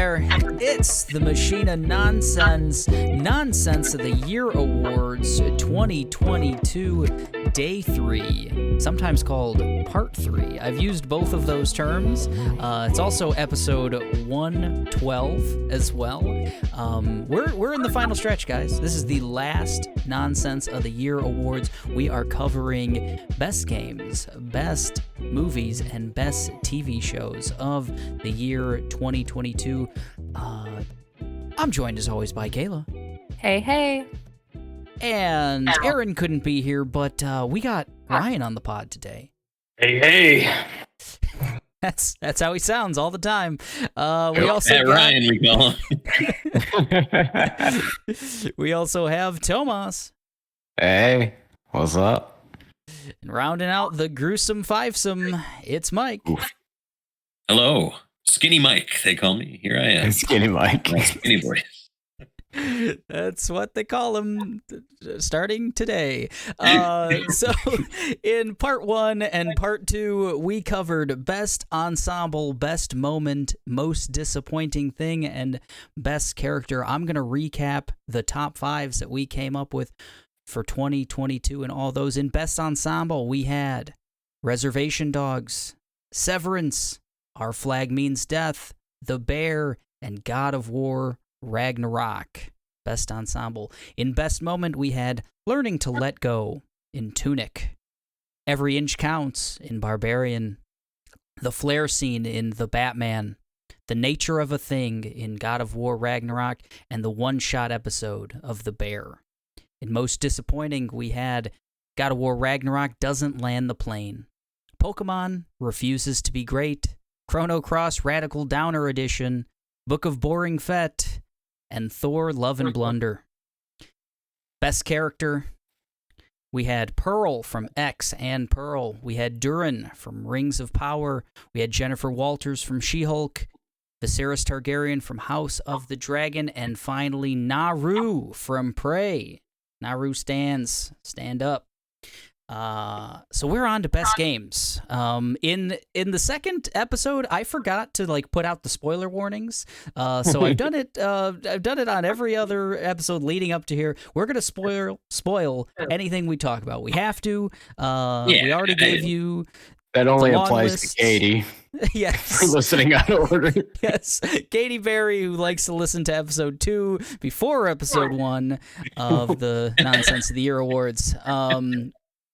there. It's the Machina Nonsense of the Year Awards 2022 Day 3, sometimes called Part 3. I've used both of those terms. It's also episode 112 as well. We're in the final stretch, guys. This is the last Nonsense of the Year Awards. We are covering best games, best movies, and best TV shows of the year 2022. I'm joined as always by Kayla. Hey. And Aaron couldn't be here, but we got Ryan on the pod today. Hey. That's how he sounds all the time. We also got Ryan, we call him. We also have Tomas. Hey, what's up? And rounding out the gruesome fivesome, it's Mike. Oof. Hello. Skinny Mike, they call me. Here I am. Skinny Mike. Skinny boy. That's what they call him starting today. So in part 1 and part 2, we covered best ensemble, best moment, most disappointing thing, and best character. I'm going to recap the top 5s that we came up with for 2022 and all those. In best ensemble, we had Reservation Dogs, Severance, Our Flag Means Death, The Bear, and God of War Ragnarok. Best ensemble. In best moment, we had Learning to Let Go in Tunic, Every Inch Counts in Barbarian, The Flare Scene in The Batman, The Nature of a Thing in God of War Ragnarok, and the one-shot episode of The Bear. In most disappointing, we had God of War Ragnarok Doesn't Land the Plane, Pokemon Refuses to Be Great, Chrono Cross Radical Downer Edition, Book of Boring Fett, and Thor Love and Blunder. Best character, we had Pearl from X and Pearl. We had Durin from Rings of Power. We had Jennifer Walters from She-Hulk, Viserys Targaryen from House of the Dragon, and finally Naru from Prey. Naru stand up. So we're on to best games. In the second episode, I forgot to put out the spoiler warnings. So I've done it. I've done it on every other episode leading up to here. We're gonna spoil anything we talk about. We have to. We already gave you. That only applies list. to Katie. Yes. For listening out of order. Yes. Katie Berry, who likes to listen to episode 2 before episode 1 of the Nonsense of the Year Awards.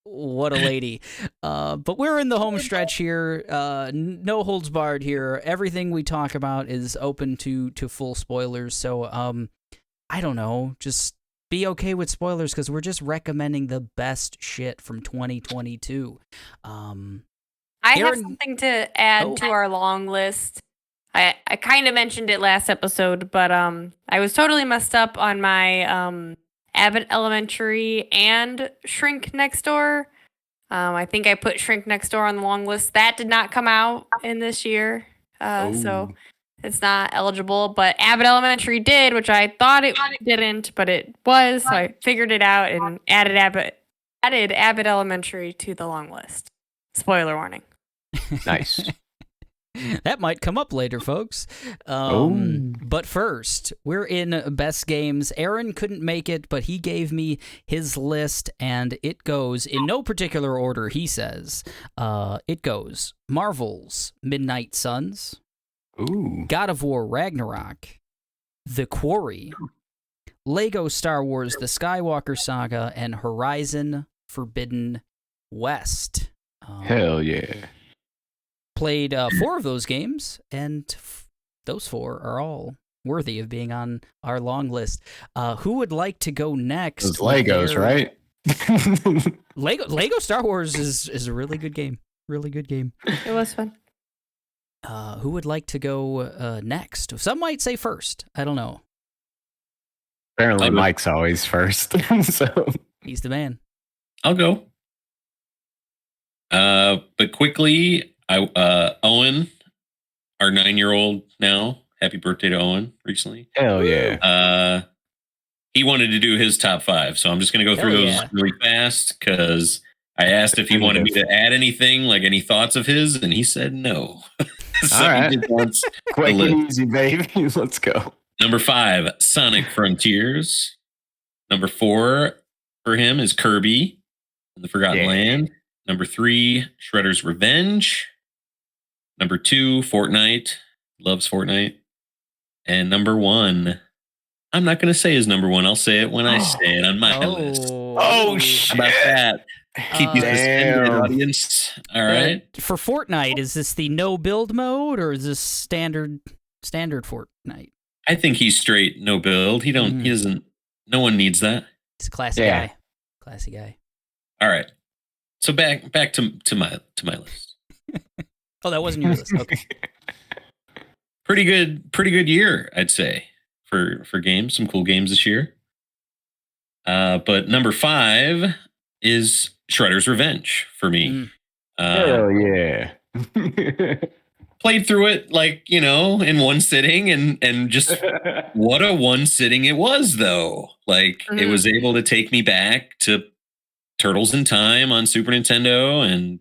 What a lady. But we're in the home stretch here. No holds barred here. Everything we talk about is open to full spoilers. So, I don't know. Just be okay with spoilers because we're just recommending the best shit from 2022. I have something to add to our long list. I kind of mentioned it last episode, but I was totally messed up on my Abbott Elementary and Shrink Next Door. I think I put Shrink Next Door on the long list. That did not come out in this year, so it's not eligible. But Abbott Elementary did, which I thought it didn't, but it was. So I figured it out and added Abbott Elementary to the long list. Spoiler warning. Nice. That might come up later, folks. But first, we're in best games. Aaron couldn't make it, but he gave me his list, and it goes in no particular order, he says. It goes Marvel's Midnight Suns, God of War Ragnarok, The Quarry, Lego Star Wars The Skywalker Saga, and Horizon Forbidden West. Hell yeah. Played 4 of those games, and those 4 are all worthy of being on our long list. Who would like to go next? Those Legos, right? Lego Star Wars is a really good game. Really good game. It was fun. Who would like to go next? Some might say first. I don't know. Apparently Mike's always first. So he's the man. I'll go. But quickly, Owen, our 9-year-old now. Happy birthday to Owen recently. Hell yeah. He wanted to do his top 5, so I'm just going to go through those really fast because I asked if he wanted me to add anything, like any thoughts of his, and he said no. So All right. he just wants Quick the and list. easy, baby. Let's go. Number 5, Sonic Frontiers. Number 4 for him is Kirby and the Forgotten Land. Number 3, Shredder's Revenge. Number 2, Fortnite. Loves Fortnite. And number 1, I'm not going to say his number 1. I'll say it when I say it on my list. Oh, shit. How about that? Keep you suspended, audience. All right. For Fortnite, is this the no build mode or is this standard Fortnite? I think he's straight no build. He doesn't. No one needs that. He's a classy guy. Classy guy. All right. So back to my list. Oh, that wasn't your list. Okay. Pretty good year, I'd say, for games. Some cool games this year. But number 5 is Shredder's Revenge for me. Hell yeah. Played through it in one sitting and just what a one sitting it was though. It was able to take me back to Turtles in Time on Super Nintendo, and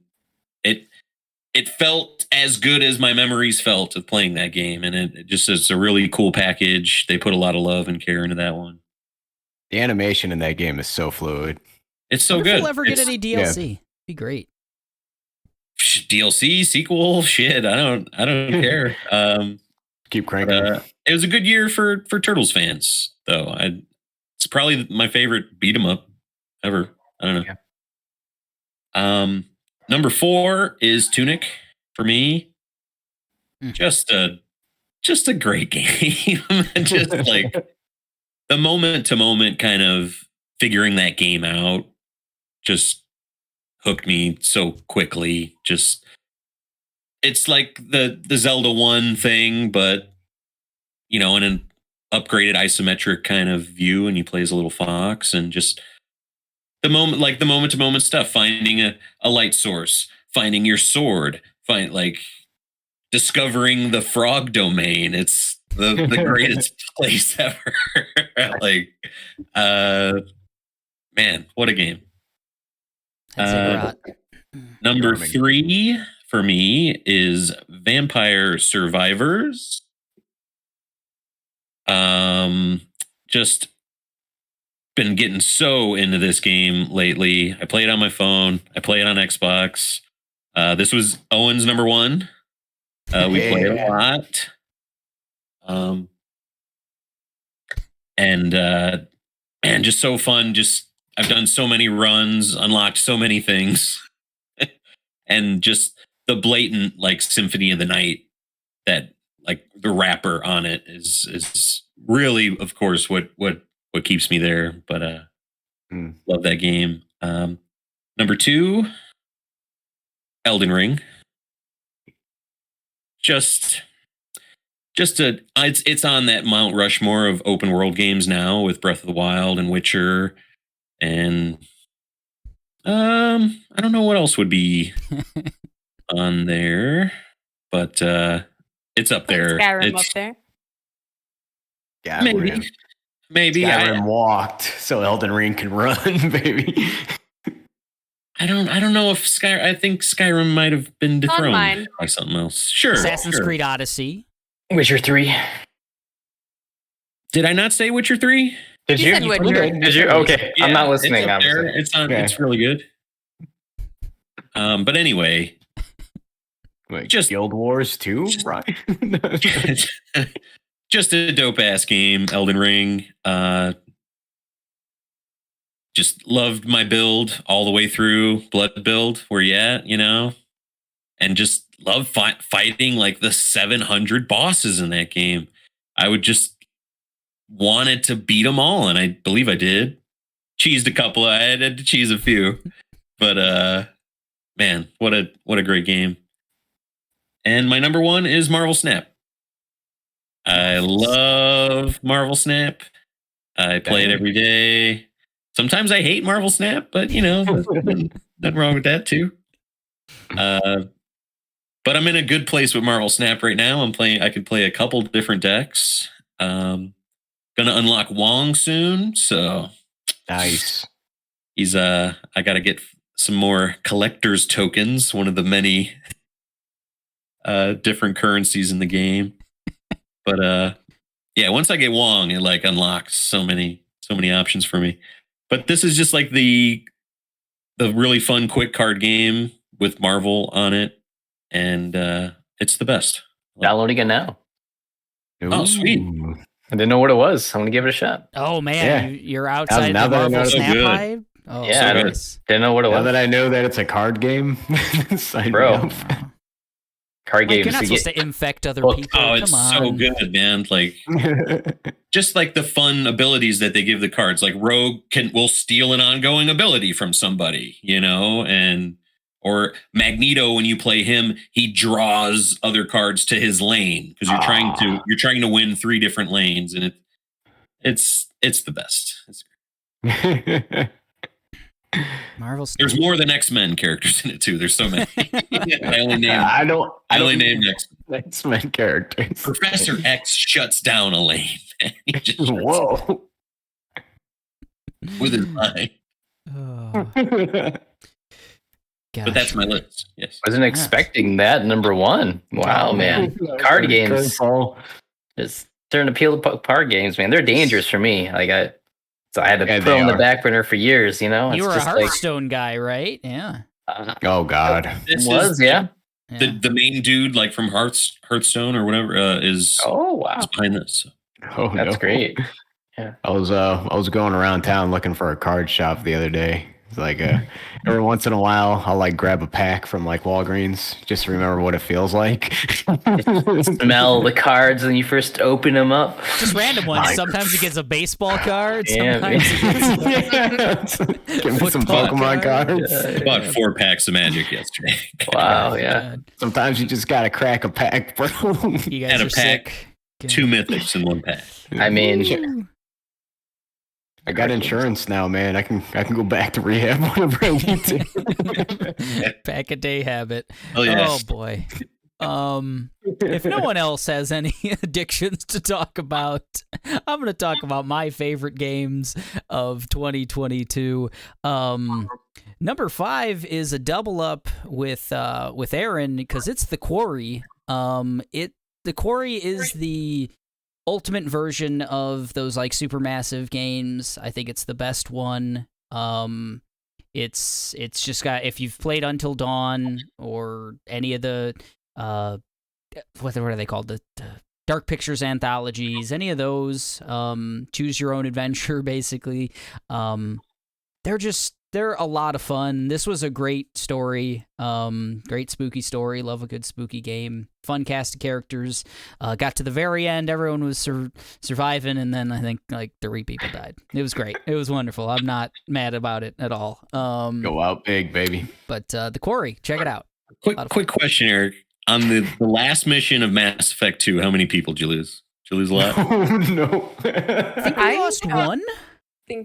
it felt as good as my memories felt of playing that game, and it's a really cool package. They put a lot of love and care into that one. The animation in that game is so fluid. It's so good. If we'll ever get any DLC, be great. DLC sequel, shit. I don't care. Keep cranking. It was a good year for Turtles fans, though. It's probably my favorite beat 'em up ever. I don't know. Yeah. Number 4 is Tunic for me. Just a great game. Just like the moment to moment kind of figuring that game out just hooked me so quickly. Just it's like the Zelda 1 thing, but in an upgraded isometric kind of view, and you play as a little fox, and just the moment to moment stuff, finding a light source, finding your sword, discovering the frog domain. It's the greatest place ever. Man, what a game. Number 3 for me is Vampire Survivors. Just been getting so into this game lately. I play it on my phone. I play it on Xbox. This was Owen's number 1. We play it a lot. And just so fun. I've done so many runs, unlocked so many things, and just the blatant Symphony of the Night, that the rapper on it is really, of course, what keeps me there. But love that game. Number 2, Elden Ring. It's on that Mount Rushmore of open world games now, with Breath of the Wild and Witcher, and I don't know what else would be on there, but it's up there. Skyrim up there. Yeah, maybe Skyrim walked so Elden Ring can run, baby. I don't know if I think Skyrim might have been dethroned by something else. Sure. Assassin's Creed Odyssey. Witcher 3. Did I not say Witcher 3? Did you? Did you? Okay. Yeah, I'm not listening. It's really good. But anyway. Just Guild Wars 2, right? Just a dope ass game, Elden Ring. Just loved my build all the way through. Blood build, where you at, and just love fighting the 700 bosses in that game. I would just wanted to beat them all, and I believe I did. Cheesed a couple. I had to cheese a few, but man, what a great game. And my number 1 is Mavel Snap. I love Mavel Snap. I play it every day. Sometimes I hate Mavel Snap, but nothing wrong with that too. But I'm in a good place with Mavel Snap right now. I could play a couple different decks. Gonna unlock Wong soon, so nice. He's I gotta get some more collector's tokens. One of the many different currencies in the game. But yeah, once I get Wong, it like unlocks so many options for me. But this is just like the really fun quick card game with Marvel on it, and it's the best. Downloading it now. Oh, sweet. I didn't know what it was. I'm gonna give it a shot. Oh man, you're outside now the that I know Mavel it's Snap good. hype? Oh, Yeah, I nice. didn't know what it Now was. that I know that it's a card game, sign me Bro. up. Card Like, games. you're not to supposed get- to infect other Well, people. Oh, it's Come on. so good, man. Like just like the fun abilities that they give the cards. Like Rogue will steal an ongoing ability from somebody, and or Magneto, when you play him, he draws other cards to his lane because you're trying to win 3 different lanes, and it's the best. It's great. Marvel Snap. There's more than X-Men characters in it too. There's so many. I only named X-Men characters. Professor X shuts down a lane. He just shuts Whoa. with his eye. Oh, But that's my list. Yes. Wasn't expecting that number 1. Wow, man. Card games. Just starting to peel the card games, man. They're dangerous for me. So I had to Yeah, put they on the are. back burner for years, you It's were a just Hearthstone guy, right? Yeah. Oh God. This was, is yeah. Yeah. the main dude, like from Hearthstone or whatever, is Oh, wow. behind this. Oh, That's no. great. I was going around town looking for a card shop the other day. It's like every once in a while I'll like grab a pack from like Walgreens just to remember what it feels like. Smell the cards when you first open them up. Just random ones. Sometimes he gets a baseball card. Yeah, Sometimes he gets Give me some Football Pokemon cards. I bought 4 packs of Magic yesterday. Wow, yeah. Sometimes you just gotta crack a pack, bro. You guys Had a are pack, sick. 2 mythics in 1 pack. I mean, I got insurance now, man. I can go back to rehab whenever I need to. Pack a day habit. Oh yeah. Oh boy. If no one else has any addictions to talk about, I'm going to talk about my favorite games of 2022. Number 5 is a double up with Aaron because it's the Quarry. The Quarry is the ultimate version of those like supermassive games. I think it's the best one. It's just got, if you've played Until Dawn or any of the what are they called, the Dark Pictures anthologies, any of those, choose your own adventure basically, they're a lot of fun. This was a great story, great spooky story. Love a good spooky game. Fun cast of characters. Got to the very end, everyone was surviving, and then I think like 3 people died. It was great. It was wonderful. I'm not mad about it at all. Go out big, baby. But the Quarry, check it out. Quick question, Eric. On the last mission of Mass Effect 2, how many people did you lose? Did you lose a lot? Oh no. I think we lost one.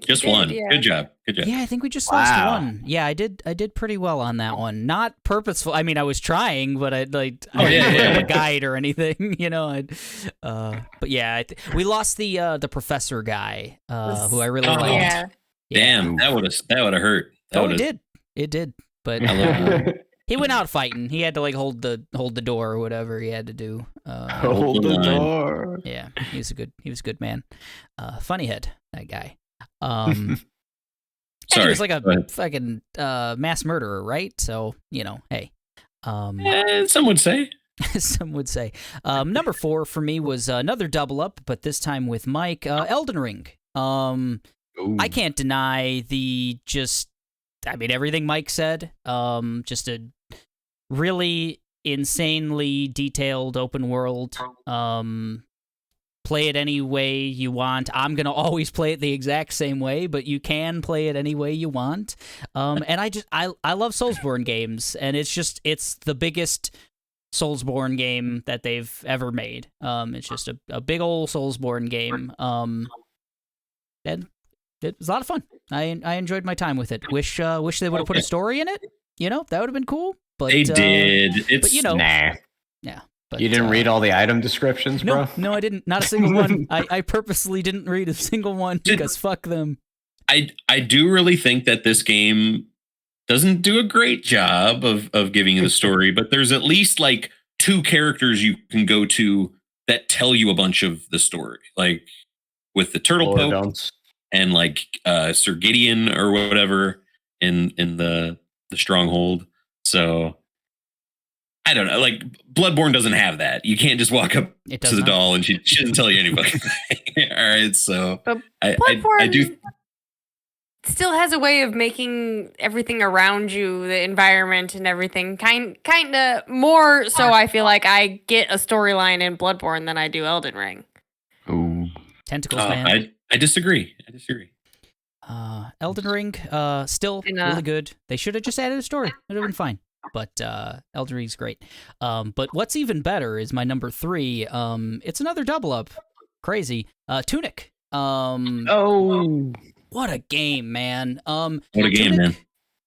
Just one. Yeah. Good job. Yeah, I think we just lost one. Yeah, I did pretty well on that one. Not purposeful. I mean, I was trying, but I didn't have a guide or anything, but yeah, we lost the professor guy, who I really liked. Yeah. Damn, that would have hurt. It did. But he went out fighting. He had to like hold the door or whatever he had to do. Hold the door. Yeah, he was a good man. Funny head, that guy. Sorry, he was like a fucking mass murderer, right? So hey. Some would say. Some would say. Number 4 for me was another double up, but this time with Mike. Elden Ring. I can't deny everything Mike said. Just a really insanely detailed open world. Play it any way you want. I'm gonna always play it the exact same way, but you can play it any way you want. And I love Soulsborne games, and it's the biggest Soulsborne game that they've ever made. It's just a big old Soulsborne game. And it was a lot of fun. I enjoyed my time with it. Wish they would have put a story in it. That would have been cool. But they did. But nah. Yeah. But, you didn't read all the item descriptions, bro? No, I didn't. Not a single one. I purposely didn't read a single one because fuck them. I do really think that this game doesn't do a great job of giving you the story, but there's at least like two characters you can go to that tell you a bunch of the story, like with the Turtle Pope and like Sir Gideon or whatever in the stronghold. So I don't know. Like Bloodborne doesn't have that. You can't just walk up to the doll and she doesn't tell you anything. All right, so but I do. Still has a way of making everything around you, the environment and everything, kind of more. So I feel like I get a storyline in Bloodborne than I do Elden Ring. Ooh, tentacles, man. I disagree. Elden Ring, still really good. They should have just added a story. It would have been fine. But Elden Ring's great. But what's even better is my number 3. It's another double up. Crazy. Tunic. What a game, man. What a game, man.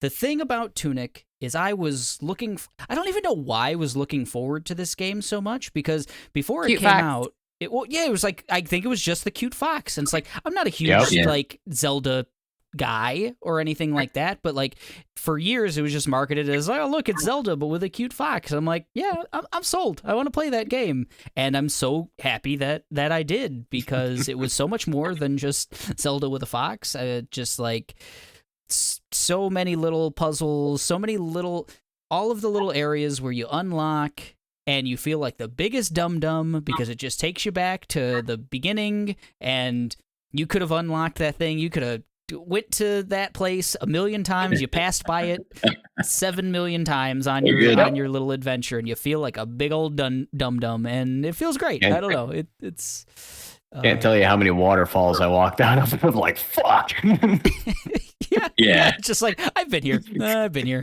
The thing about Tunic is I don't even know why I was looking forward to this game so much, because before it came out, it was like, I think it was just the cute fox. And it's like, I'm not a huge like Zelda guy or anything like that, but like for years it was just marketed as, oh look, it's Zelda but with a cute fox. I'm like, yeah, I'm sold. I want to play that game, and I'm so happy that I did, because it was so much more than just Zelda with a fox. Just like so many little puzzles, all of the little areas where you unlock and you feel like the biggest dum-dum because it just takes you back to the beginning, and you could have unlocked that thing. You could have went to that place 1,000,000 times. You passed by it 7 million times on your little adventure, and you feel like a big old dum-dum, and it feels great. I don't know. It's can't tell you how many waterfalls I walked out of. I'm like, fuck. Yeah. Just like, I've been here.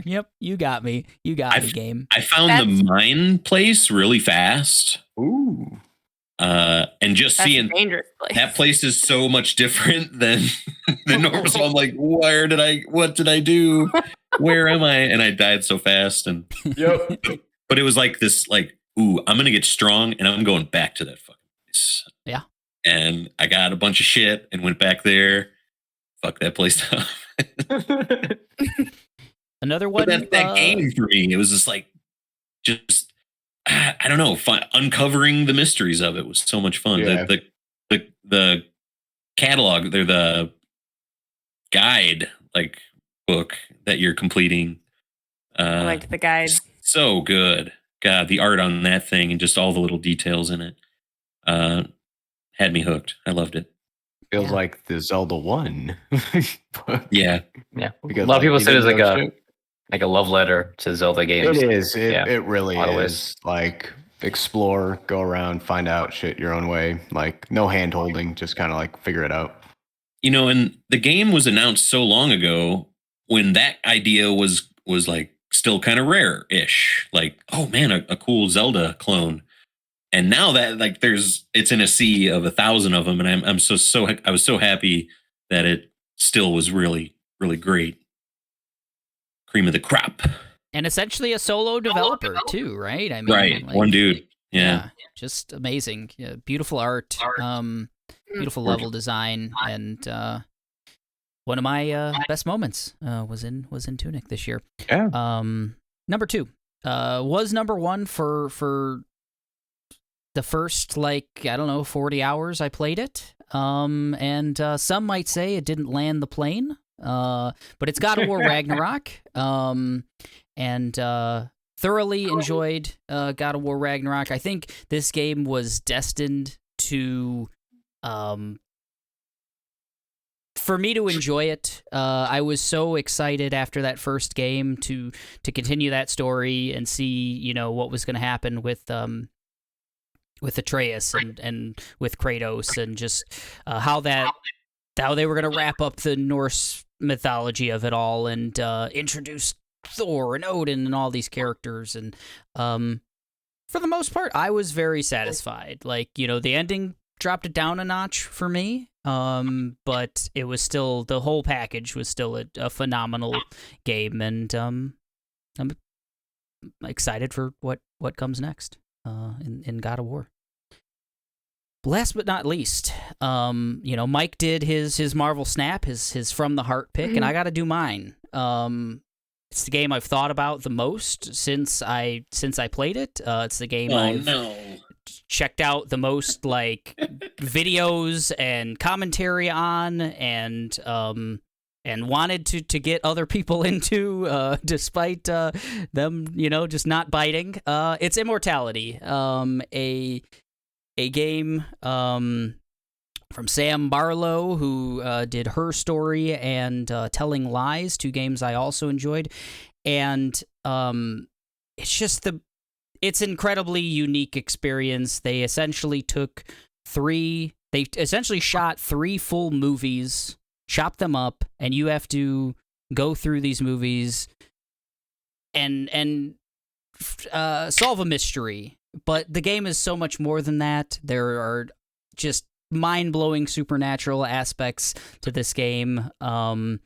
Yep, you got me. You got me, game. I found the mine place really fast. Ooh. And just seeing that place is so much different than normal. So I'm like, what did I do? Where am I? And I died so fast. And but it was like this, like, ooh, I'm gonna get strong and I'm going back to that fucking place. Yeah. And I got a bunch of shit and went back there. Fuck that place up. Another one. But that game for me, it was just like, I don't know, uncovering the mysteries of it was so much fun. Yeah. The catalog, they're the guide like book that you're completing. I liked the guide. So good. God, the art on that thing and just all the little details in it had me hooked. I loved it. Feels like the Zelda 1. Yeah. Because a lot of people say it's like a love letter to Zelda games. It is. It really is. Like, explore, go around, find out shit your own way. Like, no hand holding, just kind of like figure it out. You know, and the game was announced so long ago when that idea was like still kind of rare-ish. Like, oh man, a cool Zelda clone. And now that like it's in a sea of 1,000 of them, and I was so happy that it still was really, really great. Cream of the crop. And essentially a solo developer too, right? I mean, right, like, one dude. Yeah, just amazing. Yeah, beautiful art, beautiful level design, and one of my best moments was in Tunic this year. Yeah. Number 2 was number 1 for the first 40 hours I played it. And some might say it didn't land the plane. But it's God of War Ragnarok, and thoroughly enjoyed God of War Ragnarok. I think this game was destined to, for me to enjoy it. I was so excited after that first game to continue that story and see, what was going to happen with Atreus and with Kratos, and just how they were going to wrap up the Norse mythology of it all, and introduce Thor and Odin and all these characters. And for the most part, I was very satisfied. Like, the ending dropped it down a notch for me, but it was still, the whole package was still a phenomenal game, and I'm excited for what comes next in God of War. Last but not least, Mike did his Mavel Snap, his from the heart pick, and I got to do mine. It's the game I've thought about the most since I played it. It's the game I've checked out the most, like, videos and commentary on, and wanted to get other people into, despite them, just not biting. It's Immortality, a game from Sam Barlow, who did Her Story and Telling Lies, 2 games I also enjoyed. And it's an incredibly unique experience. They essentially shot 3 full movies, chopped them up, and you have to go through these movies and solve a mystery. But the game is so much more than that. There are just mind-blowing supernatural aspects to this game, and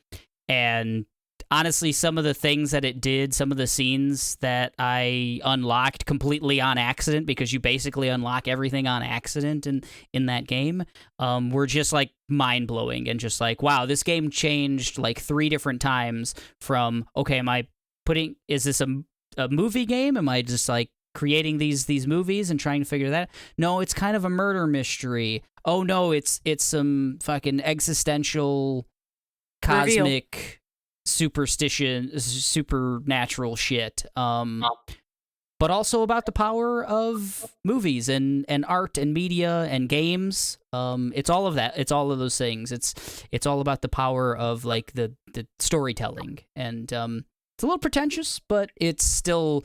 honestly, some of the things that it did, some of the scenes that I unlocked completely on accident, because you basically unlock everything on accident in that game, were just like mind-blowing, and just like, wow, this game changed like 3 different times from, okay, is this a movie game? Am I just like creating these movies and trying to figure that out? No, it's kind of a murder mystery. Oh no, it's some fucking existential, cosmic, supernatural shit. But also about the power of movies and art and media and games. It's all of that. It's all of those things. It's all about the power of like the storytelling. And it's a little pretentious, but it's still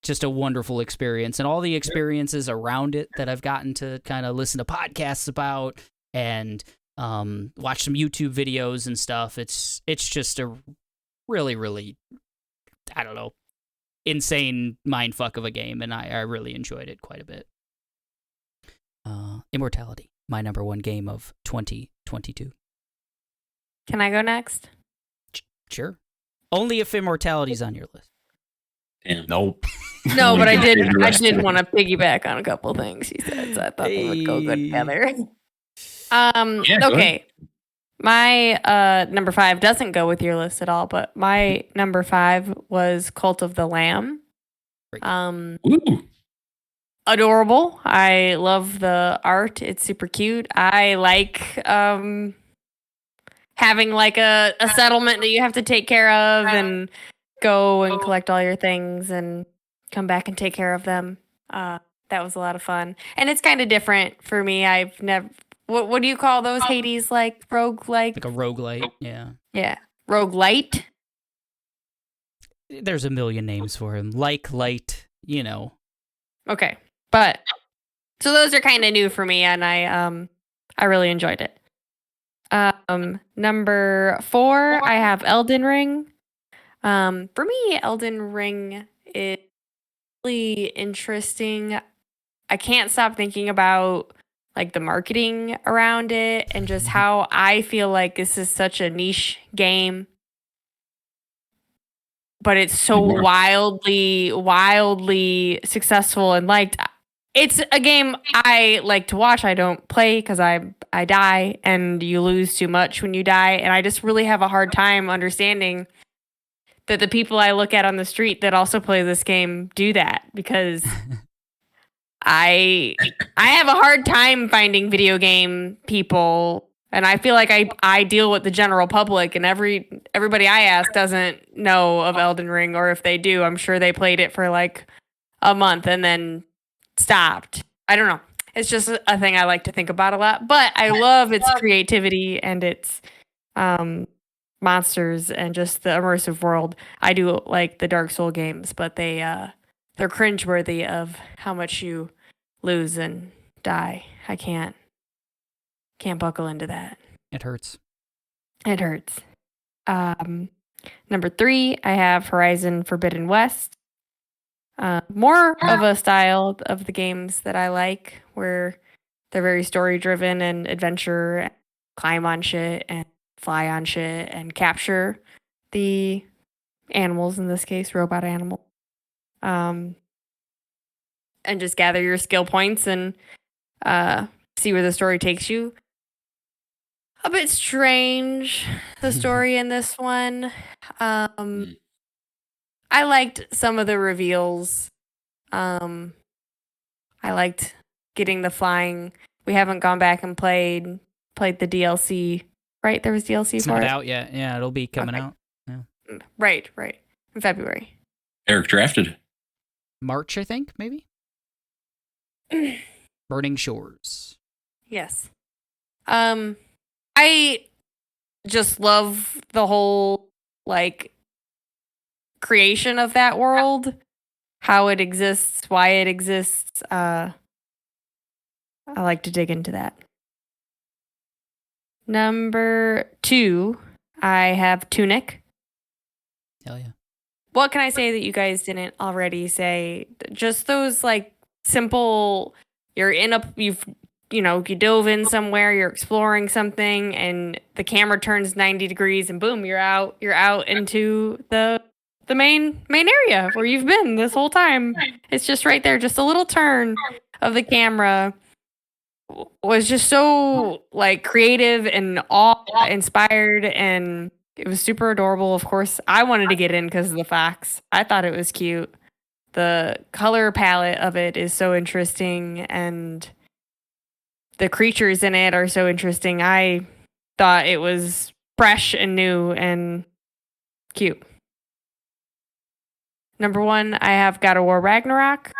just a wonderful experience, and all the experiences around it that I've gotten to kind of listen to podcasts about and watch some YouTube videos and stuff. It's just a really, really, I don't know, insane mindfuck of a game, and I really enjoyed it quite a bit. Immortality, my number 1 game of 2022. Can I go next? Sure. Only if Immortality's on your list. Damn. Nope. No, but I did want to piggyback on a couple things he said, so I thought they would go good together. Okay. My number 5 doesn't go with your list at all, but my number 5 was Cult of the Lamb. Adorable. I love the art. It's super cute. I like having like a settlement that you have to take care of and go and collect all your things and come back and take care of them. That was a lot of fun. And it's kind of different for me. I've never... What do you call those Hades, like roguelike? Like a roguelite, yeah. Yeah. Roguelite? There's a million names for him. Light, Okay. But so those are kind of new for me, and I really enjoyed it. Number 4, I have Elden Ring. For me, Elden Ring is really interesting. I can't stop thinking about like the marketing around it and just how I feel like this is such a niche game, but it's so wildly successful and liked. It's a game I like to watch. I don't play because I die, and you lose too much when you die, and I just really have a hard time understanding that the people I look at on the street that also play this game do that, because I have a hard time finding video game people, and I feel like I deal with the general public, and everybody I ask doesn't know of Elden Ring, or if they do, I'm sure they played it for like a month and then stopped. I don't know. It's just a thing I like to think about a lot, but I love its creativity and its monsters and just the immersive world. I do like the Dark Soul games, but they're cringeworthy of how much you lose and die. I can't buckle into that. It hurts. It hurts. Number 3, I have Horizon Forbidden West. More of a style of the games that I like, where they're very story driven and adventure, climb on shit and fly on shit and capture the animals, in this case, robot animal. And just gather your skill points and see where the story takes you. A bit strange, the story in this one. I liked some of the reveals. I liked getting the flying. We haven't gone back and played the DLC. Right, there was DLC it's for not it. out yet. Yeah, it'll be coming out. Yeah. Right, in February. Eric drafted. March, I think, maybe. Burning Shores. Yes. I just love the whole like creation of that world, how it exists, why it exists. I like to dig into that. Number 2, I have Tunic. Hell yeah. What can I say that you guys didn't already say? Just those like simple, you dove in somewhere, you're exploring something, and the camera turns 90 degrees and boom, you're out into the main area where you've been this whole time. It's just right there, just a little turn of the camera was just so like creative and awe-inspired, and it was super adorable. Of course, I wanted to get in because of the facts. I thought it was cute. The color palette of it is so interesting, and the creatures in it are so interesting. I thought it was fresh and new and cute. Number 1, I have got a War Ragnarok.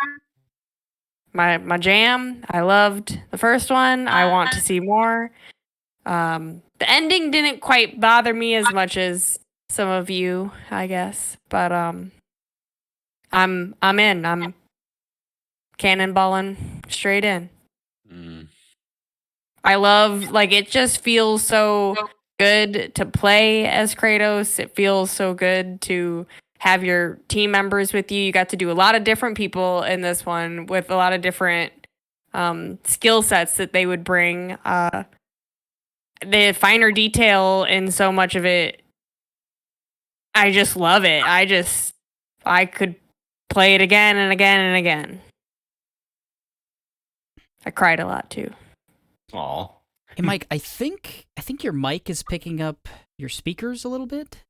My jam. I loved the first one. I want to see more. The ending didn't quite bother me as much as some of you, I guess. But I'm in. I'm cannonballing straight in. I love, like, it just feels so good to play as Kratos. It feels so good to have your team members with you. You got to do a lot of different people in this one with a lot of different skill sets that they would bring. The finer detail in so much of it, I just love it. I could play it again and again and again. I cried a lot too. Aw. Hey, Mike, I think your mic is picking up your speakers a little bit.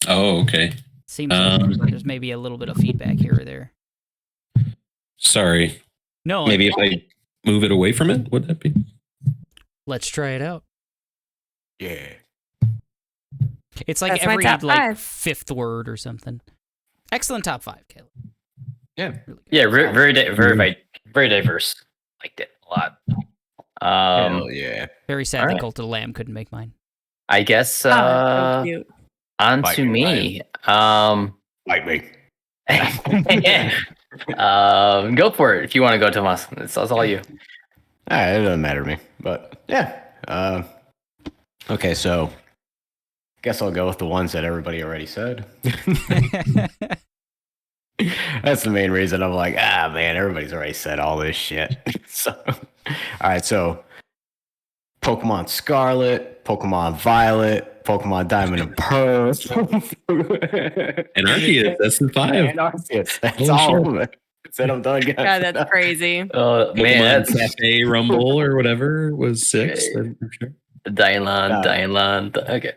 Oh, okay. Seems like there's maybe a little bit of feedback here or there. Sorry. No. Maybe if I move it away from it, would that be? Let's try it out. Yeah. It's like That's my every top like 5. 5th word or something. Excellent top 5, Kayla. Yeah. Really good. Yeah, very diverse. Liked it a lot. Hell yeah. Very sad all that right. Cult of the Lamb couldn't make mine. I guess So cute. on Bite to me, me. Like me. Go for it if you want to go, Tomas. It's all you. All right, it doesn't matter to me. But yeah. Okay, so guess I'll go with the ones that everybody already said. That's the main reason I'm like, man, everybody's already said all this shit. So, all right, so Pokemon Scarlet, Pokemon Violet, Pokemon Diamond and Pearl, And Arceus, that's the 5. and Arceus. That's all of it. Said I'm done, guys. God, that's crazy. Oh man, Pokemon that's Cafe Rumble or whatever was 6. I'm sure. Dylan. Okay.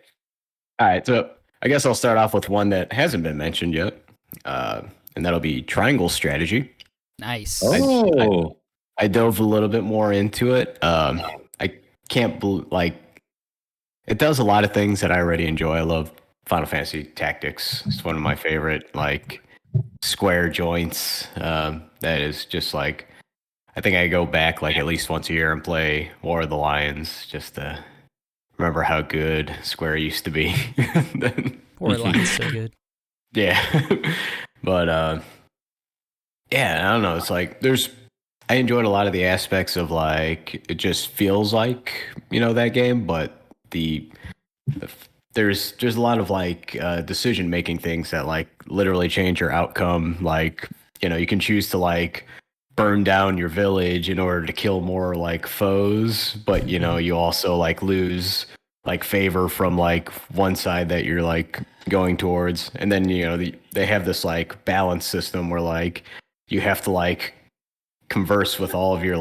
All right, so I guess I'll start off with one that hasn't been mentioned yet, and that'll be Triangle Strategy. Nice. Oh. I dove a little bit more into it. I can't it does a lot of things that I already enjoy. I love Final Fantasy Tactics. It's one of my favorite square joints. That is just like, I think I go back at least once a year and play War of the Lions just to remember how good Square used to be. War of the Lions so good. Yeah. But yeah, I don't know. It's like I enjoyed a lot of the aspects of it just feels like, that game, but there's a lot of decision making things that literally change your outcome. You can choose to burn down your village in order to kill more foes, but you also lose favor from one side that you're going towards, and then they have this balance system where you have to converse with all of your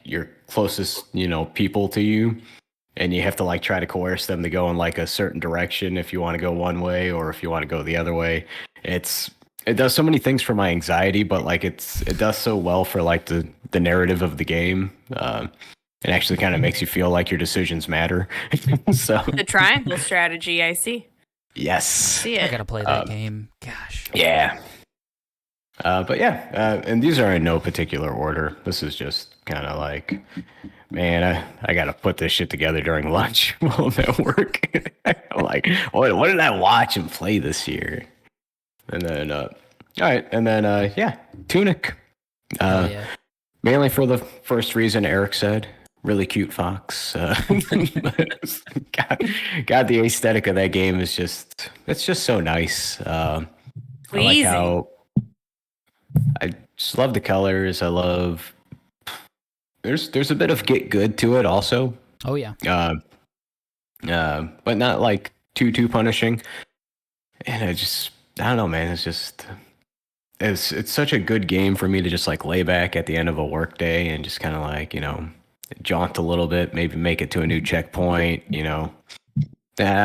your closest people to you, and you have to like try to coerce them to go in like a certain direction if you want to go one way or if you want to go the other way. It does so many things for my anxiety, but like it does so well for like the narrative of the game. It actually kind of makes you feel like your decisions matter. So the triangle strategy, I see. Yes. See it. I gotta play that game. Gosh. Yeah. But yeah, and these are in no particular order. This is just kind of like, man, I got to put this shit together during lunch while I'm at work. I'm like, what did I watch and play this year? And then, all right, and then, yeah, Tunic. Mainly for the first reason Eric said, really cute fox. God, the aesthetic of that game is it's just so nice. I like how I just love the colors. I love there's a bit of get good to it also. Oh yeah. But not like too punishing. And I don't know, man. It's such a good game for me to just like lay back at the end of a work day and just kind of like, jaunt a little bit, maybe make it to a new checkpoint, I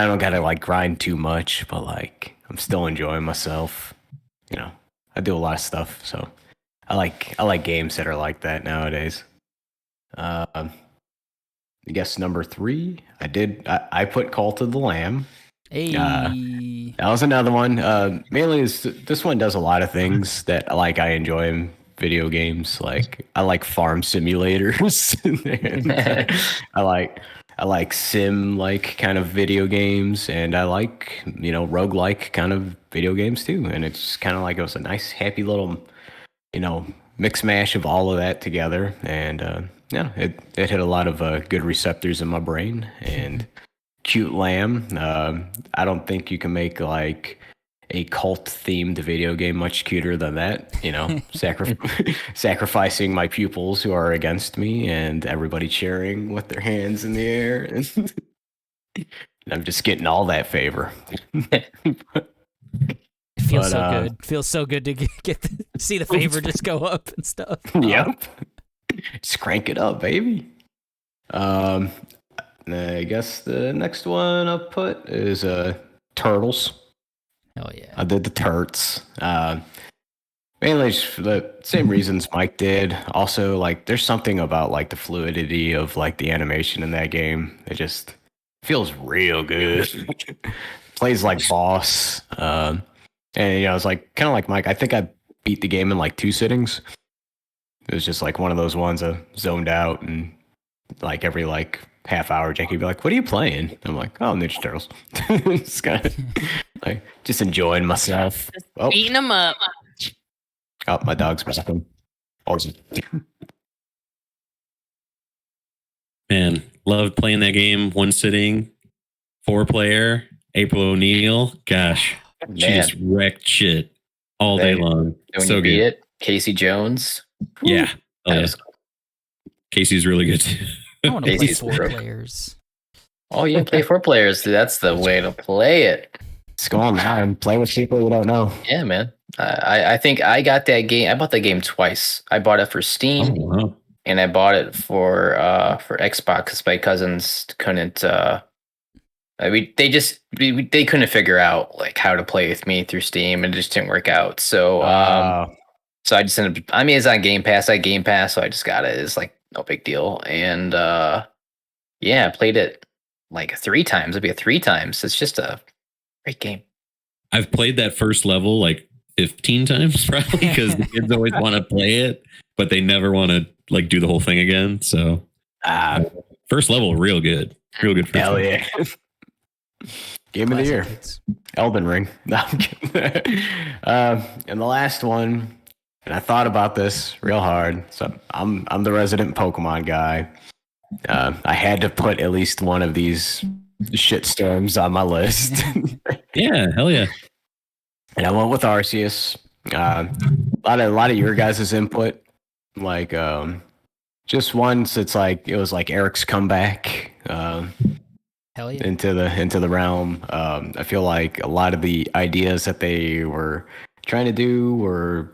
don't gotta like grind too much, but like I'm still enjoying myself. I do a lot of stuff, so I like games that are like that nowadays. I guess number 3, I put Cult of the Lamb. Hey. That was another one. Mainly this one does a lot of things that like I enjoy in video games. Like I like farm simulators. I like sim like kind of video games, and I like roguelike kind of video games too. And it's kind of like it was a nice happy little mix mash of all of that together. And it hit a lot of good receptors in my brain. And cute lamb. I don't think you can make like a cult themed video game much cuter than that. Sacrificing my pupils who are against me and everybody cheering with their hands in the air. And I'm just getting all that favor. It feels so good. Feels so good to get see the favor just go up and stuff. Yep. Just crank it up, baby. I guess the next one I'll put is Turtles. Oh yeah. I did the Turts. Mainly just for the same reasons Mike did. Also, like there's something about like the fluidity of like the animation in that game. It just feels real good. Plays like boss. And it's like kind of like Mike. I think I beat the game in like 2 sittings. It was just like one of those ones I zoned out, and like every like half hour, Jackie would be like, "What are you playing?" I'm like, "Oh, Ninja Turtles." It's kind of like just enjoying myself. Beating them up. Oh, my dog's barking. Awesome. Man, loved playing that game. 1 sitting, 4-player. April O'Neil. Gosh, she just wrecked shit all day long. When so you beat good. it, Casey Jones. Yeah. Oh, yeah. Casey's really good too. I want to play Casey's 4 broke. players. Oh, you can play 4 players. Dude, that's the way to play it. Let's go on now and play with people you don't know. Yeah, man. I think I got that game. I bought that game twice. I bought it for Steam, wow. and I bought it for Xbox because my cousins couldn't. They couldn't figure out like how to play with me through Steam, and it just didn't work out. So so I just ended up. I mean, it's on Game Pass. I Game Pass, so I just got it. It's like no big deal. And yeah, I played it like 3 times. It'd be 3 times. It's just a great game. I've played that first level like 15 times probably because the kids always want to play it, but they never want to like do the whole thing again. So first level, real good. Real good. Hell yeah. Game of the year. Hits. Elden Ring. No, I'm kidding. And the last one, and I thought about this real hard. So I'm the resident Pokemon guy. I had to put at least one of these shitstorms on my list. Yeah, hell yeah. And I went with Arceus. A lot of your guys' input. Like just once it was like Eric's comeback. Hell yeah. into the realm. I feel like a lot of the ideas that they were trying to do were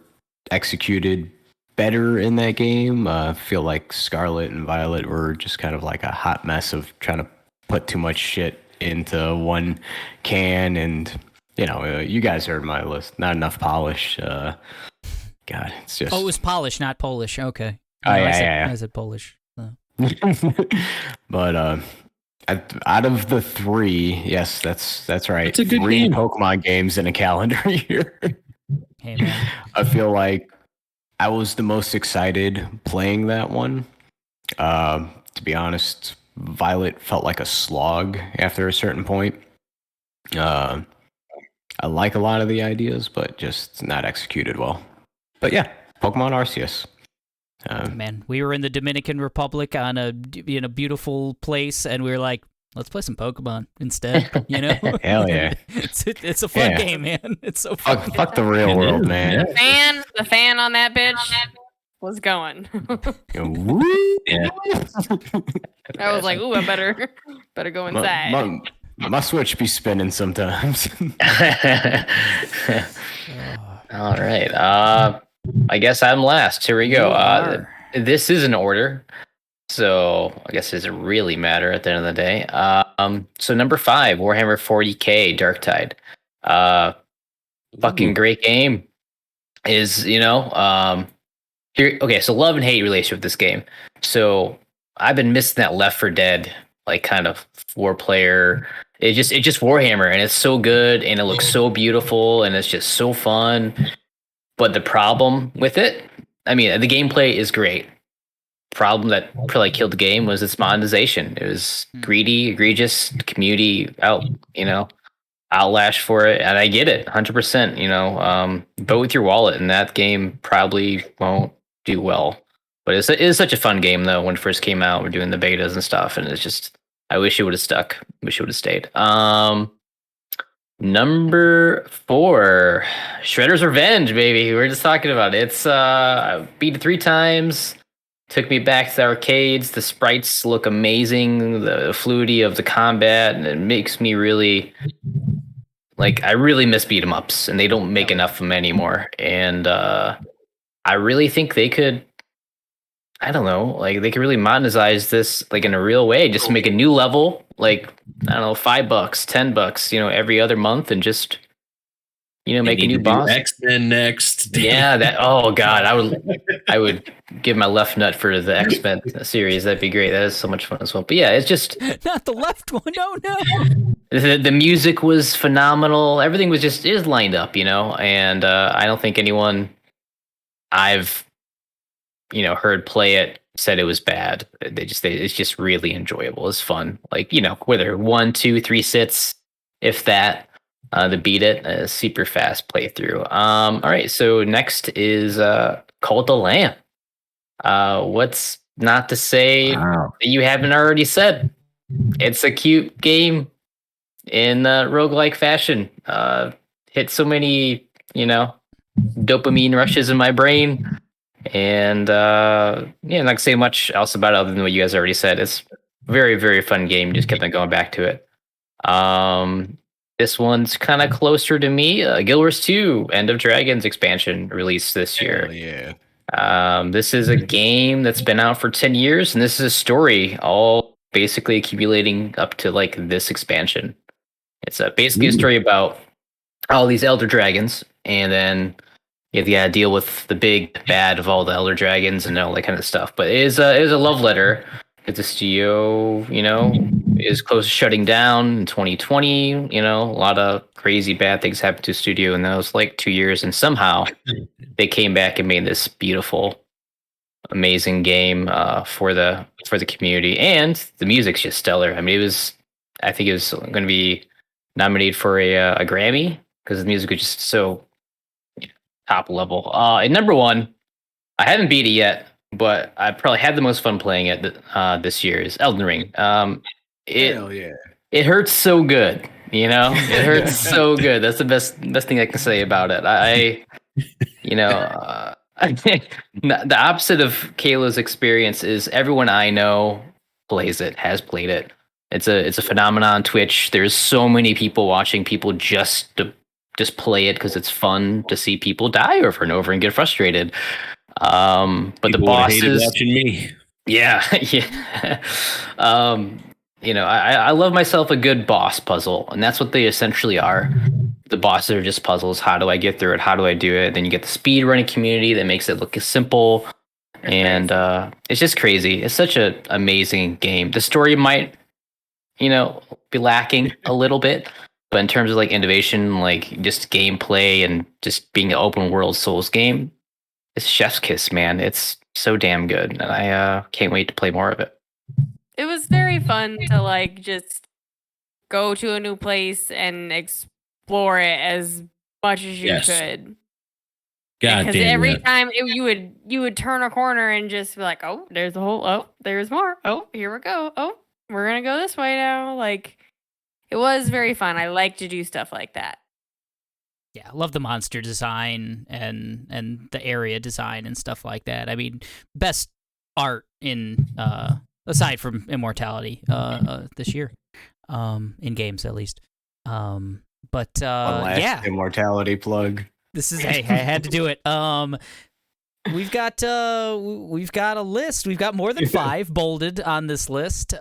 executed better in that game. I feel like Scarlet and Violet were just kind of like a hot mess of trying to put too much shit into one can, and you guys heard my list. Not enough polish. God, it's just. Oh, it was polish, not Polish. Okay. Oh, yeah. I said Polish. So. But out of the 3, yes, that's right. That's a good 3 game. Pokemon games in a calendar year. Hey, man. I feel like I was the most excited playing that one. To be honest, Violet felt like a slog after a certain point. I like a lot of the ideas, but just not executed well. But yeah, Pokemon Arceus. Man, we were in the Dominican Republic in a beautiful place, and we were like, let's play some Pokemon instead. Hell yeah! it's a fun game, man. It's so fun. Fuck the real world, man. The fan on that bitch was going. Yeah. I was like, ooh, I better go inside. My Switch be spinning sometimes. All right. I guess I'm last. Here we go. This is an order, so I guess it doesn't really matter at the end of the day. So number 5, Warhammer 40K Darktide. Fucking great game. Is here? Okay, so love and hate relationship with this game. So I've been missing that Left 4 Dead, like kind of 4-player. It's just Warhammer, and it's so good, and it looks so beautiful, and it's just so fun. But the problem with it, I mean, the gameplay is great. Problem that probably killed the game was its monetization. It was greedy, egregious, community outlash for it, and I get it, 100%. Vote with your wallet, and that game probably won't do well. But it is such a fun game, though. When it first came out, we're doing the betas and stuff, and it's just, I wish it would have stuck. Wish it would have stayed. Number 4, Shredder's Revenge, baby. We were just talking about it. It's I beat it 3 times. Took me back to the arcades. The sprites look amazing. The fluidity of the combat, and it makes me really I really miss beat 'em ups, and they don't make enough of them anymore. And I really think they could. I don't know, they could really monetize this in a real way. Just make a new level, I don't know, $5, $10, every other month, and just make a new boss. X-Men next. Yeah, that. Oh God, I would give my left nut for the X-Men series. That'd be great. That is so much fun as well. But yeah, it's just not the left one. No. The music was phenomenal. Everything was is lined up, and I don't think anyone I've heard play it said it was bad. It's just really enjoyable. It's fun. Whether 1, 2, 3 sits, if that, to beat it, a super fast playthrough. All right, so next is Cult of Lamb. What's not to say that you haven't already said? It's a cute game in roguelike fashion. Hit so many, dopamine rushes in my brain. And not to say much else about it other than what you guys already said. It's a very, very fun game. Just kept on going back to it. This one's kind of closer to me. Guild Wars 2 End of Dragons expansion released this year. Hell yeah. This is a game that's been out for 10 years, and this is a story all basically accumulating up to this expansion. It's basically a story about all these elder dragons, and then you gotta deal with the big bad of all the elder dragons and all that kind of stuff. But it is a love letter. The studio, is close to shutting down in 2020. A lot of crazy bad things happened to the studio in those 2 years, and somehow they came back and made this beautiful, amazing game for the community, and the music's just stellar. I mean, I think it was going to be nominated for a Grammy because the music was just so top level. And number 1, I haven't beat it yet, but I probably had the most fun playing it this year is Elden Ring. Hell yeah. It hurts so good, it hurts so good. That's the best thing I can say about it. I think the opposite of Kayla's experience is everyone I know plays it, has played it. It's a phenomenon on Twitch. There's so many people watching people just play it because it's fun to see people die over and over and get frustrated. But people the bosses watching me. Yeah. I love myself a good boss puzzle, and that's what they essentially are. The bosses are just puzzles. How do I get through it? How do I do it? Then you get the speed running community that makes it look simple, and it's just crazy. It's such an amazing game. The story might, be lacking a little bit, but in terms of like innovation, like just gameplay and just being an open world Souls game, it's chef's kiss, man. It's so damn good, and I can't wait to play more of it. It was very fun to like just go to a new place and explore it as much as you could. God because damn every that. time you would turn a corner and just be like, oh, there's a hole. Oh, there's more. Oh, here we go. Oh, we're gonna go this way now. Like, it was very fun. I like to do stuff like that. Yeah, I love the monster design and the area design and stuff like that. I mean, best art in aside from Immortality this year, in games at least. But yeah, Immortality plug. This is hey, I had to do it. We've got a list. We've got more than 5 bolded on this list.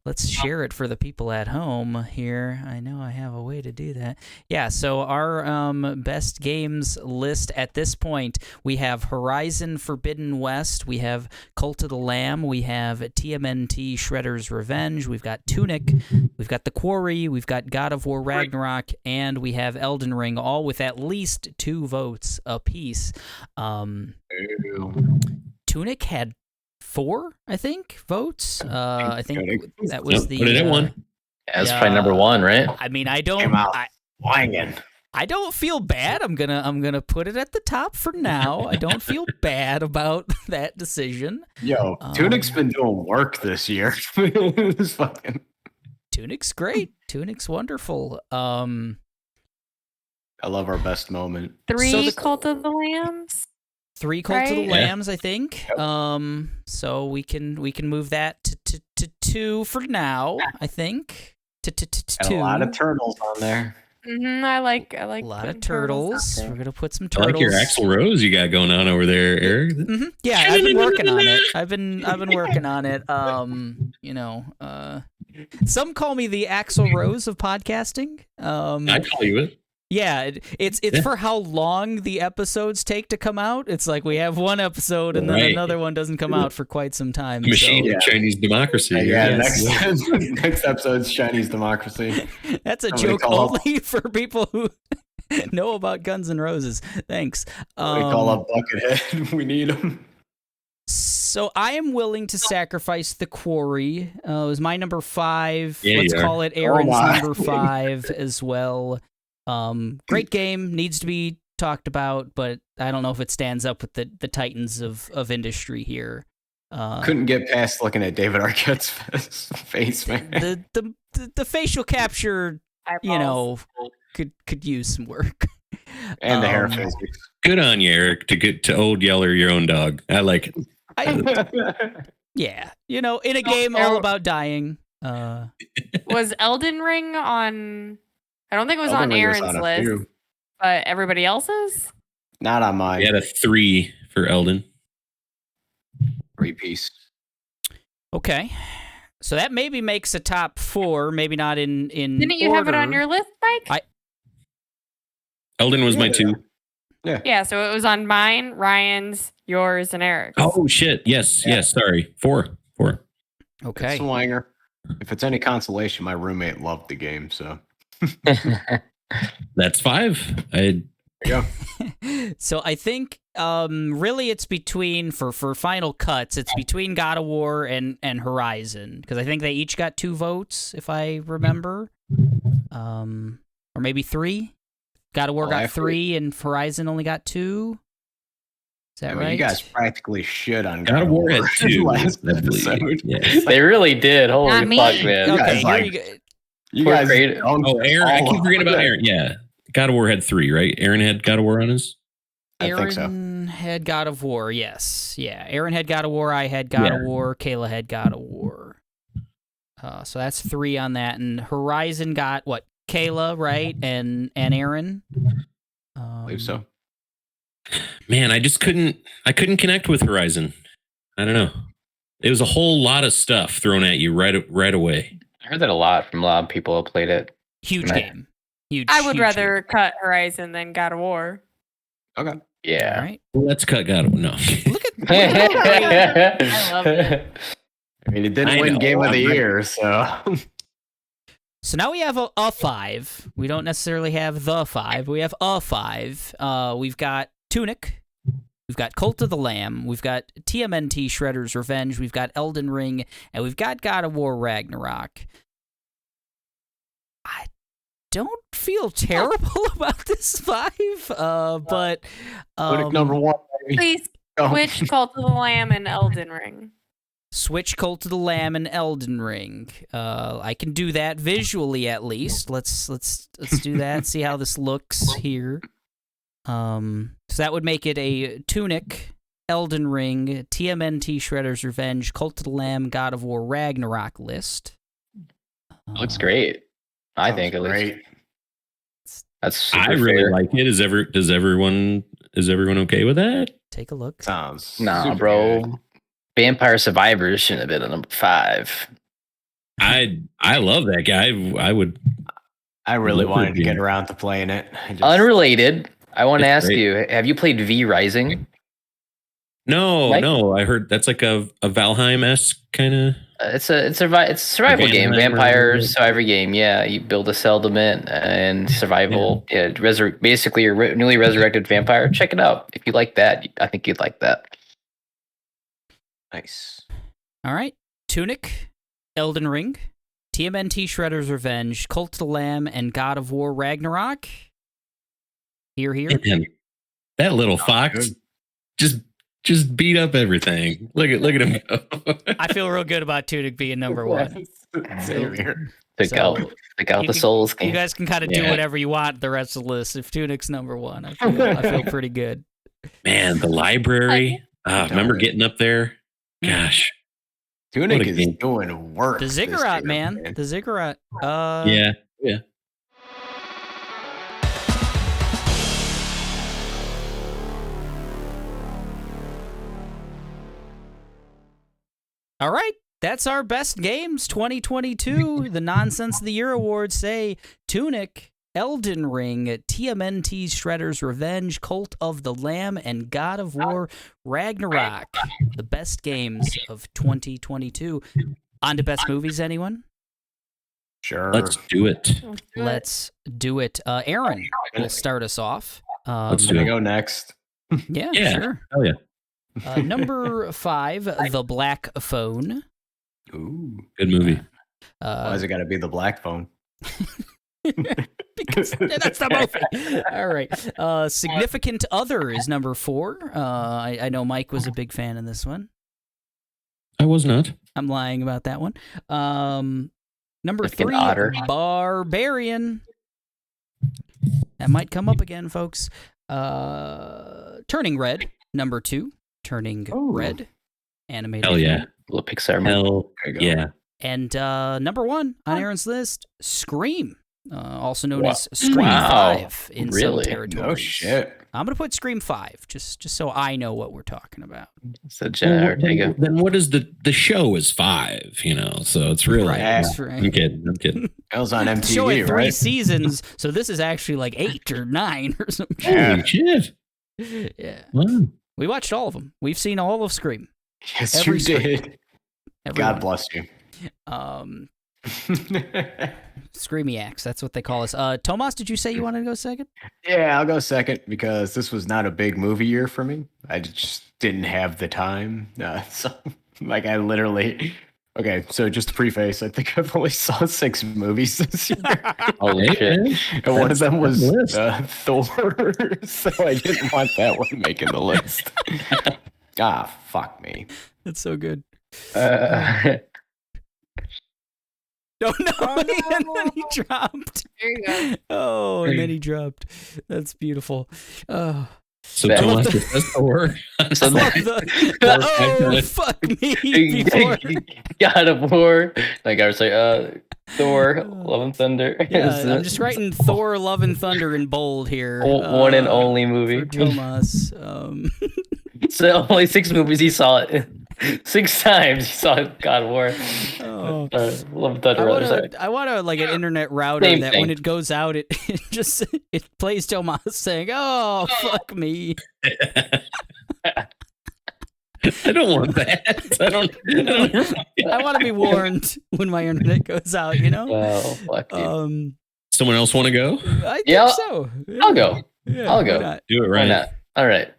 Let's share it for the people at home here. I know I have a way to do that. Yeah, so our best games list at this point, we have Horizon Forbidden West, we have Cult of the Lamb, we have TMNT Shredder's Revenge, we've got Tunic, we've got The Quarry, we've got God of War Ragnarok, and we have Elden Ring, all with at least 2 votes apiece. Tunic had 4, I think, votes. I think that was the. Put it at 1. That's probably number 1, right? I mean, I don't. I don't feel bad. I'm gonna put it at the top for now. I don't feel bad about that decision. Yo, Tunic's been doing work this year. It's fucking. Tunic's great. Tunic's wonderful. I love our best moment. 3 Cult of the Lambs. 3 Cult of the Lambs, I think. So we can move that to 2 for now, I think. To 2. A lot of turtles on there. I like a lot of turtles. We're gonna put some I turtles. like your Axl Rose you got going on over there, Eric. Yeah, I've been working on it. I've been working on it. Some call me the Axl Rose of podcasting. I call you it. Yeah, it's for how long the episodes take to come out. It's like we have one episode and then another one doesn't come out for quite some time. Machine of Chinese democracy. Next episode's Chinese democracy. That's a joke only for people who know about Guns N' Roses. Thanks. We call up Buckethead. We need him. So I am willing to sacrifice The Quarry. It was my number 5. Yeah, Let's call it Aaron's number 5 as well. Great game, needs to be talked about, but I don't know if it stands up with the titans of industry here. Couldn't get past looking at David Arquette's face, man. The facial capture, could use some work. And the hair physics. Good on you, Eric, to get to old Yeller your own dog. I like it. Yeah, in a game all about dying. Was Elden Ring on? I don't think it was Elden on Ring Aaron's list, but everybody else's? Not on mine. We had a 3 for Elden. 3-piece. Okay. So that maybe makes a top 4, maybe not in Didn't you have it on your list, Mike? Elden was my 2. Yeah, so it was on mine, Ryan's, yours, and Eric's. Oh, shit. Yes, sorry. 4. Okay. Swanger. If it's any consolation, my roommate loved the game, so... That's 5. There you go. So I think really it's between for final cuts, it's between God of War and Horizon, because I think they each got 2 votes if I remember, or maybe 3. God of War got 3 and Horizon only got 2. Is that right? You guys practically shit on God of War had 2 last episode. Yes. They really did. Holy Not fuck, me. man. Okay, You guys Oh, Aaron, I keep forgetting about Aaron. Yeah. God of War had 3, right? Aaron had God of War on his? I think so. Aaron had God of War, yes. Yeah, Aaron had God of War, I had God of War, Kayla had God of War. So that's 3 on that. And Horizon got, what, Kayla, right? And Aaron? I believe so. Man, I couldn't connect with Horizon. I don't know. it was a whole lot of stuff thrown at you right away. I heard that a lot from a lot of people who played it. Huge game. Huge. I would huge rather game. cut Horizon than God of War. Okay. Yeah. All right. Let's cut God. No. Look at. I love it. I mean, it didn't win Game of the Year, so. So now we have a 5. We don't necessarily have the 5. We have a 5. We've got Tunic. We've got Cult of the Lamb. We've got TMNT Shredder's Revenge. We've got Elden Ring. And we've got God of War Ragnarok. I don't feel terrible about this 5, but... number 1. Please switch Cult of the Lamb and Elden Ring. Switch Cult of the Lamb and Elden Ring. I can do that visually at least. Let's do that. See how this looks here. So that would make it a Tunic, Elden Ring, TMNT Shredder's Revenge, Cult of the Lamb, God of War Ragnarok list. Looks great. I think at least. That's super I really fair. like it. Is everyone okay with that? Take a look. Sounds Nah, super bro. good. Vampire Survivors shouldn't have been a number 5. I love that guy. I really Look wanted at to get you. around to playing it. Unrelated, I want to It's ask great. you: have you played V Rising? No, Like- no. I heard that's like a Valheim-esque kind of. It's a survival game, Valheim vampire or- survivor game. Yeah, you build a settlement and survival. Yeah, basically you're a newly resurrected vampire. Check it out if you like that. I think you'd like that. Nice. All right. Tunic, Elden Ring, TMNT Shredder's Revenge, Cult of the Lamb, and God of War Ragnarok. Here. Man, that little fox just beat up everything. Look at him go. I feel real good about Tunic being number 1. Same here. Pick So, out you the can- Souls You game. guys can kind of do Yeah. whatever you want the rest of the list. If Tunic's number 1, I feel pretty good. Man, the library. Remember getting up there? Gosh. Tunic What a is game. doing work. The this ziggurat, year, man. The ziggurat. Yeah. All right. That's our best games 2022. The Nonsense of the Year Awards say Tunic, Elden Ring, TMNT Shredder's Revenge, Cult of the Lamb, and God of War Ragnarok. The best games of 2022. On to best movies, anyone? Sure. Let's do it. Let's do it. Aaron will start us off. Let's Can do I it. go next? Yeah, Yeah. sure. Oh yeah. Number 5, The Black Phone. Ooh. Good movie. Why has it got to be the black phone? Because that's the movie. All right. Significant Other is number 4. I know Mike was a big fan of this one. I was not. I'm lying about that one. Number Significant 3, Otter. Barbarian. That might come up again, folks. Turning Red, number 2. Turning Ooh. Red. Animated. Hell yeah. film. Little Pixar movie. Hell There you go. yeah. And number 1 on Aaron's list, Scream. Also known Wow. as Scream Wow. 5 in Really? some territories. No shit. I'm going to put Scream 5, just so I know what we're talking about. So Jenna Ortega. Then what is the show is 5, so it's really Right, that's I'm right. kidding. That was on The show had MTV, 3 right? seasons, so this is actually like 8 or 9 or something. Yeah. Holy shit. Yeah. Wow. We watched all of them. We've seen all of Scream. Yes, Every you did. Every God one. bless you. Screamiacs, that's what they call us. Tomas, did you say you wanted to go second? Yeah, I'll go second because this was not a big movie year for me. I just didn't have the time. So, I literally. Okay, so just to preface, I think I've only saw 6 movies this year. Holy Hey, shit. man. And one of them was That's on the Thor, so I didn't want that one making the list. Fuck me. That's so good. Uh, Oh no, and then he dropped. There you go. Oh, and then he dropped. That's beautiful. Oh. So That- Tomas does Thor. so Love the, oh, fuck me. Before. God of War. Like I was like, Thor, Love and Thunder. Yeah, Is I'm it just writing Thor, Love and Thunder in bold here. one and only movie. For Tomas. So only 6 movies he saw it. 6 times you saw God of War. Oh. Love Thunder. I want to like an internet router Same that thing. when it goes out, it just it plays Tomas saying, "Oh, fuck me." I don't want that. I don't. I want to be warned when my internet goes out. You know. Oh, fuck, dude. Someone else want to go? I think Yeah, so. Yeah. I'll go. Yeah, I'll why go. not? Do it Why right. not? All right.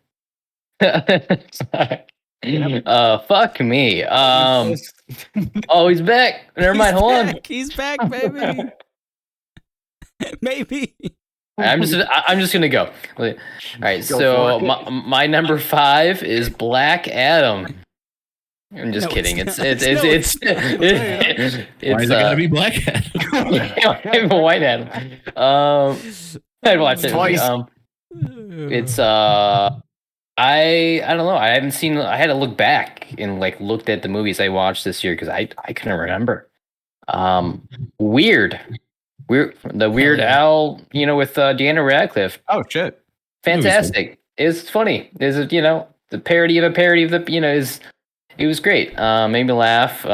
Fuck me. Oh, he's back. Never mind. Hold on. He's back, baby. Maybe. I'm just gonna go. All right. So my number 5 is Black Adam. I'm just kidding. It's Why is it gotta be Black Adam? White Adam. I'd watch it Twice. It's I don't know. I haven't seen. I had to look back and like looked at the movies I watched this year because I couldn't remember. Weird. The Weird Al, with Deanna Radcliffe. Oh shit! Fantastic. It's funny. Is it the parody of a parody of the is it was great. Made me laugh.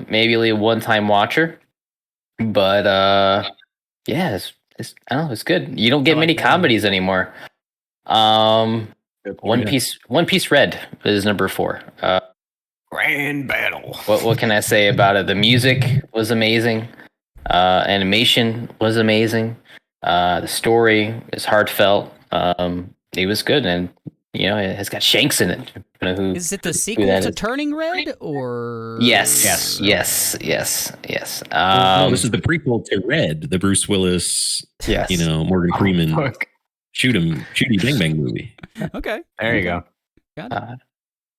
Maybe a one-time watcher, but yeah, it's I don't know. It's good. You don't get many comedies anymore. One Piece Red is number 4. Grand battle. What can I say about it? The music was amazing. Animation was amazing. The story is heartfelt. It was good, and it has got Shanks in it. Is it the sequel to Turning Red, or? Yes. No, this is the prequel to Red, the Bruce Willis, yes, Morgan Freeman shooty bang bang movie. Okay, there you go. Got it.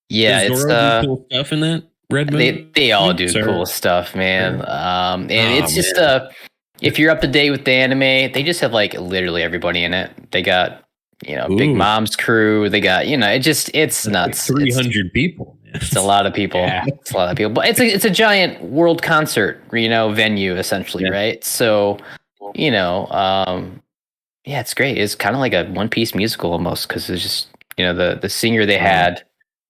Yeah, Does it's Zorro do cool stuff in that Red movie. They all do cool stuff, man. And it's just if you're up to date with the anime, they just have like literally everybody in it. They got Big Mom's crew. They got it's nuts. Like 300 people. It's a lot of people. Yeah. It's a lot of people, but it's a giant world concert, venue essentially, right? So, yeah, it's great. It's kind of like a One Piece musical almost because it's just the singer they had.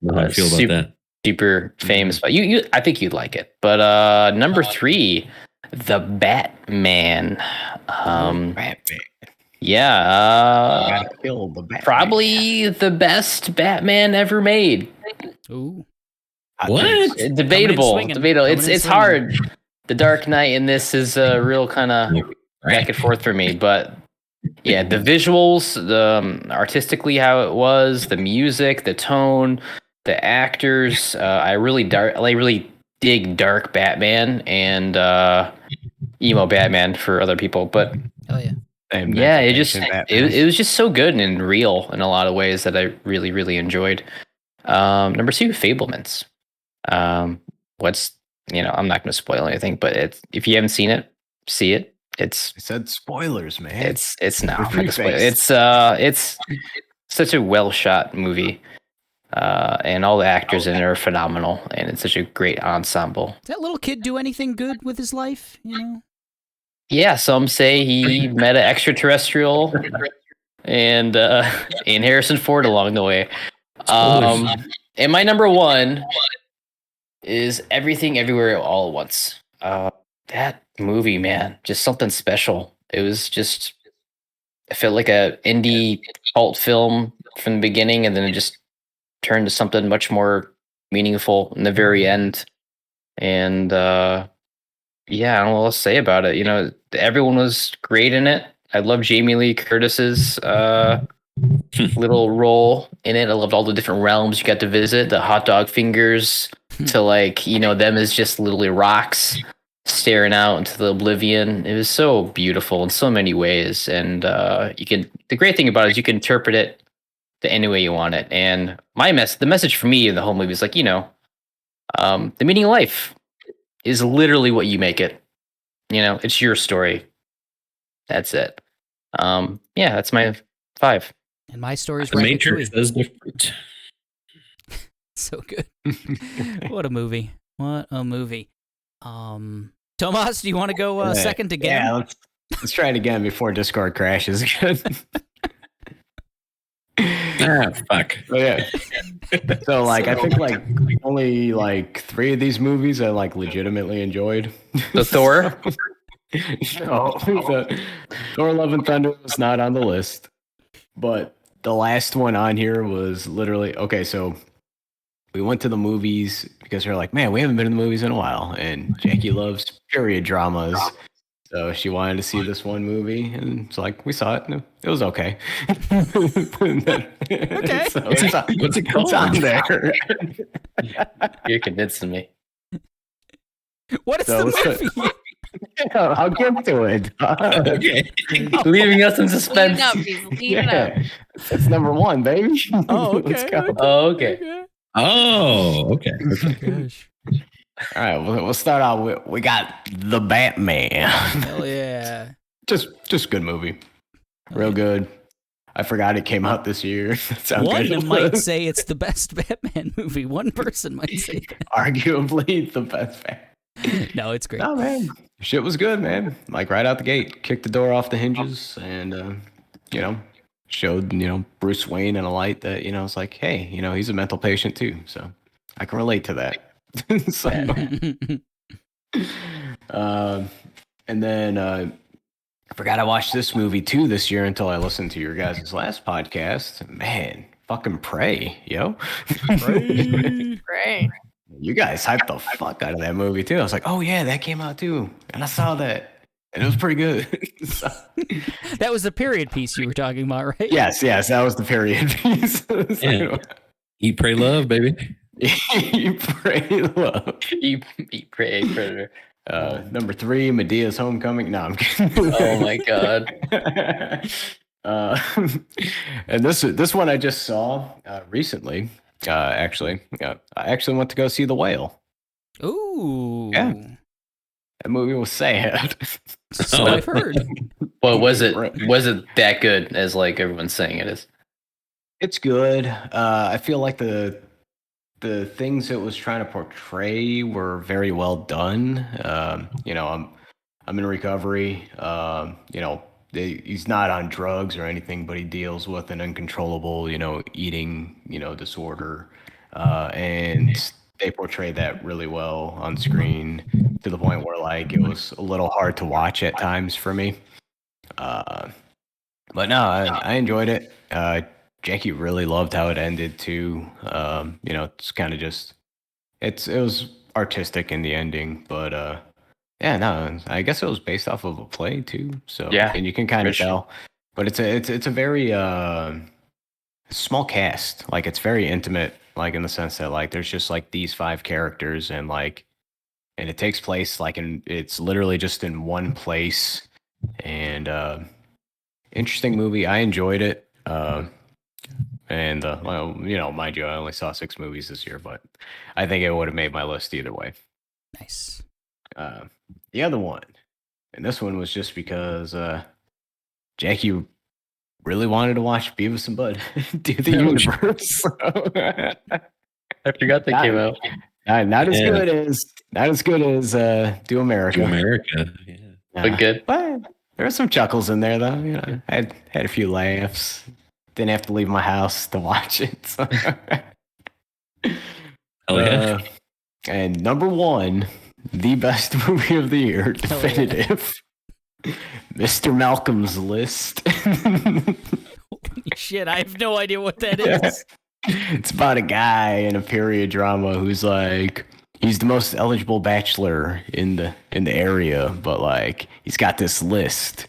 How I feel about that. Super famous, but you I think you'd like it. But number 3, the Batman. Batman. Yeah, Gotta kill the Batman. probably the best Batman ever made. Ooh. What? Debatable. Coming in Debatable. swinging. It's Coming in hard. The Dark Knight in this is a real kind of back and forth for me, but yeah, the visuals, the artistically how it was, the music, the tone, the actors. I really dig dark Batman and emo Batman for other people, but Hell yeah. yeah, it was just so good and real in a lot of ways that I really, really enjoyed. Number 2, Fabelmans. I'm not going to spoil anything, but if you haven't seen it, see it. I said spoilers, man. It's not. I'm not gonna spoil it. It's such a well shot movie, and all the actors in it are phenomenal, and it's such a great ensemble. Does that little kid do anything good with his life? Yeah, some say he met an extraterrestrial and Harrison Ford along the way. And my number 1 is Everything Everywhere All at Once. That movie, man, just something special. It felt like a indie cult film from the beginning, and then it just turned to something much more meaningful in the very end. And yeah, I don't know what else to say about it. Everyone was great in it. I love Jamie Lee Curtis's little role in it. I loved all the different realms you got to visit, the hot dog fingers to them as just literally rocks staring out into the oblivion. It was so beautiful in so many ways. And the great thing about it is you can interpret it any way you want it. And the message for me in the whole movie is the meaning of life is literally what you make it. It's your story. That's it. Yeah, that's my 5. And my story's The Matrix Ratatouille. does different. So good. What a movie. What a movie. Tomas, do you want to go second again? Yeah, let's try it again before Discord crashes again. Fuck. Oh, yeah. So like I think like only like 3 of these movies I like legitimately enjoyed. The Thor. No, Thor: Love and Thunder was not on the list, but the last one on here was literally okay. So we went to the movies because we were like, man, we haven't been in the movies in a while, and Jackie loves period dramas. So she wanted to see this one movie, and it's like we saw it. And it was okay. Okay. So What's it called? it's on there. You're convincing me. What is So the movie? I'll get to it. Okay. Leaving us in Leave it suspense. up, people. Leave it up. Yeah, it's number 1, baby. Oh, okay. Let's go. Oh, okay. Oh, okay. Gosh. All right, we'll start out with we got the Batman. Hell yeah. just good movie, real good. I forgot it came out this year. One might say it's the best Batman movie. One person might say that. Arguably the best Batman. No, it's great. No, man, shit was good, man. Like right out the gate, kicked the door off the hinges, and showed Bruce Wayne in a light that it's like, hey, he's a mental patient too, so I can relate to that. So, and then I forgot I watched this movie too this year until I listened to your guys' last podcast. Man, fucking Prey, yo. Great. You guys hyped the fuck out of that movie too. I was like, oh yeah, that came out too, and I saw that, and it was pretty good. So, That was the period piece you were talking about, right? yes, that was the period piece. Yeah. Eat, pray, love, baby. You pray love. Eat, pray, predator. Number 3, Medea's Homecoming. No, I'm kidding. Oh my god. And this one I just saw recently. Actually, I actually went to go see The Whale. Ooh. Yeah. That movie was sad. So I've heard. Well, was it that good as like everyone's saying it is? It's good. I feel like the things it was trying to portray were very well done. I'm in recovery. He's not on drugs or anything, but he deals with an uncontrollable, eating, disorder, and they portray that really well on screen to the point where like it was a little hard to watch at times for me. But no, I enjoyed it. Jackie really loved how it ended too. It's kind of just it was artistic in the ending, but yeah, no, I guess it was based off of a play too. So yeah, and you can kind of tell, but it's a very small cast. Like it's very intimate, like in the sense that like there's just like these 5 characters and it takes place like it's literally just in one place. And interesting movie. I enjoyed it. And mind you, I only saw 6 movies this year, but I think it would have made my list either way. Nice. The other one, and this one was just because Jackie really wanted to watch Beavis and Bud do the universe. I forgot they came out. Not as good as Do America. Do America, yeah. But good. But there were some chuckles in there, though. I had a few laughs. Didn't have to leave my house to watch it. So. Oh yeah. And number 1, the best movie of the year, definitive. Mr. Malcolm's List. Holy shit, I have no idea what that is. It's about a guy in a period drama who's like he's the most eligible bachelor in the area, but like he's got this list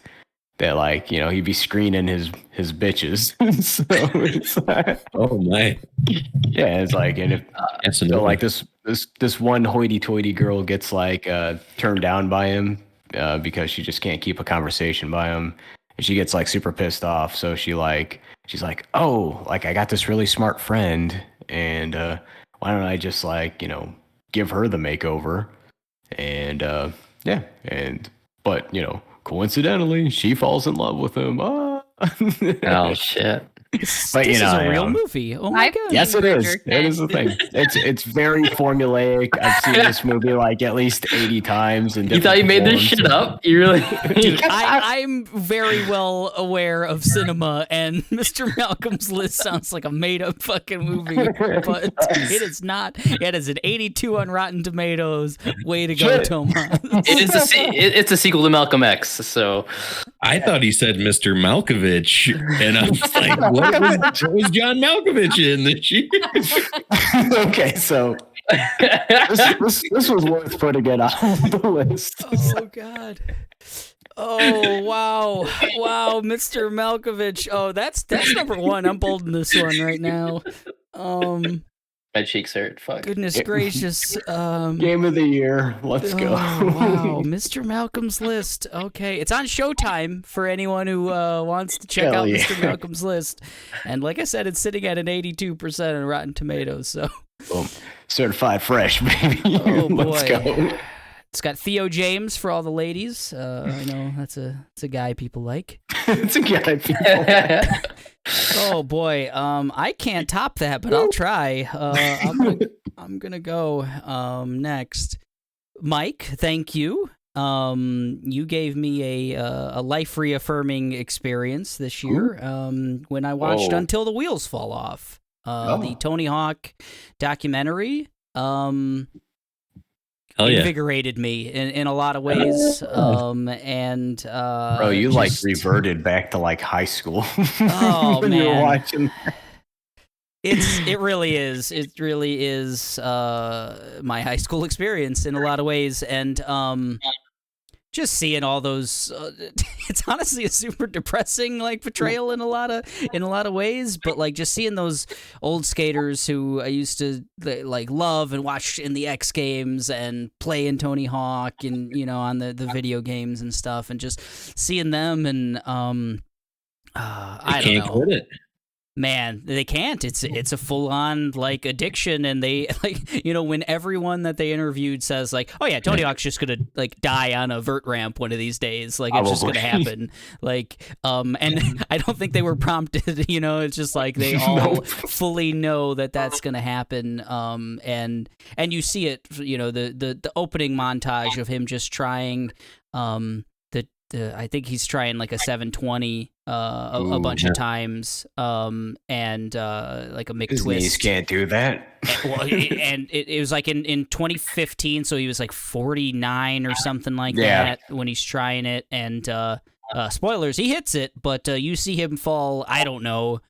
that like he'd be screening his bitches. So it's like, oh my, yeah, it's like and if so like this one hoity-toity girl gets like turned down by him because she just can't keep a conversation by him, and she gets like super pissed off. So she's like, oh, like I got this really smart friend, and why don't I just like give her the makeover, and but coincidentally she falls in love with him. Oh shit. But this is a real movie. Oh my god! Yes, it is. It is the thing. It's very formulaic. I've seen this movie like at least 80 times. You thought you made this shit up? You really? Dude, I'm very well aware of cinema, and Mr. Malcolm's List sounds like a made-up fucking movie, but it is not. It is an 82 on Rotten Tomatoes. Way to go, Tomas. It's a sequel to Malcolm X. So I thought he said Mr. Malkovich, and I was like, what was John Malkovich in this year? Okay, so this was worth putting it on the list. Oh god. Oh wow, Mr. Malkovich. Oh, that's number one. I'm bolding this one right now. My cheeks hurt. Fuck. Goodness gracious. Game of the year. Let's go. Wow, Mr. Malcolm's List. Okay, it's on Showtime for anyone who wants to check out Mr. Malcolm's List. And like I said, it's sitting at an 82% on Rotten Tomatoes. So, boom. Certified fresh, baby. Oh boy. Let's go. It's got Theo James for all the ladies. I know that's a guy people like. It's a guy people. Oh boy, I can't top that, but I'll try. I'm gonna go next. Mike, thank you. You gave me a life reaffirming experience this year. When I watched Until the Wheels Fall Off, the Tony Hawk documentary. Invigorated me in a lot of ways. And bro, you reverted back to like high school. Oh when man, you were watching. It really is. It really is my high school experience in a lot of ways, and just seeing all those. It's honestly a super depressing portrayal in a lot of ways, but just seeing those old skaters who I used to love and watch in the X Games and play in Tony Hawk and on the video games and stuff, and just seeing them and I don't know. Quit it. Man, they can't. It's a full on addiction, and they when everyone that they interviewed says oh yeah, Tony Hawk's just gonna die on a vert ramp one of these days. It's just gonna happen. And I don't think they were prompted. It's just they all fully know that that's gonna happen. And you see it. The opening montage of him just trying. I think he's trying a 720 a bunch of times, and a McTwist. His knees can't do that. And it was in 2015, so he was 49 or something that when he's trying it. And spoilers, he hits it, but you see him fall. I don't know.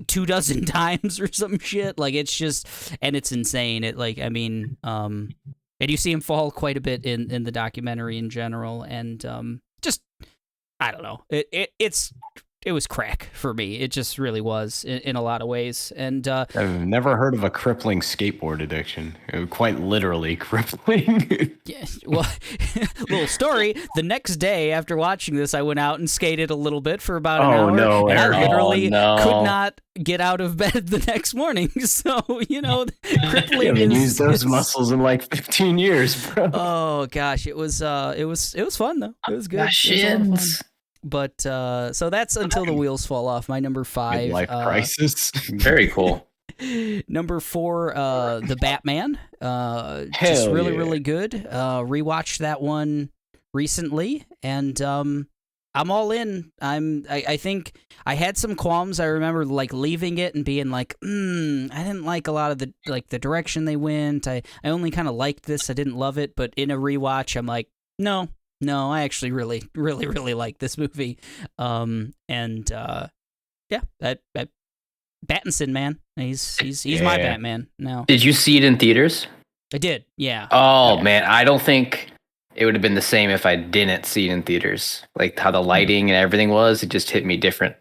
24 times or some shit. It's just, and it's insane. And you see him fall quite a bit in the documentary in general, and just I don't know. It was crack for me. It just really was in a lot of ways. And I've never heard of a crippling skateboard addiction. Quite literally crippling. Yeah. Well, little story. The next day after watching this, I went out and skated a little bit for about an hour. No, and I literally could not get out of bed the next morning. So crippling. You haven't used those muscles in 15 years, bro. Oh gosh, it was fun though. It was good. Shins. But so that's Until the Wheels Fall Off. My number 5. Midlife crisis. Very cool. Number 4, The Batman. Just really good. Rewatched that one recently, and I'm all in. I think I had some qualms. I remember leaving it and being I didn't like a lot of the direction they went. I only kind of liked this. I didn't love it, but in a rewatch, I'm no, I actually really, really, really like this movie. That Pattinson, man, he's my Batman now. Did you see it in theaters? I did, yeah. Oh man, I don't think it would have been the same if I didn't see it in theaters. How the lighting and everything was, it just hit me different.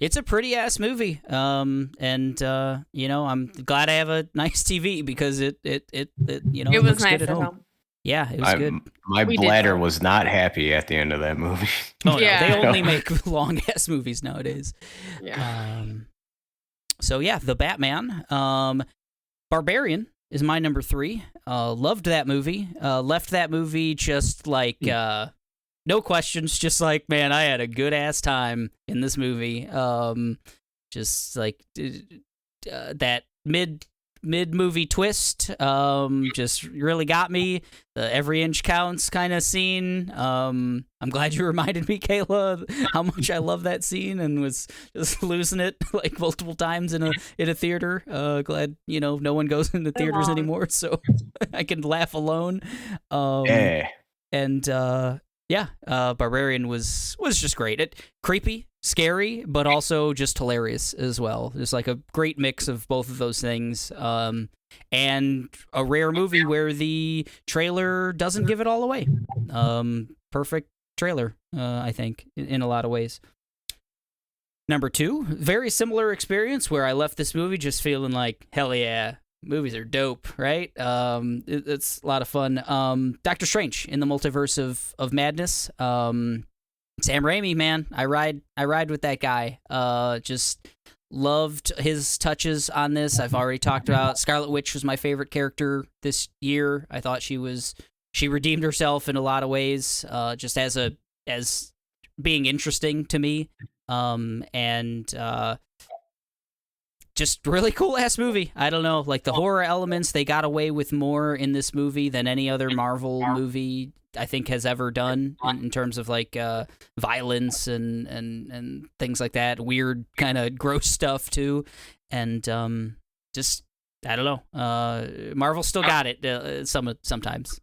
It's a pretty ass movie, and I'm glad I have a nice TV because it it was looks nice good at home. Yeah, it was good. My bladder was not happy at the end of that movie. Oh, yeah. No, they only make long-ass movies nowadays. Yeah. So, yeah, The Batman. Barbarian is my number 3. Loved that movie. Left that movie just no questions. Just man, I had a good-ass time in this movie. Just like that mid movie twist just really got me. The every inch counts kind of scene. I'm glad you reminded me, Kayla, how much I love that scene and was just losing it like multiple times in a theater. Glad no one goes into theaters anymore, so I can laugh alone. And Barbarian was just great. Creepy, scary, but also just hilarious as well. There's like a great mix of both of those things. And a rare movie where the trailer doesn't give it all away. Perfect trailer, I think, in a lot of ways. Number 2, very similar experience where I left this movie just feeling like, hell yeah, movies are dope, right? It's a lot of fun. Doctor Strange in the Multiverse of Madness. Sam Raimi, man, I ride with that guy. Just loved his touches on this. I've already talked about Scarlet Witch was my favorite character this year. I thought she redeemed herself in a lot of ways, just as being interesting to me. Just really cool ass movie. I don't know, like the horror elements, they got away with more in this movie than any other Marvel movie I think has ever done in terms of like violence and things like that. Weird kind of gross stuff too, and just I don't know. Marvel still got it sometimes.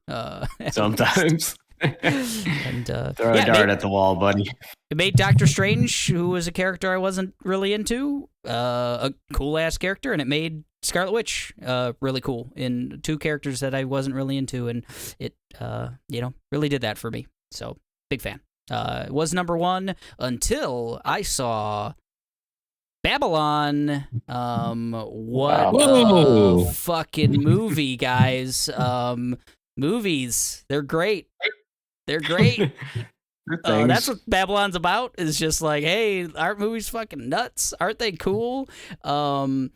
Sometimes. And throw a dart at the wall, buddy. It made Doctor Strange, who was a character I wasn't really into, a cool ass character, and it made Scarlet Witch really cool in 2 characters that I wasn't really into, and it really did that for me. So big fan. It was number 1 until I saw Babylon. What a fucking movie, guys. Movies, they're great. They're great. That's what Babylon's about. Is just like, hey, aren't movies fucking nuts? Aren't they cool? Damien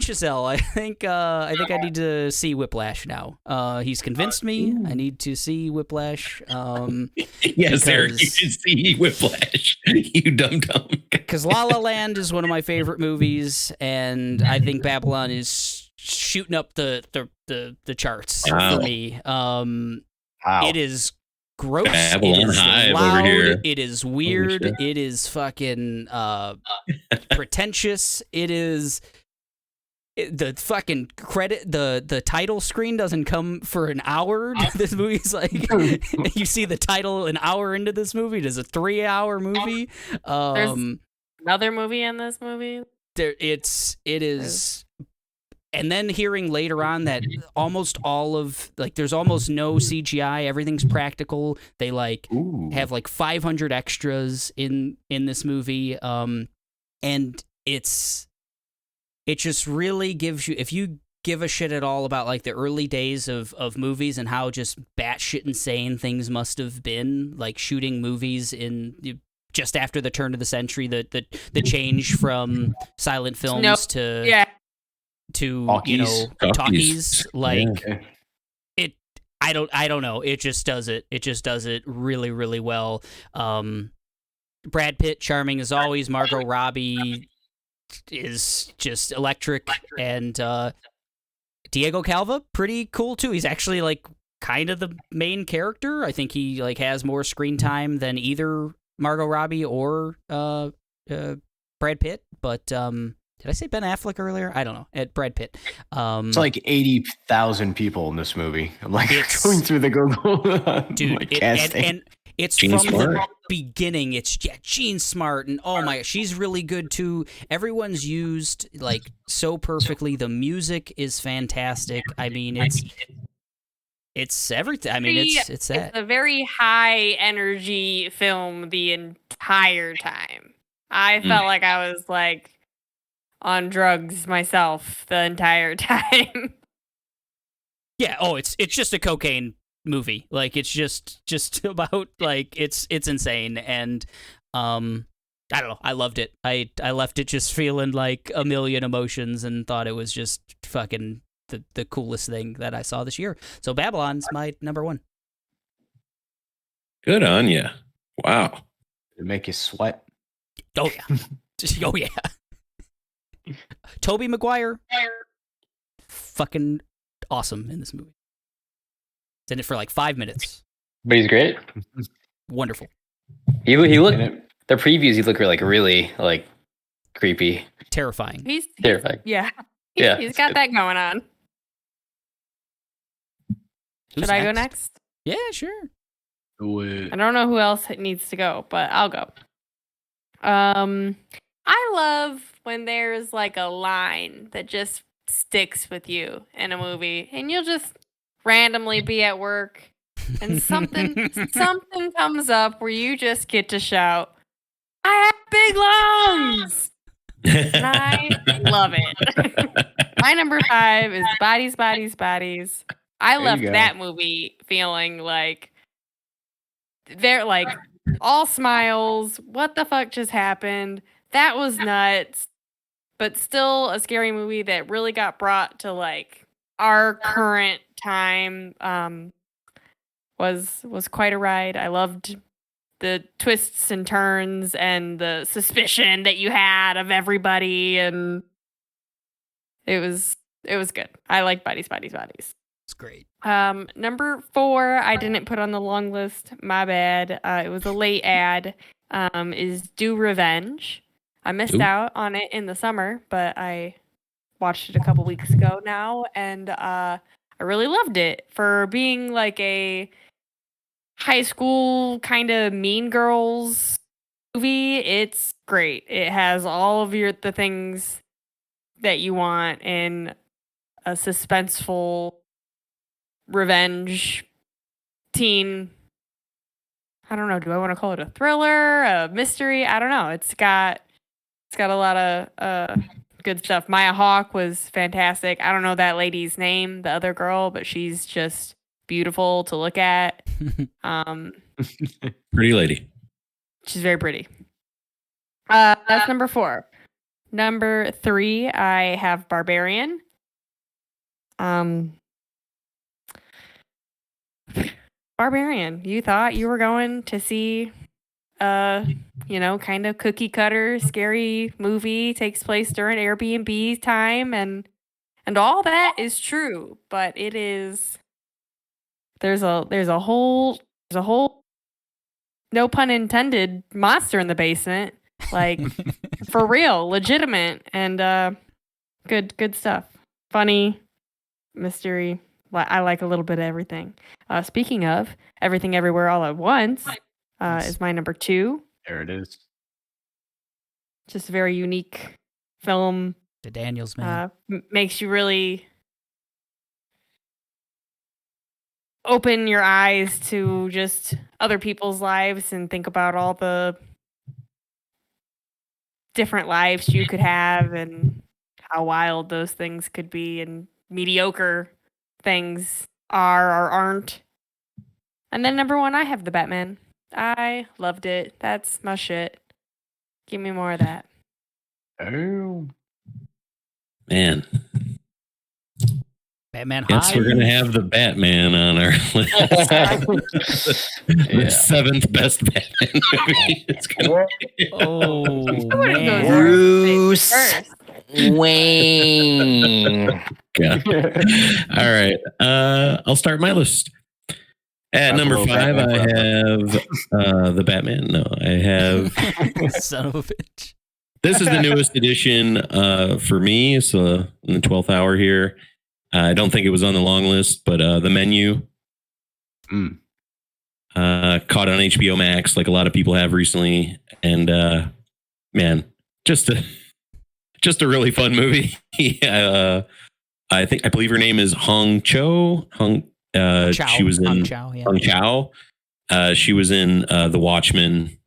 Chazelle, I think I need to see Whiplash now. He's convinced me. I need to see Whiplash. Yes, Eric, you should see Whiplash. You dumb. Because La La Land is one of my favorite movies, and I think Babylon is shooting up the charts for me. It is gross. Babylon it is Hive loud. over here. It is weird. It is fucking pretentious. It is the fucking credit. The title screen doesn't come for an hour. This movie's like you see the title an hour into this movie. It is a 3-hour movie. There's another movie in this movie. It is. And then hearing later on that almost all of, like, there's almost no CGI, everything's practical. They, like, have, like, 500 extras in this movie. And it just really gives you, if you give a shit at all about, like, the early days of movies and how just batshit insane things must have been, like, shooting movies in just after the turn of the century, the change from silent films to talkies, like I don't know, it just does it really, really well. Brad Pitt, charming as always. Margot Robbie is just electric, and Diego Calva, pretty cool too. He's actually like kind of the main character. I think he like has more screen time than either Margot Robbie or Brad Pitt, but did I say Ben Affleck earlier? I don't know. At Brad Pitt. It's like 80,000 people in this movie. I'm like going through the Google dude, casting. And it's Gene from Smart. the beginning. It's Gene Smart, and oh my, she's really good too. Everyone's used like so perfectly. The music is fantastic. I mean, it's everything. I mean, it's that. It's a very high energy film the entire time. I felt like I was like on drugs myself the entire time. Yeah, it's just a cocaine movie. Like it's just about like it's insane, and I don't know, I loved it. I left it just feeling like a million emotions and thought it was just fucking the coolest thing that I saw this year. So Babylon's my number 1. Good on you. Wow. Did it make you sweat? Oh yeah. Oh yeah. Tobey Maguire, fucking awesome in this movie. He's in it for like 5 minutes. But he's great. Wonderful. He looked the previews. He looked really like creepy, terrifying. He's terrifying. Yeah, Yeah, he's got that going on. Should I go next? Yeah, sure. I don't know who else needs to go, but I'll go. I love when there's like a line that just sticks with you in a movie, and you'll just randomly be at work, and something comes up where you just get to shout, "I have big lungs!" And I love it. My number 5 is Bodies, Bodies, Bodies. I left that movie feeling like they're like all smiles. What the fuck just happened? That was nuts. But still a scary movie that really got brought to like our current time. Was quite a ride. I loved the twists and turns and the suspicion that you had of everybody, and it was good. I like Bodies, Bodies, Bodies. It's great. Number 4, I didn't put on the long list. My bad. It was a late ad. Is Do Revenge. I missed out on it in the summer, but I watched it a couple weeks ago now, and I really loved it for being like a high school kind of Mean Girls movie. It's great. It has all of the things that you want in a suspenseful revenge teen. I don't know. Do I want to call it a thriller, a mystery? I don't know. It's got a lot of good stuff. Maya Hawke was fantastic. I don't know that lady's name, the other girl, but she's just beautiful to look at. Pretty lady. She's very pretty. That's number 4. Number 3, I have Barbarian. Barbarian. You thought you were going to see kind of cookie cutter scary movie, takes place during Airbnb time, and all that is true, but it is there's a whole no pun intended monster in the basement, like for real, legitimate, and good stuff. Funny, mystery. I like a little bit of everything. Speaking of Everything Everywhere All at Once, is my number 2. There it is. Just a very unique film. The Daniels, man. Makes you really open your eyes to just other people's lives and think about all the different lives you could have and how wild those things could be and mediocre things are or aren't. And then number 1, I have The Batman. I loved it. That's my shit. Give me more of that. Oh. Man. Batman Guess High. we're going to have the Batman on our list. The 7th best Batman movie. It's gonna be. Oh, man. Bruce Wayne. God. All right. I'll start my list. At number 5, I have the Batman. No, I have Son of a bitch. This is the newest edition for me. It's in the 12th hour here. I don't think it was on the long list, but The Menu. Caught on HBO Max, like a lot of people have recently, and man, just a really fun movie. I believe her name is Hong Cho. Chow. She was in Hong Chow. Yeah. Hong Chow. She was in The Watchmen,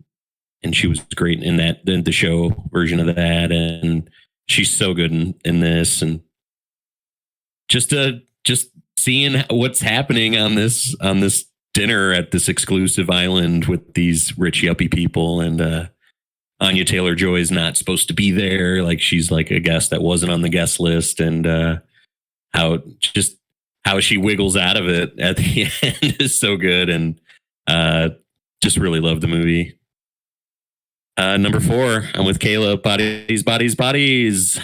and she was great in the show version of that, and she's so good in this, and just seeing what's happening on this dinner at this exclusive island with these rich yuppie people, and Anya Taylor-Joy is not supposed to be there, like she's like a guest that wasn't on the guest list, and how she wiggles out of it at the end is so good, and just really love the movie. Number 4, I'm with Kayla. Bodies, Bodies, Bodies.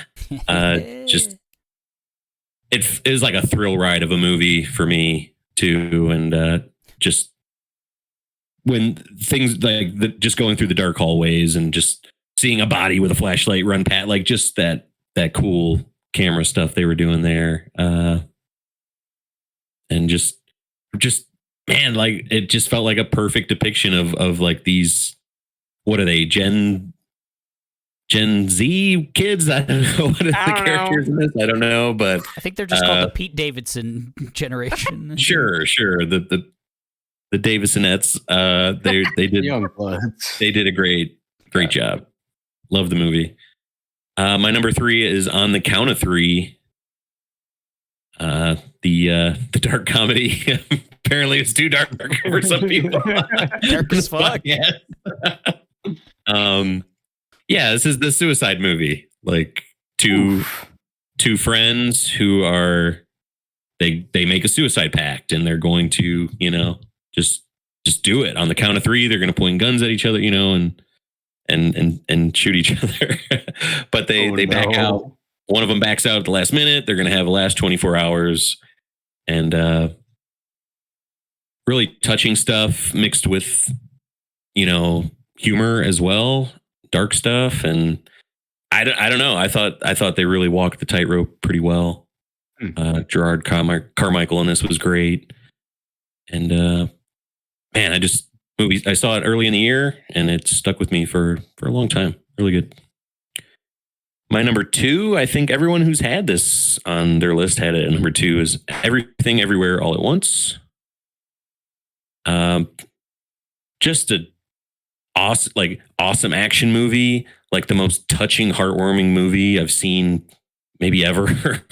Just it was like a thrill ride of a movie for me too, and just when things like just going through the dark hallways and just seeing a body with a flashlight run past, like just that cool camera stuff they were doing there, and just man, like it just felt like a perfect depiction of like these, what are they, Gen Z kids? I don't know what are the characters in this. I don't know, but I think they're just called the Pete Davidson generation. Sure. The Davisonettes. They did they did a great job. Love the movie. My number 3 is On the Count of Three. The dark comedy. Apparently, it's too dark for some people. Dark as fuck. Yeah. This is the suicide movie. Like two friends who are they make a suicide pact, and they're going to just do it on the count of 3. They're going to point guns at each other, and shoot each other. But they back out. One of them backs out at the last minute. They're going to have the last 24 hours, and really touching stuff mixed with humor as well, dark stuff. And I don't know. I thought they really walked the tightrope pretty well. Gerard Carmichael in this was great. And man, I saw it early in the year, and it stuck with me for a long time. Really good. My number 2, I think everyone who's had this on their list had it at number 2, is Everything Everywhere All at Once. Just a awesome action movie, like the most touching, heartwarming movie I've seen maybe ever.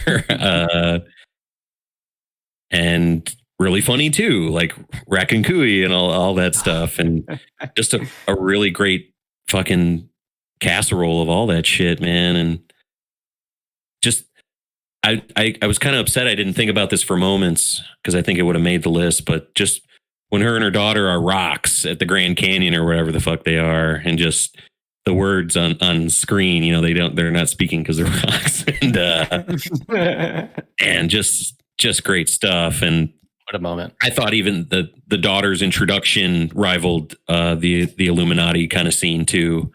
And really funny too, like Rack and Cooey and all that stuff, and just a really great fucking casserole of all that shit, man. And just I was kind of upset I didn't think about this for moments, because I think it would have made the list. But just when her and her daughter are rocks at the Grand Canyon or whatever the fuck they are, and just the words on screen, they're not speaking because they're rocks, and just great stuff. And what a moment. I thought even the daughter's introduction rivaled the Illuminati kind of scene too.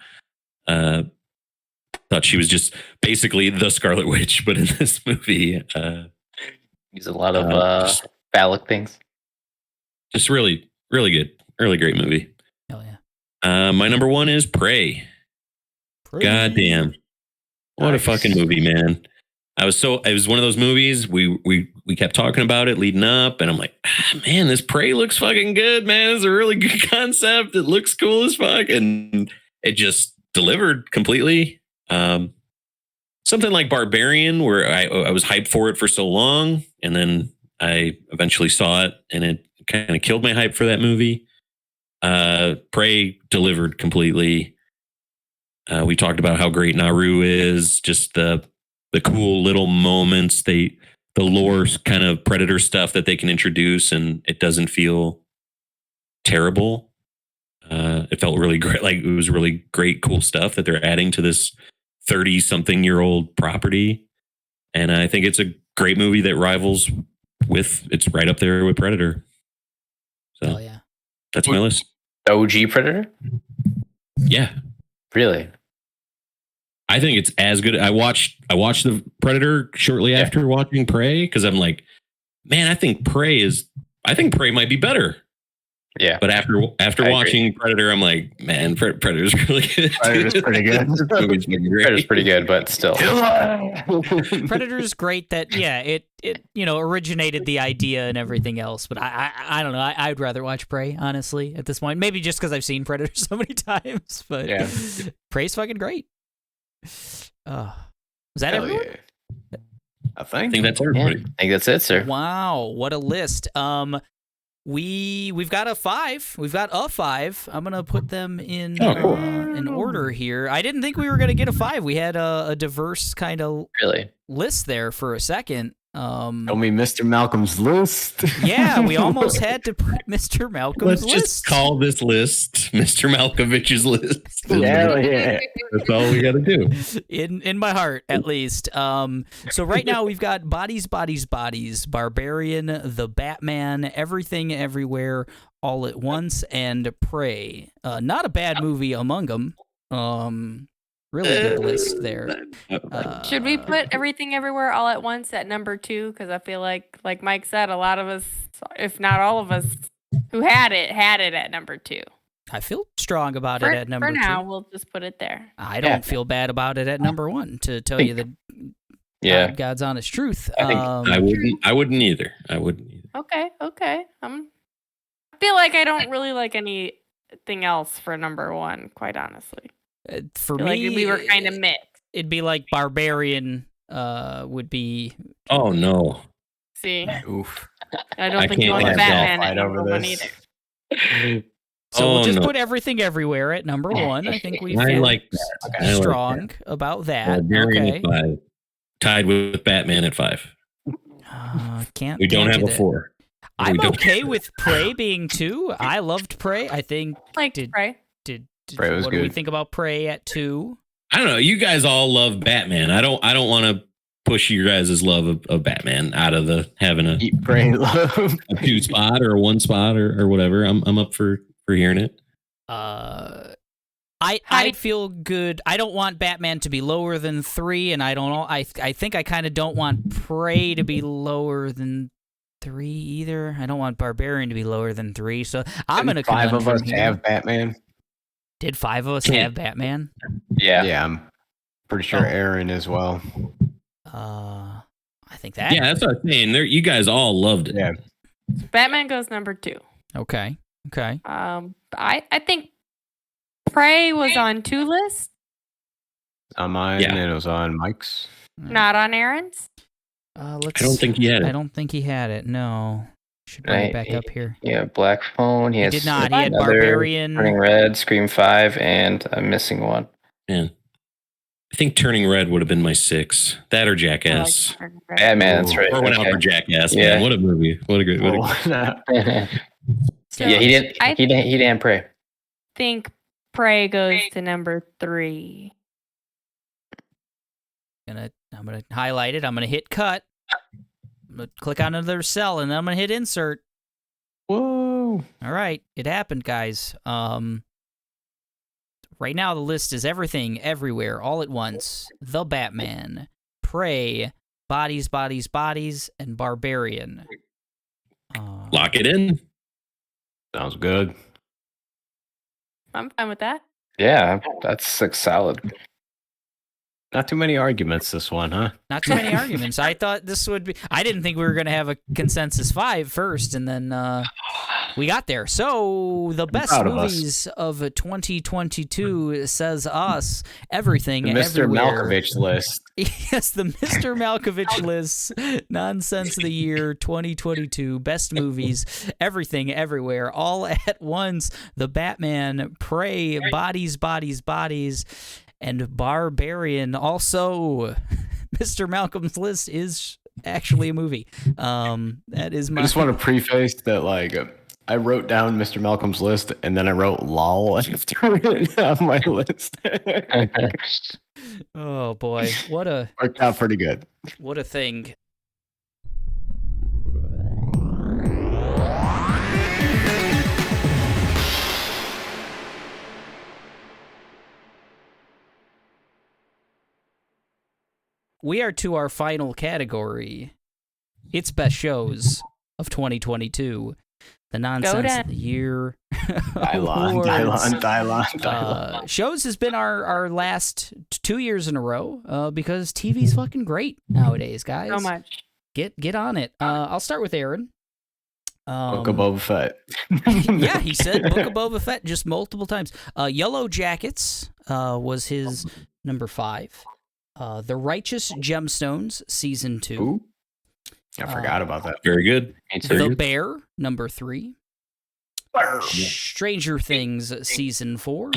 Thought she was just basically the Scarlet Witch, but in this movie, use a lot of phallic things. Just really, really good, really great movie. Hell yeah. My number 1 is Prey. God damn, what a fucking movie, man! It was one of those movies we kept talking about it leading up, and I'm like, man, this Prey looks fucking good, man. It's a really good concept. It looks cool as fuck, and it just delivered completely. Something like Barbarian, where I was hyped for it for so long, and then I eventually saw it, and it kind of killed my hype for that movie. Prey delivered completely. We talked about how great Naru is, just the cool little moments, the lore kind of Predator stuff that they can introduce, and it doesn't feel terrible. It felt really great. Like it was really great, cool stuff that they're adding to this 30-something-year-old property. And I think it's a great movie that rivals it's right up there with Predator. So Hell yeah. That's my list. OG Predator? Yeah. Really? I think it's as good. I watched the Predator shortly after watching Prey, because I'm like, man, I think Prey might be better. Yeah. But after watching Predator, I'm like, man, Predator's really good. Predator's pretty good. Predator's pretty good, but still. Predator's great that, it originated the idea and everything else. But I don't know. I'd rather watch Prey, honestly, at this point. Maybe just because I've seen Predator so many times. But Prey's fucking great. Was that everyone? Yeah. I think that's everybody. I think that's it, sir. Wow, what a list. We've got a 5. We've got a 5. I'm gonna put them in in order here. I didn't think we were gonna get a 5. We had a diverse kind of really list there for a second. Tell me Mr. Malcolm's list. Yeah, we almost had to put Mr. Malcolm's list. Let's just call this list Mr. Malkovich's list. Hell yeah. That's all we got to do. In my heart, at least. So right now we've got Bodies, Barbarian, The Batman, Everything Everywhere, All at Once, and Prey. Not a bad movie among them. Really good list there. Should we put Everything Everywhere All at Once at number 2? Because I feel like Mike said, a lot of us, if not all of us, who had it at number 2. I feel strong about it at number 2. For now, we'll just put it there. I don't feel bad about it at number 1, to tell you the God's honest truth. I wouldn't either. Okay. I feel like I don't really like anything else for number 1, quite honestly. For me, like we were kind of mixed. It'd be like Barbarian would be. Oh no! See, oof. I don't think you want Batman at number 1 either. So we'll just put Everything Everywhere at number 1. I think we feel strong about that. Barbarian at 5, tied with Batman at 5. We don't have a 4. I'm okay with Prey being 2. I loved Prey. I think Prey. Prey was good. What do we think about Prey at 2? I don't know. You guys all love Batman. I don't want to push your guys' love of Batman out of the having a love. A 2 spot or a 1 spot or whatever. I'm up for hearing it. I'd feel good. I don't want Batman to be lower than 3, and I don't know. I think I kind of don't want Prey to be lower than 3 either. I don't want Barbarian to be lower than 3. So I'm gonna. 5 of us have Batman. Did 5 of us have Batman? Yeah, I'm pretty sure Aaron as well. I think that. Yeah, that's what I'm saying. You guys all loved it. Yeah. Batman goes number 2. Okay. I think Prey was on 2 lists. On mine, and it was on Mike's. Not on Aaron's. I don't think he had it. I don't think he had it. No. Should bring it back up here. Yeah, Black Phone. He did not. He had Barbarian. Turning Red, Scream 5, and I'm missing one. Man. I think Turning Red would have been my 6. That or Jackass. Batman, that's right. Or went out for Jackass. Yeah. Man, what a movie. What a great movie. So he didn't Prey. I think Prey goes to number 3. I'm gonna highlight it. I'm gonna hit cut. I'm gonna click on another cell, and then I'm gonna hit insert. Whoa! All right, it happened, guys. Right now the list is Everything, Everywhere, All at Once, The Batman, Prey, Bodies, and Barbarian. Lock it in. Sounds good. I'm fine with that. Yeah, that's like solid. Not too many arguments, this one, huh? Not too many arguments. I thought this would be... I didn't think we were going to have a consensus 5 first, and then we got there. So, the best movies of 2022 says us, Everything, the Mr. Everywhere. Malkovich list. Yes, the Mr. Malkovich list. Nonsense of the year 2022. Best movies, Everything, Everywhere, All at Once, The Batman, Prey, Bodies, and Barbarian. Also, Mr. Malcolm's list is actually a movie. That is my... I just want to preface that, like, I wrote down Mr. Malcolm's list, and then I wrote LOL after it on my list. Oh, boy. Worked out pretty good. What a thing. We are to our final category. It's best shows of 2022. The nonsense of the year. Dylon. Shows has been our last 2 years in a row because TV's fucking great nowadays, guys. So much. Get on it. I'll start with Aaron. Book of Boba Fett. Yeah, he said Book of Boba Fett just multiple times. Yellow Jackets was his number 5. The Righteous Gemstones, Season 2. Ooh, I forgot about that. Very good. The Bear, number 3. Stranger Things, Season 4.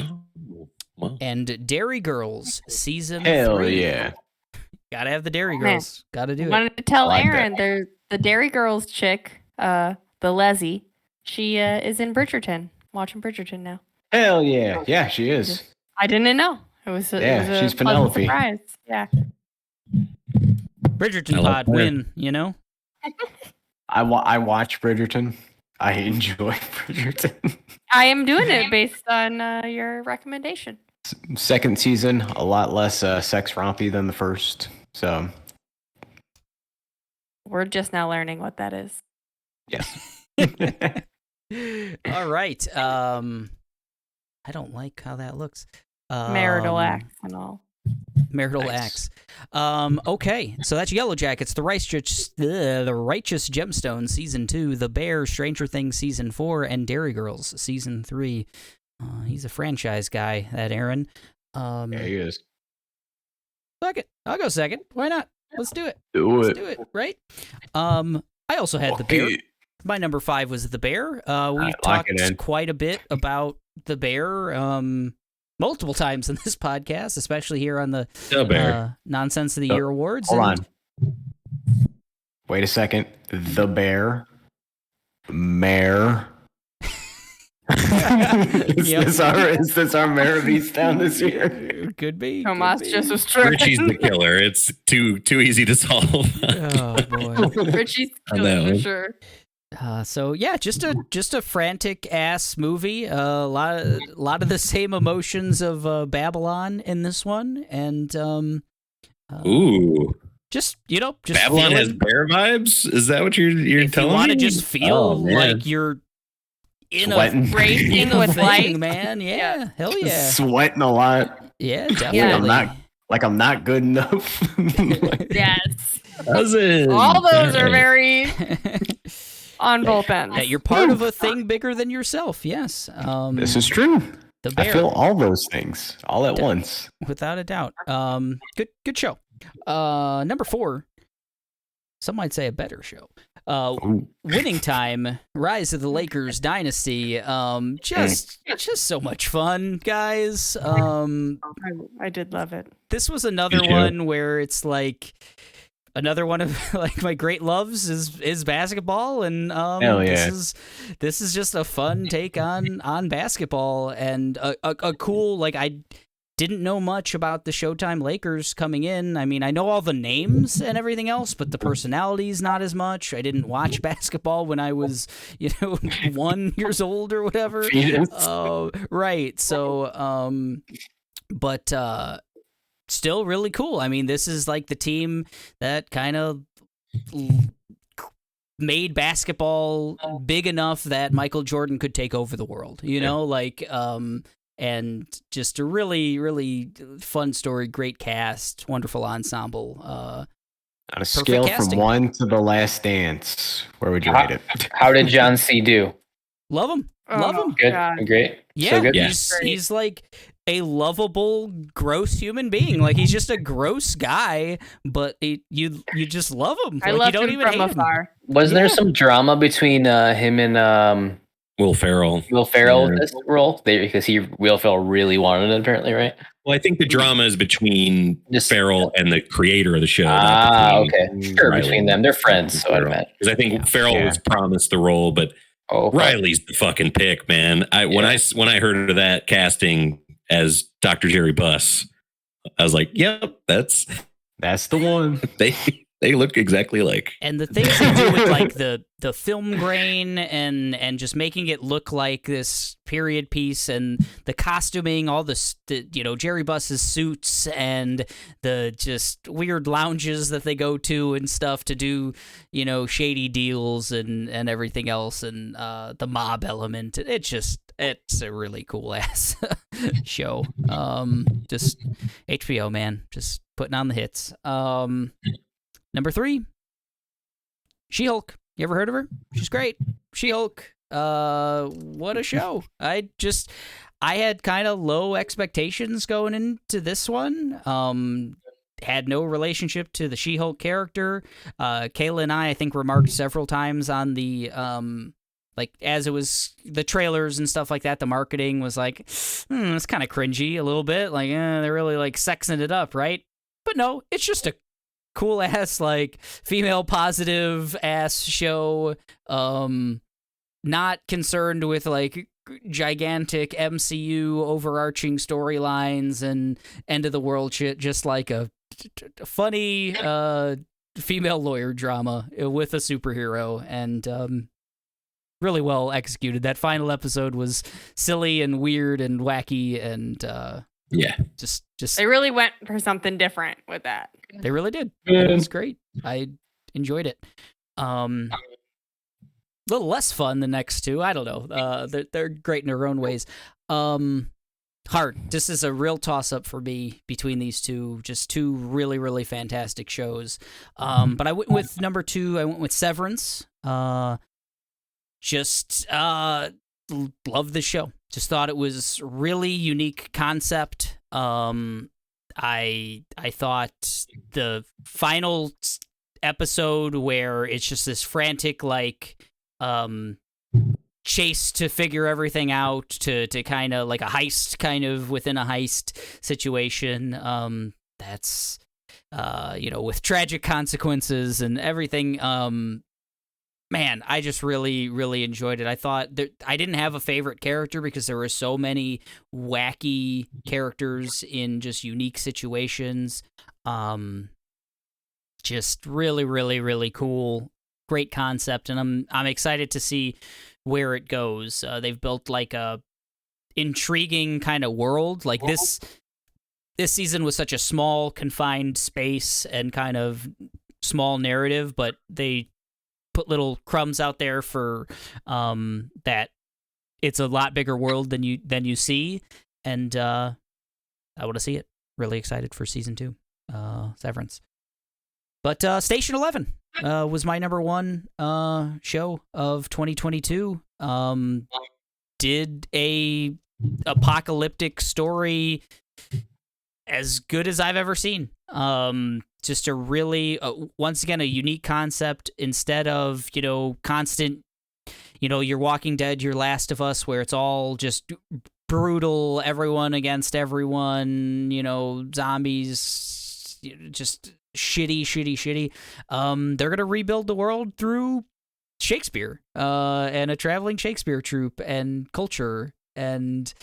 Wow. And Dairy Girls, Season 3. Hell yeah. Gotta have the Dairy Girls. Gotta do it. Wanted to tell like Aaron, there's the Dairy Girls chick, the Leslie. She is in Bridgerton. Watching Bridgerton now. Hell yeah. Yeah, she is. I didn't know. It was a she's pleasant Penelope. surprise. Yeah. Bridgerton pod win, you know? I watch Bridgerton. I enjoy Bridgerton. I am doing it based on your recommendation. Second season, a lot less sex rompy than the first. So We're just now learning what that is. yes. All right. I don't like how that looks. Marital acts and all. Marital acts. Okay, so that's Yellow Jackets, the Righteous Gemstone Season 2, The Bear, Stranger Things Season 4, and Dairy Girls Season 3. He's a franchise guy, that Aaron. Yeah, he is. Second. I'll go second. Why not? Let's do it. Let's do it, right? I also had The Bear. My number 5 was The Bear. We've talked quite a bit about The Bear multiple times in this podcast, especially here on the Nonsense of the Year Awards. Hold on. Wait a second. The Bear. Mayor. Is this our Mayor of Easttown this year? Could be. Tomas just was tripping. Richie's the killer. It's too easy to solve. Oh boy. Richie's the killer for sure. So yeah, just a frantic ass movie. A lot of the same emotions of Babylon in this one, and ooh, just Babylon has bear vibes. Is that what you're telling me? If you want to just feel like you're in sweating. Racing with light, man. Yeah, hell yeah, sweating a lot. Yeah, definitely. I'm not good enough. Yes, Cousin. all those are very. On both ends. That you're part of a thing bigger than yourself, yes. This is true. The Bear. I feel all those things all at once. Without a doubt. Good show. Number 4. Some might say a better show. Winning Time, Rise of the Lakers Dynasty. Just so much fun, guys. I did love it. This was another one where it's like another one of like my great loves is basketball, and this is just a fun take on basketball, and a cool, like, I didn't know much about the Showtime Lakers coming in. I mean, I know all the names and everything else, but the personalities not as much. I didn't watch basketball when I was 1 year old or whatever. Right. So but still really cool. I mean, this is like the team that kind of made basketball big enough that Michael Jordan could take over the world, and just a really, really fun story, great cast, wonderful ensemble. On a scale from 1 to The Last Dance, where would you rate it? How did John C. do? Love him. Love him. Good. Great. Yeah, so good. He's like a lovable, gross human being. Like, he's just a gross guy, but you just love him. I love you don't him even from hate afar. Wasn't there some drama between him and Will Ferrell? Will Ferrell in this role? Because Will Ferrell really wanted it, apparently, right? Well, I think the drama is between Ferrell and the creator of the show. Okay. Sure, between them. They're friends, so I'd imagine. Because I think Ferrell was promised the role, but Riley's the fucking pick, man. When I heard of that casting as Dr. Jerry Buss, I was like, yep, that's the one. They look exactly like. And the things they do with like the film grain and just making it look like this period piece, and the costuming, all the Jerry Buss's suits and the just weird lounges that they go to and stuff to do, shady deals and everything else, and the mob element. It's a really cool ass show. Just HBO, man, just putting on the hits. Number 3, She-Hulk. You ever heard of her? She's great. She-Hulk. What a show. I had kind of low expectations going into this one. Had no relationship to the She-Hulk character. Kayla and I think, remarked several times on the, as it was the trailers and stuff like that, the marketing was like, it's kind of cringy a little bit. Like, they're really like sexing it up, right? But no, it's just a cool ass like female positive ass show. Not concerned with like gigantic MCU overarching storylines and end of the world shit. Just like a funny female lawyer drama with a superhero, and really well executed. That final episode was silly and weird and wacky, and just they really went for something different with that. They really did. It was great. I enjoyed it. A little less fun the next two. I don't know. They're great in their own ways. Hard. This is a real toss-up for me between these two. Just two really, really fantastic shows. But I went with number 2. I went with Severance. Just loved the show. Just thought it was really unique concept. I thought the final episode where it's just this frantic like chase to figure everything out, to kind of like a heist kind of within a heist situation, that's with tragic consequences and everything. Man, I just really, really enjoyed it. I thought I didn't have a favorite character because there were so many wacky characters in just unique situations. Just really, really, really cool. Great concept, and I'm excited to see where it goes. They've built like a intriguing kind of world. Like this season was such a small, confined space and kind of small narrative, but they put little crumbs out there for that it's a lot bigger world than you see, and I want to see it. Really excited for season 2, Severance. But Station 11 was my number 1 show of 2022. Did a apocalyptic story as good as I've ever seen. Just a really, once again, a unique concept instead of, constant, your Walking Dead, your Last of Us, where it's all just brutal, everyone against everyone, zombies, just shitty. They're going to rebuild the world through Shakespeare, and a traveling Shakespeare troupe and culture, and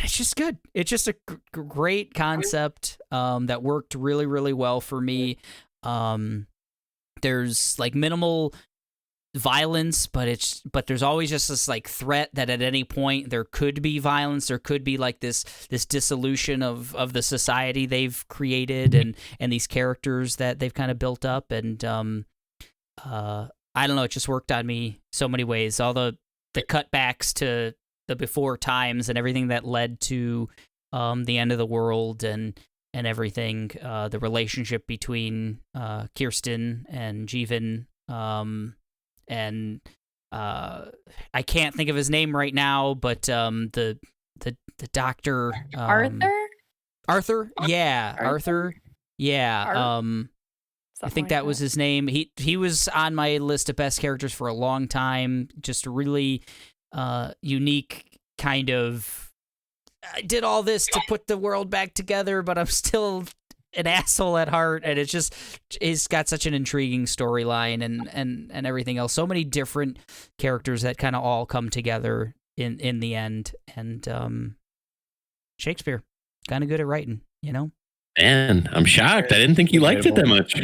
it's just good. It's just a great concept that worked really, really well for me. There's like minimal violence, but there's always just this like threat that at any point there could be violence. There could be like this dissolution of the society they've created and these characters that they've kind of built up. And I don't know, it just worked on me so many ways. All the cutbacks to the before times and everything that led to the end of the world and everything, the relationship between Kirsten and Jeevan, and I can't think of his name right now, but the doctor, Arthur, yeah, Arthur, yeah. I think that was his name. He was on my list of best characters for a long time. Just really unique kind of, I did all this to put the world back together, but I'm still an asshole at heart, and he's got such an intriguing storyline and everything else. So many different characters that kind of all come together in the end, and Shakespeare, kind of good at writing, Man, I'm shocked. I didn't think you liked it that much.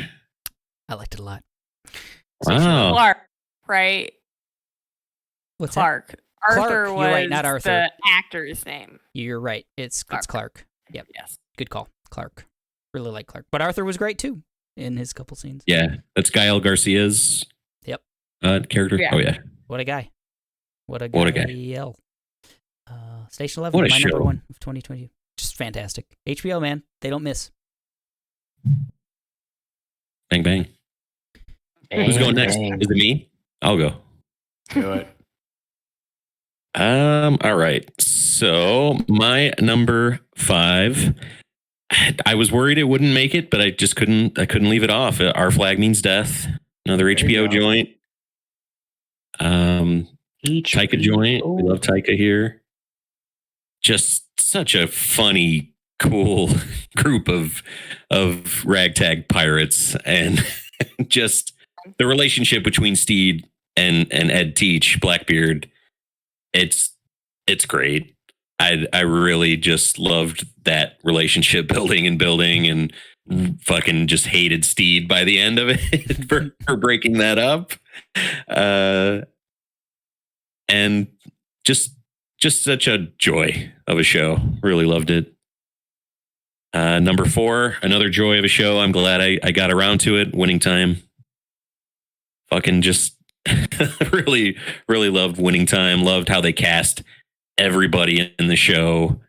I liked it a lot. Wow. Clark, right? What's Clark? That? Arthur Clark. was You're right, not Arthur. the actor's name. You're right. It's Clark. Yep. Yes. Good call. Clark. Really like Clark. But Arthur was great too in his couple scenes. Yeah. That's Gael Garcia's character. Yeah. Oh, yeah. What a guy. What a guy. Station 11, my number 1 of 2020. Just fantastic. HBO, man. They don't miss. Bang, bang. Who's going next? Is it me? I'll go. Do it. All right. So my number 5, I was worried it wouldn't make it, but I just couldn't leave it off. Our Flag Means Death, another HBO joint. Taika joint. We love Taika here. Just such a funny, cool group of ragtag pirates, and just the relationship between Steed and Ed Teach, Blackbeard. It's great. I really just loved that relationship building and fucking just hated Steed by the end of it for breaking that up. And just such a joy of a show. Really loved it. Number 4, another joy of a show. I'm glad I got around to it. Winning Time. Fucking just really, really loved Winning Time. Loved how they cast everybody in the show.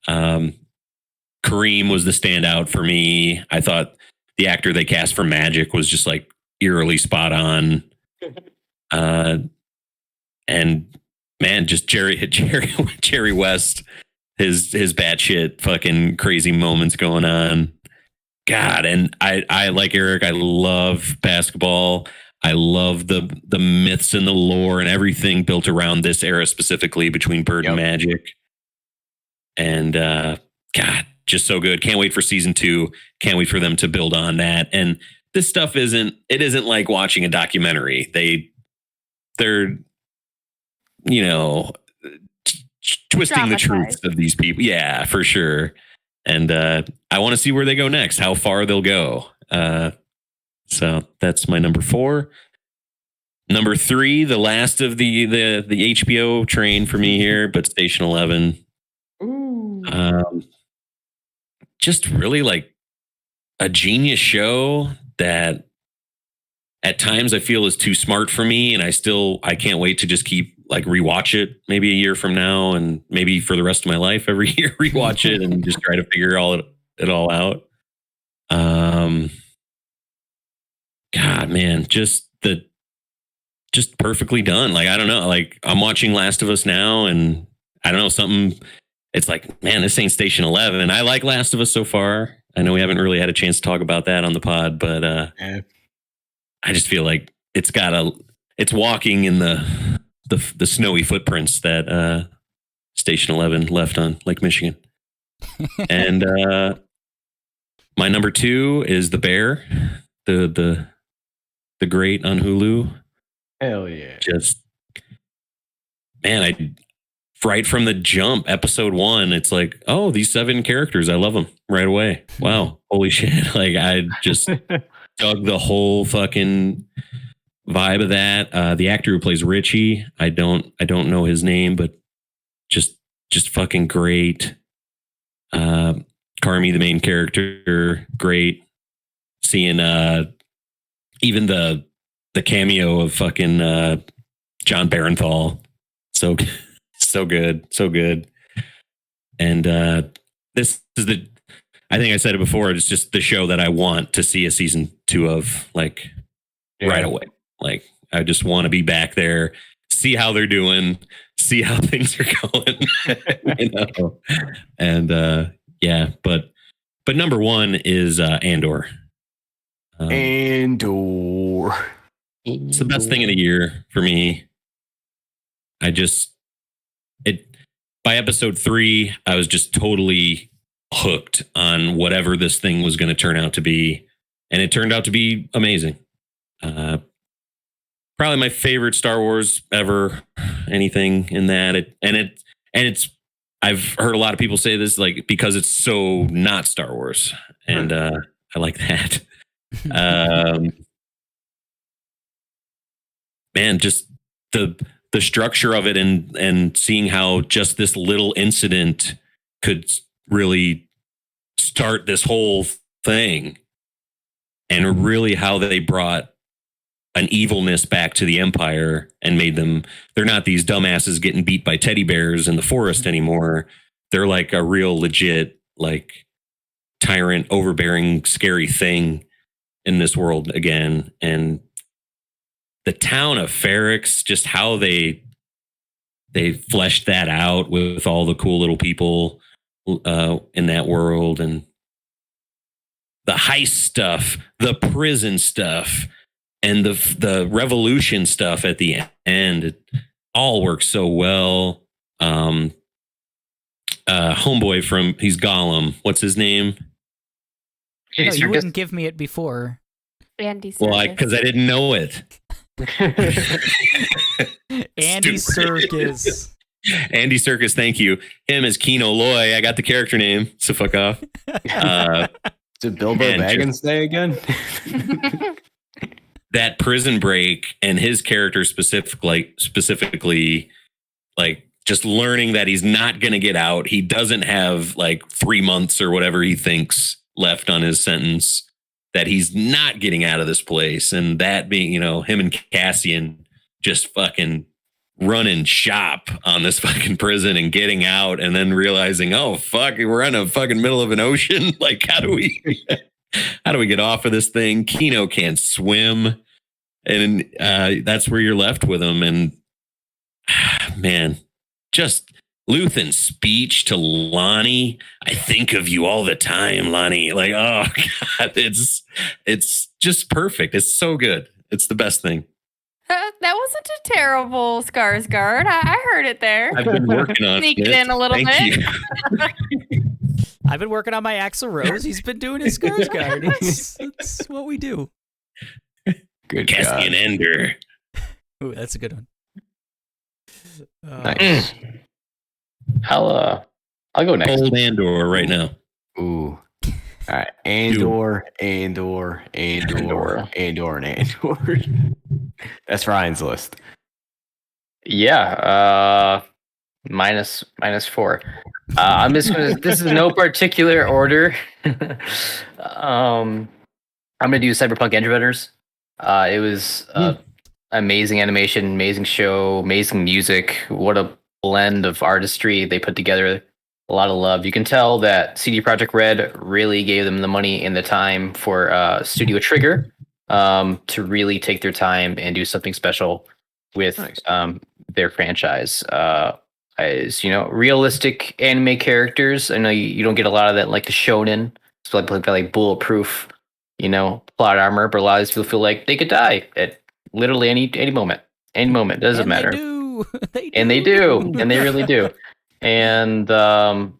Kareem was the standout for me. I thought the actor they cast for Magic was just like eerily spot on. And man, just Jerry West, his batshit fucking crazy moments going on. God, and I like Eric. I love basketball. I love the myths and the lore and everything built around this era, specifically between Bird and Magic. And God, just so good. Can't wait for season 2. Can't wait for them to build on that. And this stuff isn't like watching a documentary. They're twisting the truths of these people. Yeah, for sure. And I want to see where they go next, how far they'll go. So that's my number 4. Number 3, the last of the HBO train for me here, but Station 11. Ooh. Just really like a genius show that at times I feel is too smart for me, and I can't wait to just keep like rewatch it maybe a year from now, and maybe for the rest of my life every year rewatch it and just try to figure it all out. God, man, just perfectly done. Like, I don't know, like I'm watching Last of Us now, and I don't know, something, it's like, man, this ain't Station 11. I like Last of Us so far. I know we haven't really had a chance to talk about that on the pod, but I just feel like it's walking in the snowy footprints that Station 11 left on Lake Michigan. And my number 2 is The Bear, the great on Hulu. Hell yeah! Just, man, right from the jump, episode 1, it's like, oh, these 7 characters, I love them right away. Wow, holy shit! Like, I just dug the whole fucking vibe of that. The actor who plays Richie, I don't know his name, but just fucking great. Carmi, the main character, great. Seeing even the cameo of fucking John Barenthal, so good. And this is I think I said it before, it's just the show that I want to see a season 2 of, like, right away. Like, I just want to be back there, see how they're doing, see how things are going. And yeah, but number 1 is Andor. Andor. It's the best thing of the year for me. By episode 3, I was just totally hooked on whatever this thing was going to turn out to be, and it turned out to be amazing. Probably my favorite Star Wars ever. Anything in that, it's. I've heard a lot of people say this, like, because it's so not Star Wars, and I like that. Man, just the structure of it, and seeing how just this little incident could really start this whole thing, and really how they brought an evilness back to the Empire and made them, they're not these dumbasses getting beat by teddy bears in the forest anymore. They're like a real legit, like, tyrant, overbearing, scary thing in this world again. And the town of Ferrix, just how they fleshed that out with all the cool little people in that world, and the heist stuff, the prison stuff, and the revolution stuff at the end. It all works so well. homeboy from he's Gollum. What's his name? No, you wouldn't give me it before. Andy Serkis. Well, because I didn't know it. Andy Serkis. Andy Serkis, thank you. Him as Kino Loy. I got the character name, so fuck off. Did Bilbo Baggins say again? That prison break and his character specifically, like just learning that he's not going to get out. He doesn't have like 3 months or whatever he thinks left on his sentence, that he's not getting out of this place. And that being, him and Cassian just fucking running shop on this fucking prison and getting out and then realizing, oh, fuck, we're in a fucking middle of an ocean. Like, how do we get off of this thing? Kino can't swim. And that's where you're left with him. And man, just Luthen's speech to Lonnie. I think of you all the time, Lonnie. Like, oh God, it's just perfect. It's so good. It's the best thing. That wasn't a terrible Skarsgård. I heard it there. I've been working on Sneak it in a little bit. I've been working on my Axl Rose. He's been doing his Skarsgård. It's what we do. Good Cassian Ender. Ooh, that's a good one. Nice. I'll go next. Old Andor right now. Ooh. All right. Andor. That's Ryan's list. Yeah. -4. I'm just gonna. This is no particular order. I'm gonna do Cyberpunk Edge Runners. It was amazing animation, amazing show, amazing music. What a blend of artistry they put together. A lot of love. You can tell that CD Projekt Red really gave them the money and the time for Studio Trigger to really take their time and do something special with their franchise. As realistic anime characters. I know you don't get a lot of that, like the shonen. It's like bulletproof, plot armor. But a lot of these people feel like they could die at literally any moment. Any moment, doesn't matter. They do, and they really do. And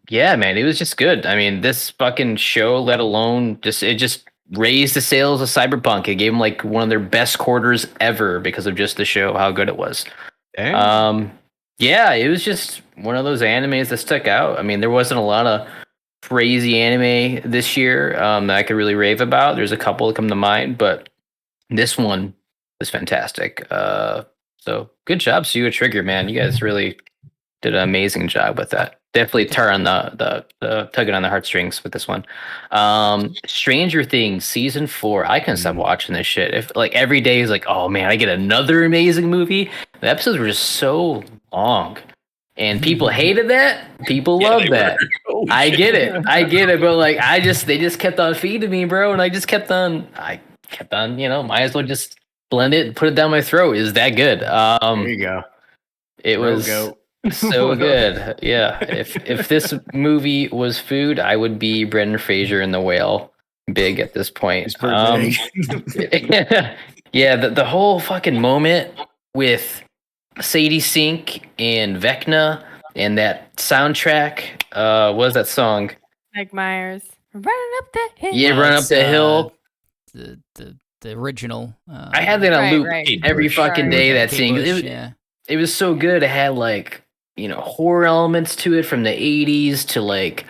yeah, man, it was just good. I mean, this fucking show, let alone it just raised the sales of Cyberpunk. It gave them like one of their best quarters ever because of just the show, how good it was. Yeah, it was just one of those animes that stuck out. I mean, there wasn't a lot of crazy anime this year that I could really rave about. There's a couple that come to mind, but this one was fantastic. So good job, Studio Trigger, man. You guys really did an amazing job with that. Definitely tugging on the heartstrings with this one. Stranger Things season 4. I couldn't stop watching this shit. If like every day is like, oh man, I get another amazing movie. The episodes were just so long, and people hated that. People loved that. Oh, I get it, but like they just kept on feeding me, bro, and I kept on, might as well just blend it and put it down my throat. Is that good? There you go. It was so good. Yeah. If this movie was food, I would be Brendan Fraser in The Whale. Big at this point. Yeah, the whole fucking moment with Sadie Sink and Vecna and that soundtrack. What was that song? Mike Myers. Running up the hill. Yeah, Run Up the Hill. The original. I had that on loop every fucking day. That scene. It was so good. It had like, horror elements to it from the 80s to like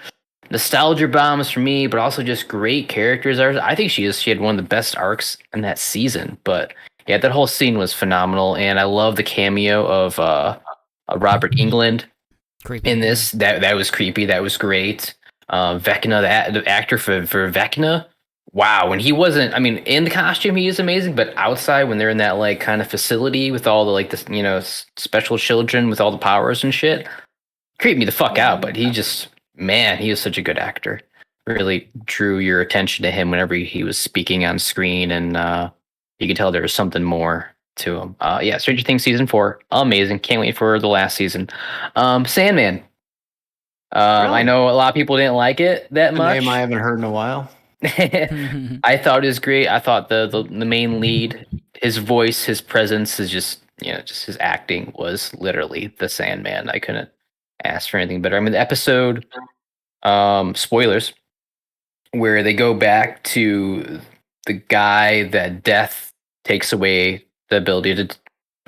nostalgia bombs for me, but also just great characters. I think she had one of the best arcs in that season. But yeah, that whole scene was phenomenal, and I love the cameo of Robert Englund in this. That was creepy. That was great. Vecna, the actor for Vecna. Wow, when he wasn't, in the costume he is amazing, but outside when they're in that like kind of facility with all the like the special children with all the powers and shit, creeped me the fuck out. But he is such a good actor. Really drew your attention to him whenever he was speaking on screen, and you could tell there was something more to him. Yeah, Stranger Things season 4, amazing. Can't wait for the last season. Sandman. Really? I know a lot of people didn't like it that much. Name I haven't heard in a while. I thought it was great. I thought the main lead, his voice, his presence is just his acting was literally the Sandman. I couldn't ask for anything better. I mean, the episode, spoilers, where they go back to the guy that death takes away the ability to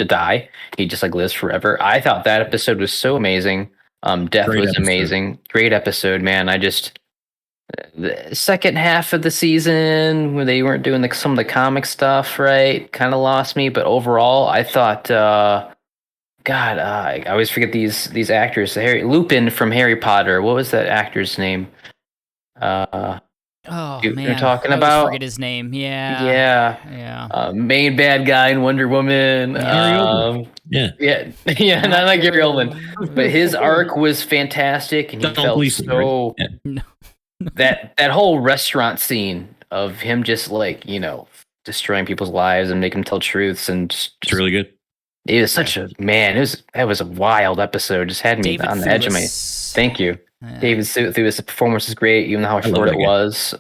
die. He just like lives forever. I thought that episode was so amazing. Death Great was episode. amazing. Great episode, man. I just the second half of the season where they weren't doing some of the comic stuff, right, kind of lost me. But overall, I thought, I always forget these actors. Lupin from Harry Potter. What was that actor's name? Oh You're man, talking I always about forget his name. Yeah. Main bad guy in Wonder Woman. Gary Oldman. Yeah, not like Gary Oldman, but his arc was fantastic, and he Donald felt Gleason, so right? No. that whole restaurant scene of him just like destroying people's lives and making them tell truths, and It's really good. it was such a man. That was a wild episode. Just had me David on the edge of my. Thewlis. Thank you. Yeah. David Thewlis, the performance is great, even how I love short that it guy. was.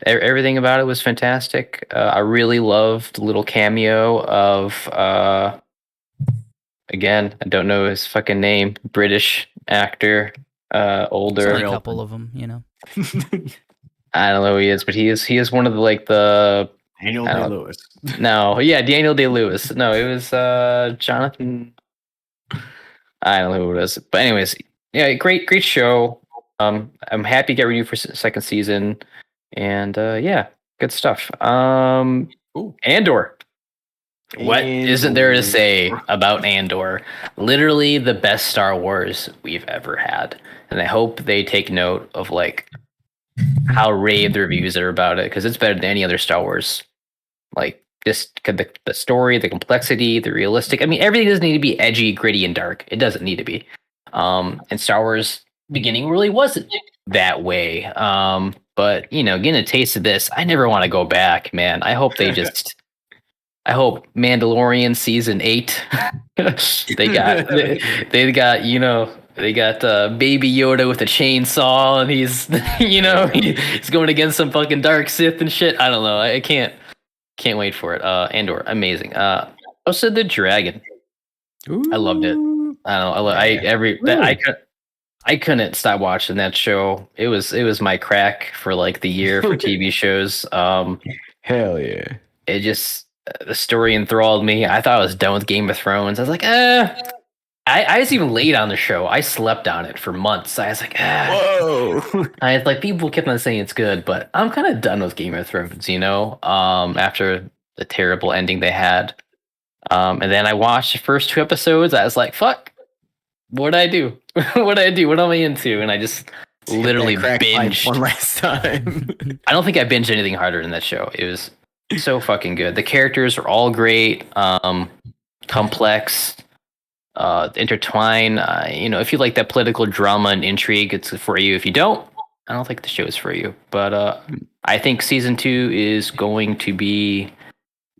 Everything about it was fantastic. I really loved the little cameo of, again, I don't know his fucking name, British actor, There's older. only a couple of them, I don't know who he is, but he is one of the Daniel I don't- Day-Lewis. no, yeah, Daniel Day-Lewis. No, it was Jonathan. I don't know who it was, but anyways, yeah, great show. I'm happy to get renewed for second season, and good stuff. Andor. What isn't there to say about Andor? Literally the best Star Wars we've ever had, and I hope they take note of like how rave the reviews are about it, because it's better than any other Star Wars. Like just the story, the complexity, the realistic. I mean, everything doesn't need to be edgy, gritty, and dark. It doesn't need to be. And Star Wars beginning really wasn't that way. But getting a taste of this, I never want to go back, man. I hope they just. I hope Mandalorian season 8. they got Baby Yoda with a chainsaw, and he's he's going against some fucking dark Sith and shit. I don't know. I can't wait for it. Andor, amazing. Also the dragon. I loved it. I don't know. I couldn't stop watching that show. It was my crack for like the year for TV shows. Hell yeah. It just the story enthralled me. I thought I was done with Game of Thrones. I was like, I was even late on the show. I slept on it for months. I was like, Whoa. I was like, people kept on saying it's good, but I'm kind of done with Game of Thrones, after the terrible ending they had. And then I watched the first 2 episodes. I was like, fuck, what'd I do? What am I into? And I just literally binged one last time. I don't think I binged anything harder than that show. It was so fucking good. The characters are all great, complex, intertwine. If you like that political drama and intrigue, it's for you. If you don't, I don't think the show is for you. But I think season 2 is going to be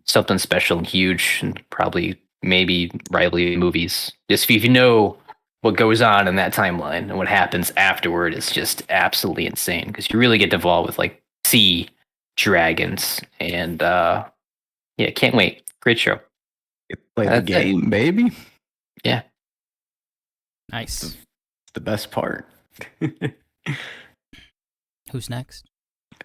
something special and huge, and probably maybe rival movies. Just if you know what goes on in that timeline and what happens afterward, is just absolutely insane, because you really get involved with like sea dragons, and can't wait. Great show. Play the game, baby. Yeah. Nice. It's the best part. Who's next?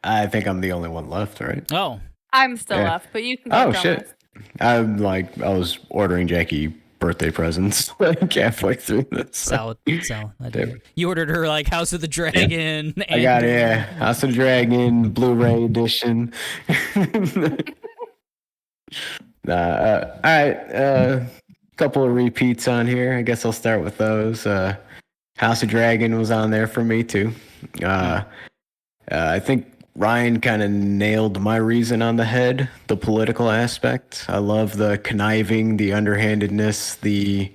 I think I'm the only one left, right? Oh. I'm still Yeah. left, but you can go. Oh Tomas. shit. I was ordering Jackie birthday presents like halfway through this. Solid. I did. You ordered her like House of the Dragon. Yeah. I got it. House of the Dragon Blu-ray edition. All right. Couple of repeats on here. I guess I'll start with those. House of Dragon was on there for me too. I think Ryan kind of nailed my reason on the head, the political aspect. I love the conniving, the underhandedness, man,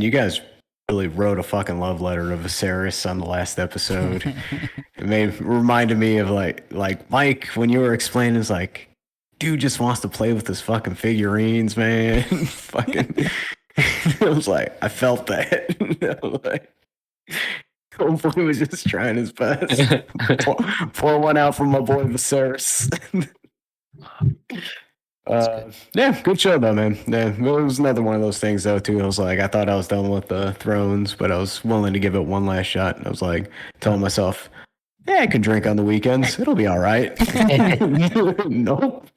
you guys really wrote a fucking love letter to Viserys on the last episode. It reminded me of like Mike, when you were explaining, it's like, dude just wants to play with his fucking figurines, man. Fucking, I was like, I felt that. Hopefully he was just trying his best. Pour one out for my boy Viserys. Yeah, good show though, man. Yeah, it was another one of those things though too. I was like, I thought I was done with the Thrones, but I was willing to give it one last shot. And I was like, telling myself, yeah, I can drink on the weekends. It'll be all right. Nope.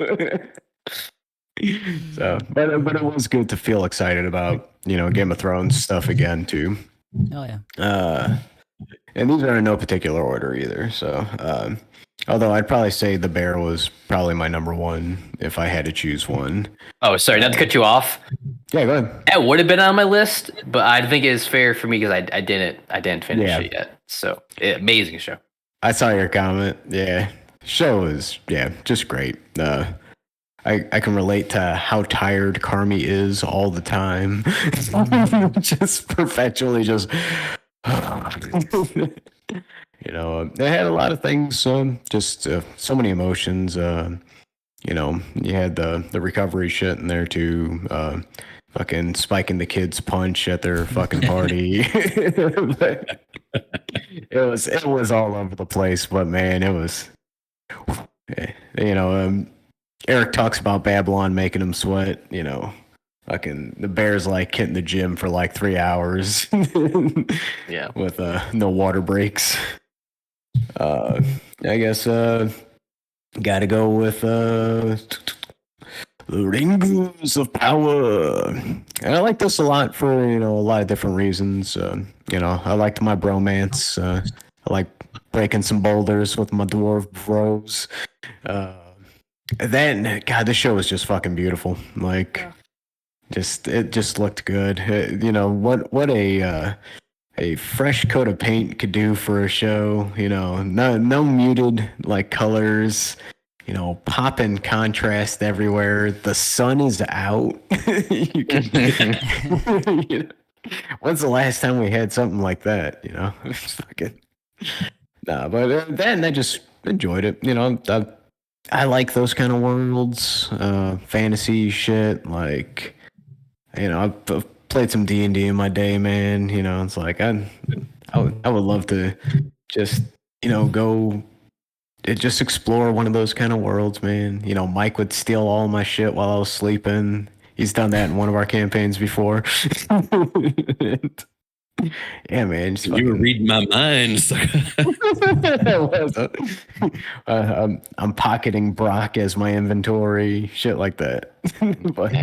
So, but it was good to feel excited about, Game of Thrones stuff again too. Oh yeah. And these are in no particular order either. So, although I'd probably say The Bear was probably my number one if I had to choose one. Oh, sorry, not to cut you off. Yeah, go ahead. That would have been on my list, but I think it is fair for me because I didn't finish it yet. So, amazing show. I saw your comment. Yeah, show is just great. I can relate to how tired Carmi is all the time. Just perpetually just. They had a lot of things, just so many emotions. You had the recovery shit in there too. Fucking spiking the kids' punch at their fucking party. It was all over the place, but man, it was. Eric talks about Babylon making him sweat. Fucking the Bears like hitting the gym for like 3 hours. Yeah, with no water breaks. I guess gotta go with the Rings of Power. And I like this a lot for a lot of different reasons. I liked my bromance. I like breaking some boulders with my dwarf bros. Then God, this show was just fucking beautiful. Like. Yeah. It just looked good. What a fresh coat of paint could do for a show. No muted like colors. Popping contrast everywhere. The sun is out. When's the last time we had something like that? It's fucking. Nah, but then I just enjoyed it. I like those kind of worlds, fantasy shit like. I've played some D&D in my day, man. It's like I would love to just go just explore one of those kind of worlds, man. Mike would steal all my shit while I was sleeping. He's done that in one of our campaigns before. Yeah, man. You were reading my mind. I'm pocketing Brock as my inventory, shit like that. But.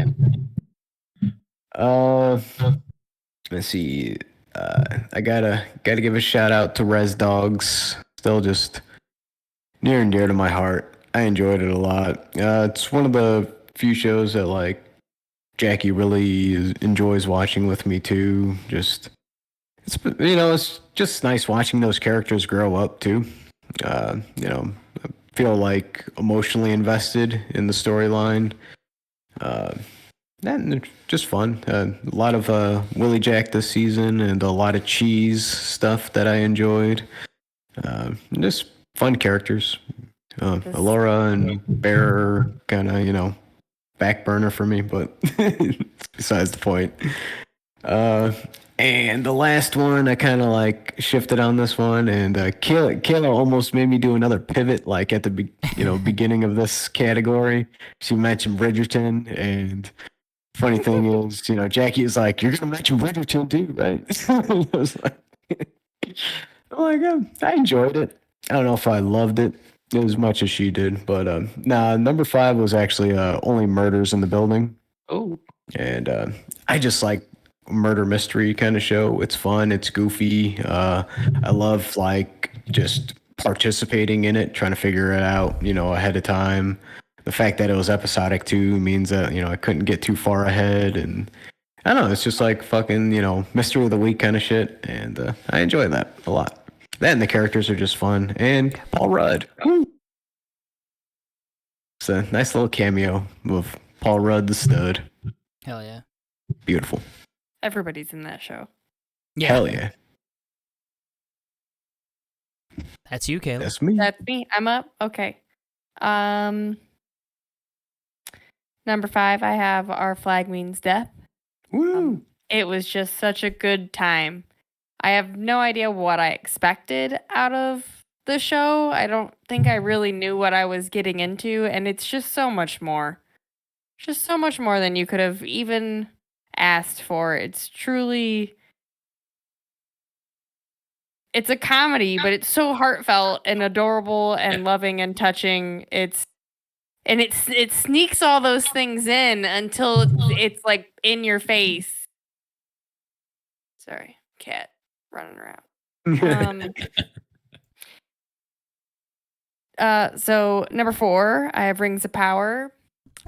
Let's see. I gotta give a shout out to Res Dogs. Still just near and dear to my heart. I enjoyed it a lot. It's one of the few shows that like Jackie really enjoys watching with me too. It's just nice watching those characters grow up too. I feel like emotionally invested in the storyline. And just fun. A lot of Willie Jack this season and a lot of cheese stuff that I enjoyed. Just fun characters. Alora and Bear kind of, back burner for me, but besides the point. And the last one, I kind of like shifted on this one, and Kayla almost made me do another pivot, like at the beginning of this category. She mentioned Bridgerton, and funny thing is, Jackie is like, "You're gonna mention Bridgerton too, right?" I was like, I enjoyed it. I don't know if I loved it as much as she did, but number 5 was actually Only Murders in the Building. Oh, and I just like murder mystery kind of show. It's fun. It's goofy. I love like just participating in it, trying to figure it out, ahead of time. The fact that it was episodic too means that, I couldn't get too far ahead. And I don't know, it's just like fucking, mystery of the week kind of shit. And I enjoy that a lot. That and the characters are just fun. And Paul Rudd. It's a nice little cameo of Paul Rudd the stud. Hell yeah. Beautiful. Everybody's in that show. Yeah. Hell yeah. That's you, Kayla. That's me. That's me. I'm up. Okay. Number 5, I have Our Flag Means Death. Woo. It was just such a good time. I have no idea what I expected out of the show. I don't think I really knew what I was getting into, and it's just so much more. just so much more than you could have even asked for. It's truly, it's a comedy, but it's so heartfelt and adorable and loving and touching. It sneaks all those things in until it's like in your face. Sorry, cat running around. So number 4, I have Rings of Power.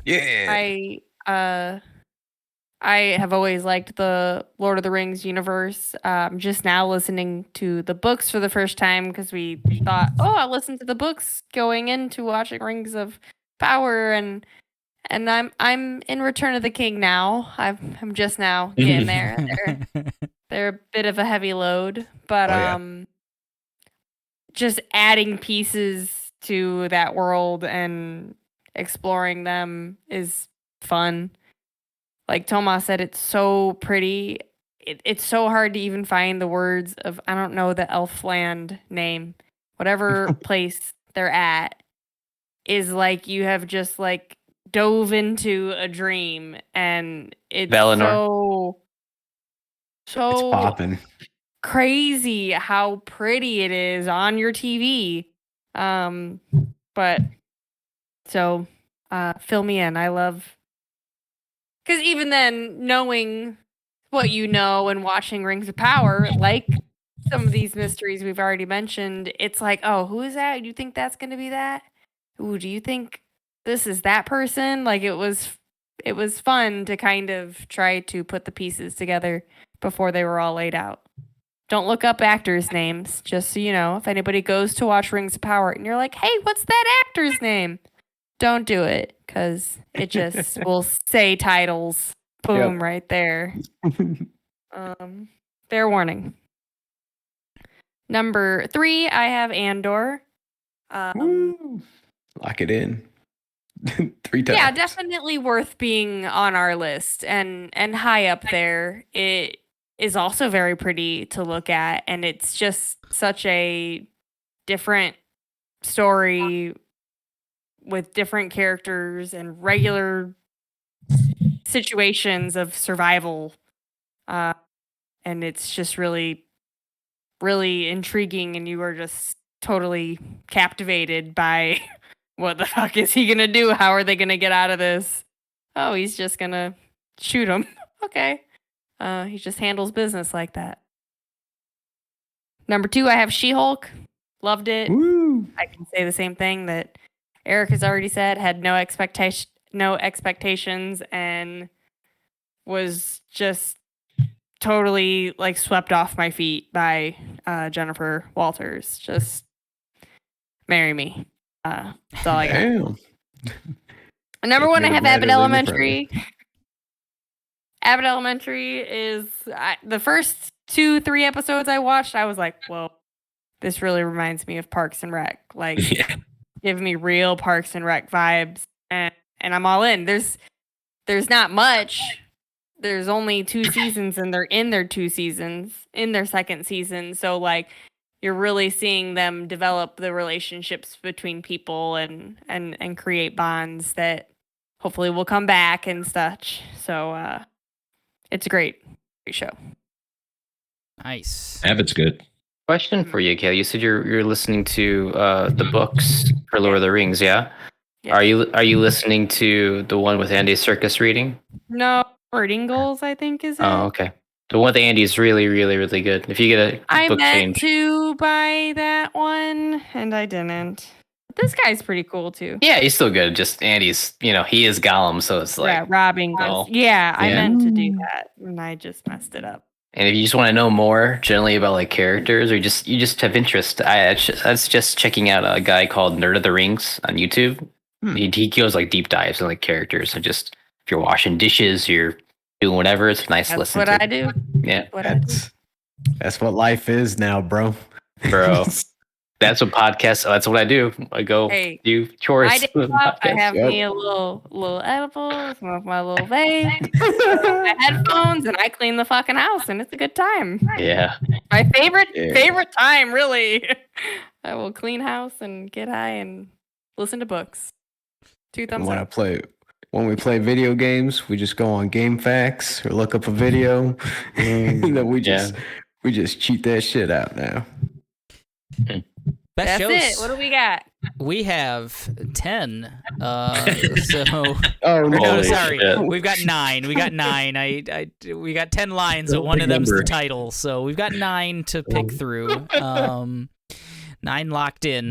Yeah. I have always liked the Lord of the Rings universe. Just now listening to the books for the first time because we thought, I'll listen to the books going into watching Rings of Power, and I'm in Return of the King now. I'm just now getting there. They're a bit of a heavy load, but just adding pieces to that world and exploring them is fun. Like Tomas said, it's so pretty. It's so hard to even find the words of, I don't know the Elfland name. Whatever place they're at is like you have just like dove into a dream, and it's Valinor. so It's popping. crazy how pretty it is on your TV. But so fill me in. I love, because even then, knowing what you know and watching Rings of Power, like some of these mysteries we've already mentioned, it's like, oh, who is that? Do you think that's going to be that? Ooh, do you think this is that person? Like it was fun to kind of try to put the pieces together before they were all laid out. Don't look up actors' names, just so you know. If anybody goes to watch Rings of Power and you're like, hey, what's that actor's name? Don't do it, because it just will say titles. Boom, right there. Fair warning. Number 3, I have Andor. Lock it in. 3 times. Yeah, definitely worth being on our list and high up there. It is also very pretty to look at, and it's just such a different story with different characters and regular situations of survival. And it's just really, really intriguing, and you are just totally captivated by what the fuck is he gonna do? How are they gonna get out of this? Oh, he's just gonna shoot him. Okay. He just handles business like that. Number 2, I have She-Hulk. Loved it. Woo. I can say the same thing that Eric has already said. Had no expectations, and was just totally like swept off my feet by Jennifer Walters. Just marry me. That's all I got. Damn. Number 1, I have Abbott Elementary. Abbott Elementary is the first 2-3 episodes I watched. I was like, whoa, this really reminds me of Parks and Rec. Like, give me real Parks and Rec vibes, and I'm all in. There's not much. There's only 2 seasons, and they're in their 2 seasons, in their second season. So like, you're really seeing them develop the relationships between people and create bonds that hopefully will come back and such. So it's a great show. Nice. Abbott's good. Question for you, Kayla. You said you're listening to the books for Lord of the Rings, yeah? Yeah. Are you listening to the one with Andy Serkis reading? No, Ingalls, I think is it. Oh, okay. The one with Andy is really, really, really good. If you get a I book meant change. to buy that one, and I didn't. This guy's pretty cool too. Yeah, he's still good. Just Andy's, he is Gollum, so it's like. Yeah, Rob Ingalls. Yeah, I meant to do that, and I just messed it up. And if you just want to know more generally about like characters, or you just have interest, I was just checking out a guy called Nerd of the Rings on YouTube. He goes like deep dives on like characters. So just if you're washing dishes, you're doing whatever, it's nice to listen to. That's what I do. Yeah, That's what life is now, bro. Bro. That's what podcasts. That's what I do. I go do chores. I have me a little edible, smoke my little vape, my headphones, and I clean the fucking house, and it's a good time. Yeah, my favorite time, really. I will clean house and get high and listen to books. 2 thumbs up. when we play video games, we just go on GameFAQs or look up a video, and then we just cheat that shit out now. That's it. What do we got? We have 10. Sorry. Shit. We've got 9. We got 9. We got 10 lines, but one of them's the title. So we've got 9 to pick through. 9 locked in.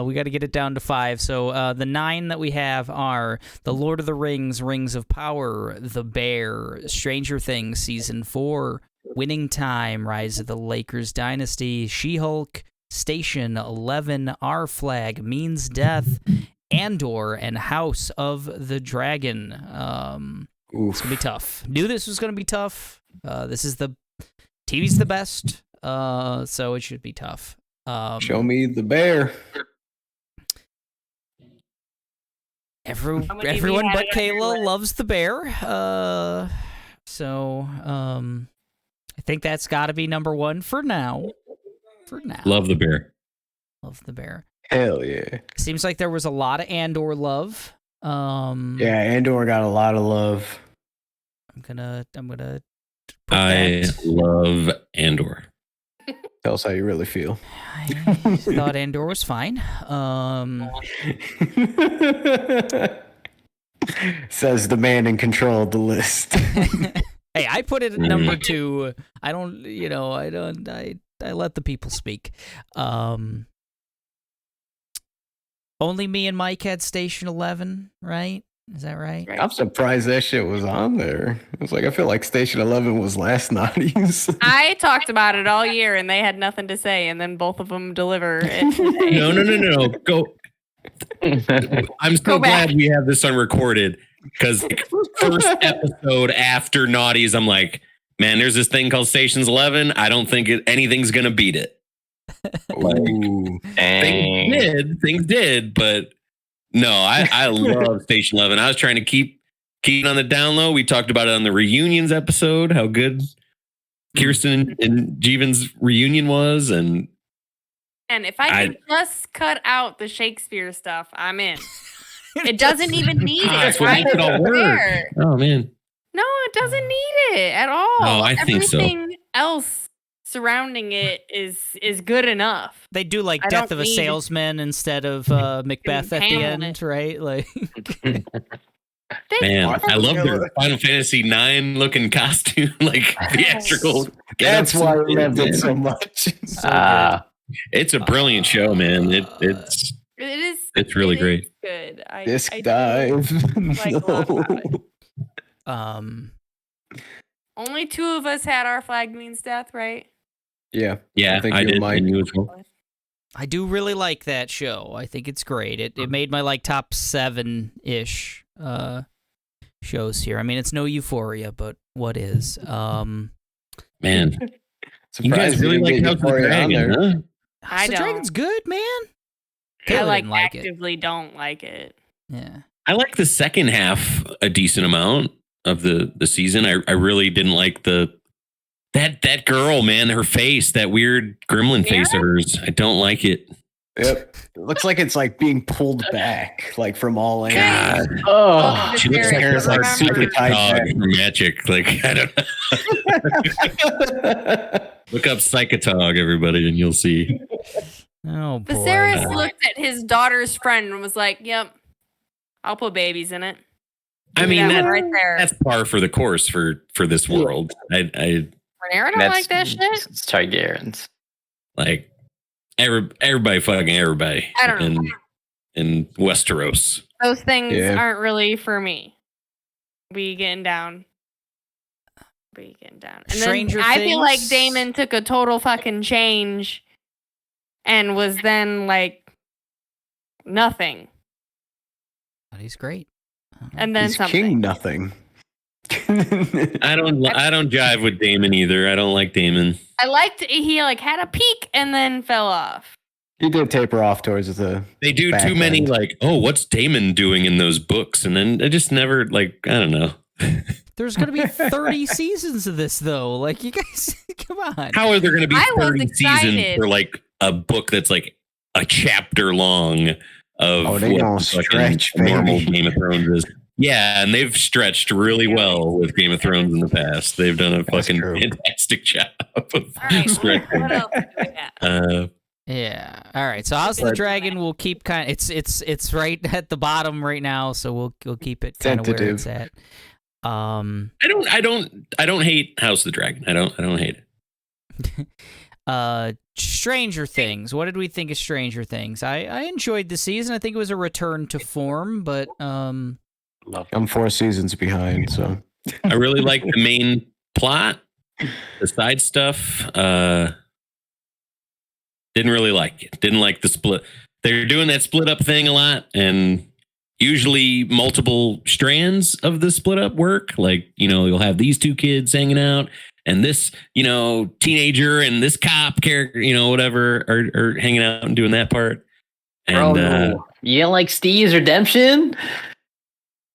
We got to get it down to 5. So the 9 that we have are The Lord of the Rings, Rings of Power, The Bear, Stranger Things Season 4, Winning Time, Rise of the Lakers Dynasty, She-Hulk, Station 11, Our Flag Means Death, Andor, and House of the Dragon. It's gonna be tough. Knew this was gonna be tough. TV's the best, so it should be tough. Show me the bear. Everyone but Kayla loves the bear. So I think that's got to be number 1 for now. Love the bear. Love the bear. Hell yeah. Seems like there was a lot of Andor love. Yeah, Andor got a lot of love. I'm gonna. I love Andor. Tell us how you really feel. I thought Andor was fine. Says the man in control of the list. Hey, I put it at number 2. I let the people speak. Only me and Mike had Station 11, right? Is that right? I'm surprised that shit was on there. It's like, I feel like Station 11 was last Naughties. I talked about it all year, and they had nothing to say, and then both of them deliver it today. No. Go. I'm so glad we have this unrecorded, because first episode after Naughties, I'm like, man, there's this thing called Stations 11. I don't think anything's going to beat it. Things did, but no, I love Station 11. I was trying to keep it on the down low. We talked about it on the reunions episode, how good Kirsten and Jeevan's reunion was. And if I can just cut out the Shakespeare stuff, I'm in. It doesn't even need it. That's what makes it all work. Oh, man. No, it doesn't need it at all. No, I think so. Everything else surrounding it is good enough. They do like Death of a Salesman instead of Macbeth at the end, right? Like, man, I love their Final Fantasy 9 looking costume, like theatrical. That's why I loved it so much. It's a brilliant show, man. It's really great. Good. Disc dive. Like a lot about it. Only 2 of us had Our Flag Means Death, right? Yeah. I did. Mike. I do really like that show. I think it's great. It made my top 7-ish shows here. I mean, it's no Euphoria, but what is? Man, you guys really like House of the Dragon, huh? House of the Dragon's good, man. I actively don't like it. Yeah. I like the second half a decent amount of the season. I really didn't like that girl, man, her face, that weird gremlin face of hers. I don't like it. Yep. It looks like it's like being pulled back, like from all angles. God. Oh, she looks like super dog from Magic. Like, I don't know. Look up Psychotog, everybody, and you'll see. Oh, boy. Viserys looked at his daughter's friend and was like, yep, I'll put babies in it. I mean, that's par for the course for this world. Rhaenyra don't like that shit? It's Targaryens. Like, everybody fucking everybody. I don't know. In Westeros. Those things aren't really for me. Be getting down. And then I feel like Daemon took a total fucking change and was then like nothing. But he's great. And then he's something. King nothing. I don't jive with Daemon either. I don't like Daemon. I liked he like had a peak and then fell off. He did taper off towards the. They do too many end. Like, oh, what's Daemon doing in those books? And then I just never like, I don't know. There's going to be 30 seasons of this though. Like, you guys, come on. How are there going to be 30 seasons for like a book that's like a chapter long of they don't stretch, normal Game of Thrones is? Yeah, and they've stretched really well with Game of Thrones in the past. They've done a fucking fantastic job of stretching. What else do we got? Yeah. All right. So House of the Dragon will keep kind of it's right at the bottom right now, so we'll keep it kind of where it's at. I don't hate House of the Dragon. I don't hate it. Stranger Things. What did we think of Stranger Things? I enjoyed the season. I think it was a return to form, but I'm 4 seasons behind, so I really like the main plot. The side stuff, didn't really like it. Didn't like the split. They're doing that split up thing a lot, and usually multiple strands of the split up work. Like, you'll have these 2 kids hanging out, and this, teenager and this cop character, whatever, are hanging out and doing that part. And you don't like Steve's redemption?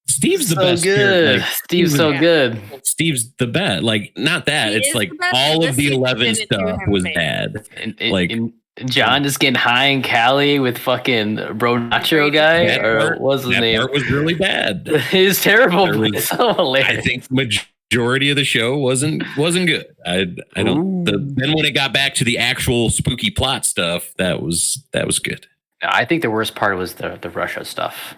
Steve's the so best. Good. Steve's so good. Steve's the best. Like, not that. It's like all of the 11 stuff was bad. And John just getting high in Cali with fucking Bro Nacho guy, or what's his name? Part was really bad. It's terrible. But it's so hilarious. I think majority of the show wasn't good. I don't. Then when it got back to the actual spooky plot stuff, that was good. No, I think the worst part was the Russia stuff.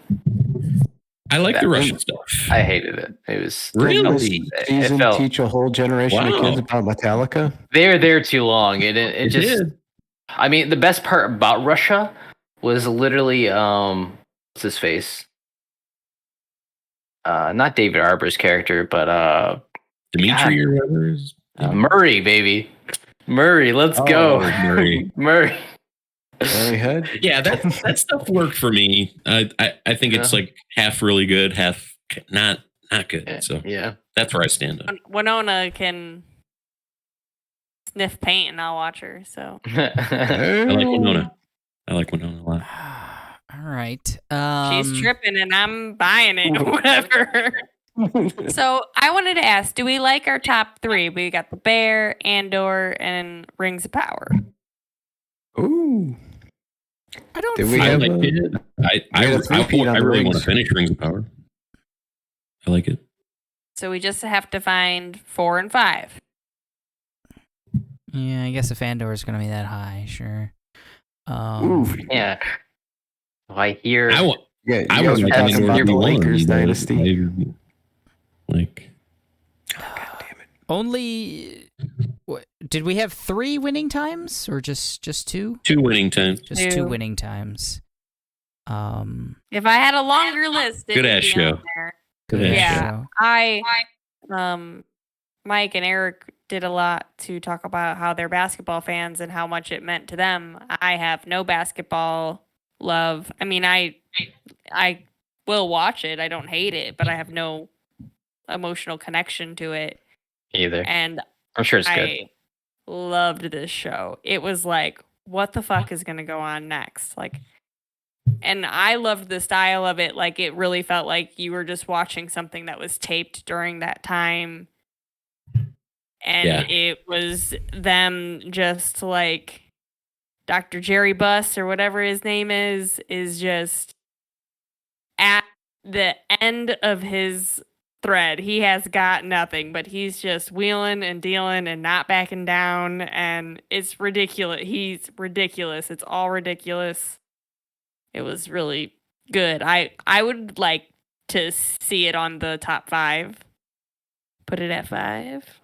I like the Russian stuff. I hated it. It was really. Season teach a whole generation of kids about Metallica. They're there too long. It just did. I mean, the best part about Russia was literally what's his face? Not David Arbor's character, but Dimitri or whatever. Murray, baby. Murray, let's go. Murray. Murray. Head? Yeah, that stuff worked for me. I think it's like half really good, half not good. Yeah. So yeah, that's where I stand on. Winona can sniff paint, and I'll watch her. So I like Winona. I like Winona a lot. All right. She's tripping, and I'm buying it. Whatever. So I wanted to ask: do we like our top 3? We got the Bear, Andor, and Rings of Power. Ooh. I don't. I like it. I really want to finish Rings of Power. I like it. So we just have to find 4 and 5. Yeah, I guess if Andor is going to be that high, sure. Yeah. I hear. I was talking about the Lakers dynasty. Like, God damn it! Only. Did we have 3 winning times or just 2? 2 winning times. Just 2 winning times. If I had a longer list, good ass show. Good ass show. I Mike and Eric did a lot to talk about how they're basketball fans and how much it meant to them. I have no basketball love. I mean, I will watch it. I don't hate it, but I have no emotional connection to it either. And I'm sure it's good. I loved this show. It was like, what the fuck is going to go on next? Like, and I loved the style of it. Like, it really felt like you were just watching something that was taped during that time. And it was them just like Dr. Jerry Buss or whatever his name is just at the end of his thread. He has got nothing, but he's just wheeling and dealing and not backing down, and it's ridiculous. He's ridiculous. It's all ridiculous. It was really good. I would like to see it on the top 5. Put it at 5.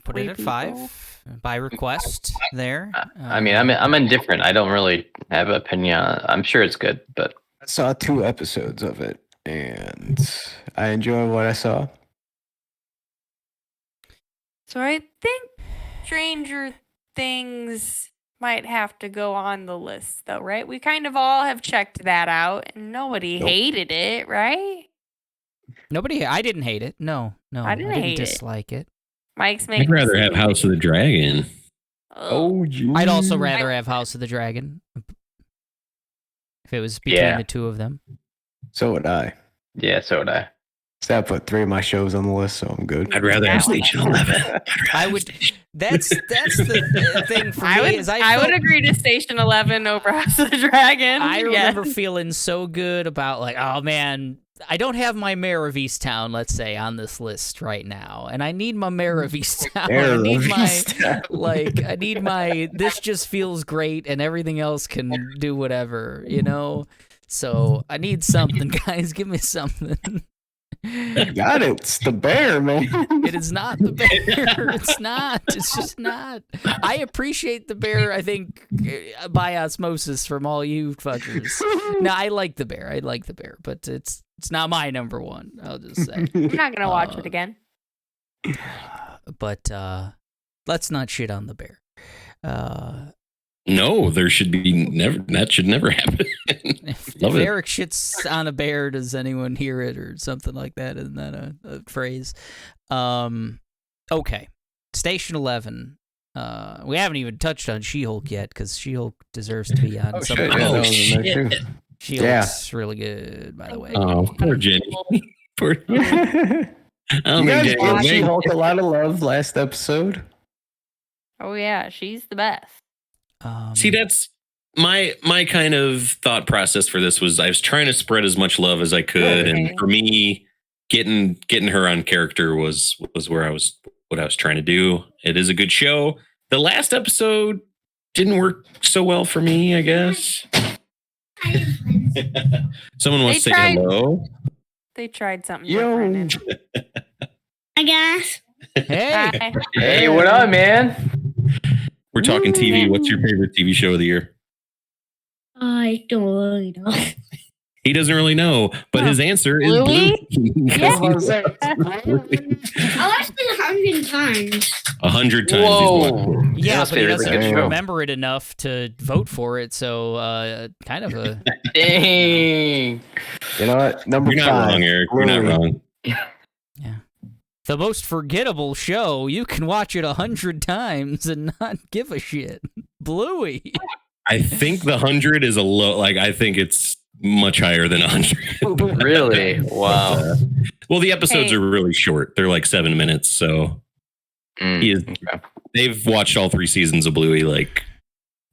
Put it at 5 by request there. I mean, I'm indifferent. I don't really have an opinion on it. I'm sure it's good, but I saw 2 episodes of it, and I enjoy what I saw. So I think Stranger Things might have to go on the list, though, right? We kind of all have checked that out, and nobody hated it, right? I didn't hate it. No. I didn't dislike it. Mike's making. I'd rather have House of the Dragon. Oh, I'd also rather have House of the Dragon if it was between the 2 of them. So would I. Yeah, so would I. So I put 3 of my shows on the list, so I'm good. I'd rather have Station 11. I would. That's the thing for me. I would agree to Station 11 over House of the Dragon. I remember feeling so good about like, oh man, I don't have my Mayor of Easttown, let's say, on this list right now, and I need my Mayor of Easttown. I need my. This just feels great, and everything else can do whatever, you know. So I need something, guys. Give me something. Got it. It's the bear, man. It is not the bear. It's not. It's just not. I appreciate the bear, I think, by osmosis from all you fuckers. No, I like the bear. But it's not my number one, I'll just say. I'm not going to watch it again. But let's not shit on the bear. No, there should be never. That should never happen. If Eric shits on a bear, does anyone hear it or something like that? Isn't that a phrase? Okay, Station 11. We haven't even touched on She-Hulk yet because She-Hulk deserves to be on. She-Hulk's really good, by the way. Oh, poor Jenny. Poor. You guys gave She-Hulk a lot of love last episode. Oh yeah, she's the best. See, that's my kind of thought process for this was I was trying to spread as much love as I could, and for me, getting her on character was what I was trying to do. It is a good show. The last episode didn't work so well for me, I guess. Someone wants to say hello. They tried something different. I guess. Hey, what up, man? We're talking TV. What's your favorite TV show of the year? I don't really know. He doesn't really know, but his answer is Bluey? Blue. I watched it 100 times. 100 times. Whoa. Yeah, but he doesn't really remember it enough to vote for it, so kind of a... Dang. You know what? Number You're 5. not wrong, Eric. You're not wrong. Yeah. The most forgettable show, you can watch it 100 times and not give a shit. Bluey. I think the 100 is a low. Like, I think it's much higher than 100. Really? Wow. Well, the episodes are really short. They're like 7 minutes. So they've watched all 3 seasons of Bluey like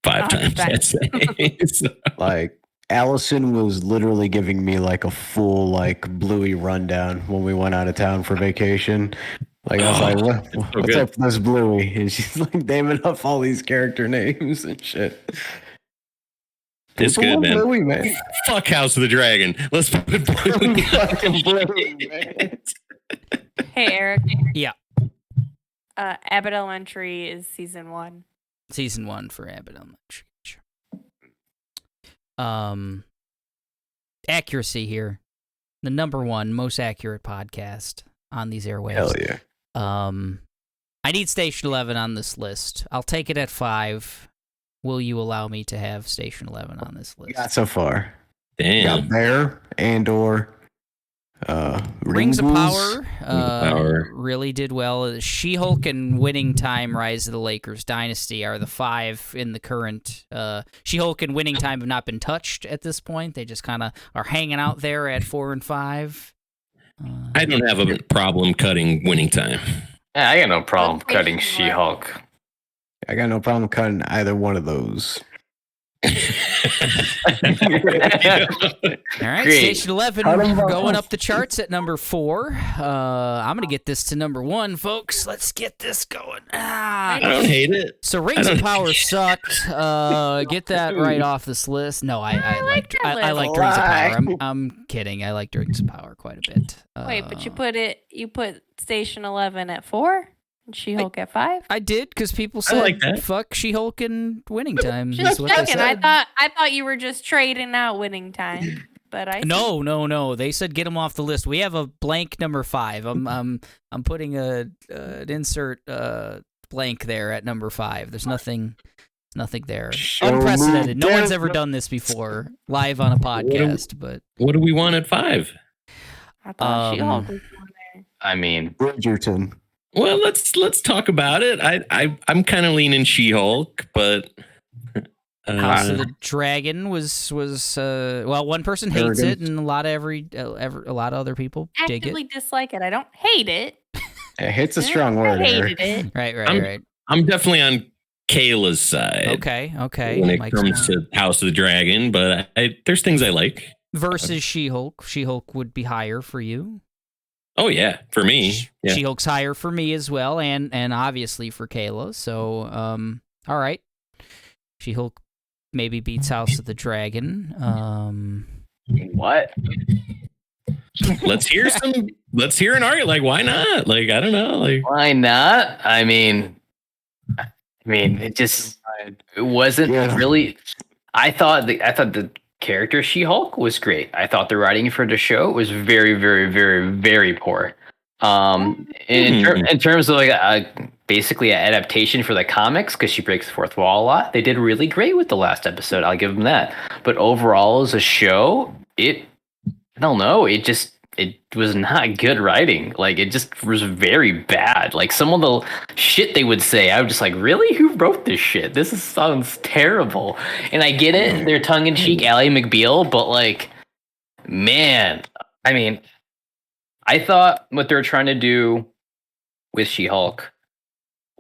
5 times, I'd say. So. Like, Allison was literally giving me like a full like Bluey rundown when we went out of town for vacation. Like I was like, what's up with this Bluey? And she's like naming off all these character names and shit. It's good, man. Bluey, man. Fuck House of the Dragon. Let's put Bluey. Fucking Bluey, man. Hey, Eric. Yeah. Abbott Elementary is season 1. Season 1 for Abbott Elementary. Accuracy here. The number 1 most accurate podcast on these airwaves. Hell yeah. I need Station 11 on this list. I'll take it at 5. Will you allow me to have Station 11 on this list? Not so far. Damn. Got Bear, Andor, Rings of Power really did well. She-Hulk and Winning Time, Rise of the Lakers Dynasty are the 5 in the current. She-Hulk and Winning Time have not been touched at this point. They just kind of are hanging out there at 4 and 5. I don't have a problem cutting Winning Time. Yeah, I got no problem cutting She-Hulk. I got no problem cutting either one of those. All right, Great. Station 11 going up the charts at number 4. I'm going to get this to number 1, folks. Let's get this going. I don't hate it. So Rings of Power sucked. Get that right off this list. No, I liked Rings of Power. I'm kidding. I liked Rings of Power quite a bit. Wait, but you put Station 11 at 4? She-Hulk at 5? I did because people said like that. Fuck She-Hulk and Winning Time. Just what they checking. said. I thought you were just trading out Winning Time, but I No. They said get them off the list. We have a blank number 5. I'm putting an insert blank there at number 5. There's nothing there. Unprecedented. No one's ever done this before live on a podcast. But what do we want at 5? I thought She-Hulk was on there. I mean, Bridgerton. Well, let's talk about it. I'm kind of leaning She-Hulk, but House of the Dragon was well, one person hates it, and a lot of other people dig Actively it. dislike it. I don't hate it. It's a strong word. I hated it. Right. I'm definitely on Kayla's side. Okay. When it comes to House of the Dragon, but there's things I like. Versus She-Hulk. She-Hulk would be higher for you. Oh yeah, for me. Yeah. She-Hulk's higher for me as well, and obviously for Kayla. So, all right. She-Hulk maybe beats House of the Dragon. What? Let's hear an argument. Like, why not? Like, I don't know. Like, why not? I mean, it wasn't really. I thought the character She-Hulk was great. I thought the writing for the show was very, very, very, very poor. In terms of like basically an adaptation for the comics, because she breaks the fourth wall a lot, they did really great with the last episode. I'll give them that. But overall, as a show, I don't know. It was not good writing. Like, it just was very bad. Like, some of the shit they would say, I was just like, really? Who wrote this shit? Sounds terrible. And I get it. They're tongue-in-cheek Ally McBeal, but, like, man. I mean, I thought what they were trying to do with She-Hulk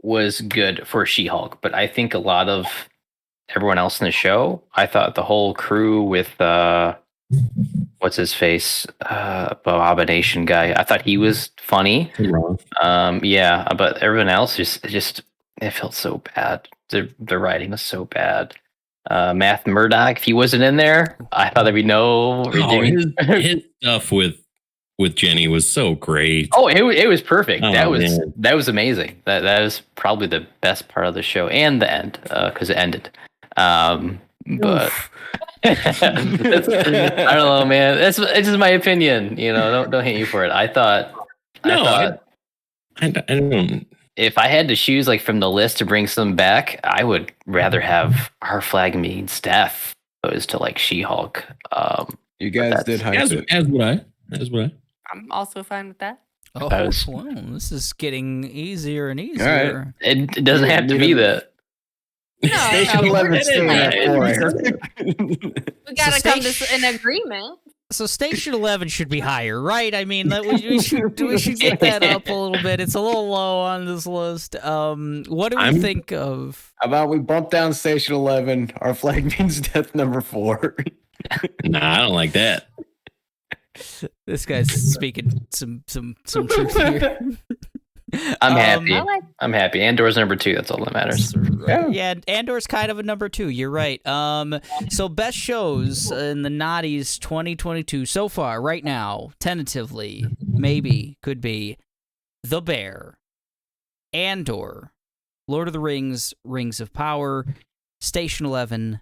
was good for She-Hulk, but I think a lot of everyone else in the show, I thought the whole crew with what's his face, Abomination guy, I thought he was funny. Yeah, but everyone else just it felt so bad. The writing was so bad. Matt Murdock, if he wasn't in there, I thought there'd be no redeeming. His stuff with Jenny was so great. Oh, it was perfect. Oh, that was amazing. That was probably the best part of the show, and the end, because it ended. But I don't know, man. It's just my opinion. You know, don't hate me for it. I don't. If I had to choose, like, from the list to bring some back, I would rather have Our Flag Means Death opposed to, like, She-Hulk. You guys did hype it. As would I. I'm also fine with that. Oh, wow. This is getting easier and easier. Right. It doesn't have to be that. No, Station 11 staying at 4. We gotta come to an agreement. So Station 11 should be higher, right? I mean, we should get that up a little bit. It's a little low on this list. What do we think of? How about we bump down Station 11? Our Flag Means Death number 4. Nah, I don't like that. This guy's speaking some truth here. I'm happy. I'm happy. Andor's number 2. That's all that matters. Right. Yeah, Andor's kind of a number 2. You're right. So best shows in the Naughties 2022 so far, right now, tentatively, maybe, could be The Bear, Andor, Lord of the Rings, Rings of Power, Station 11,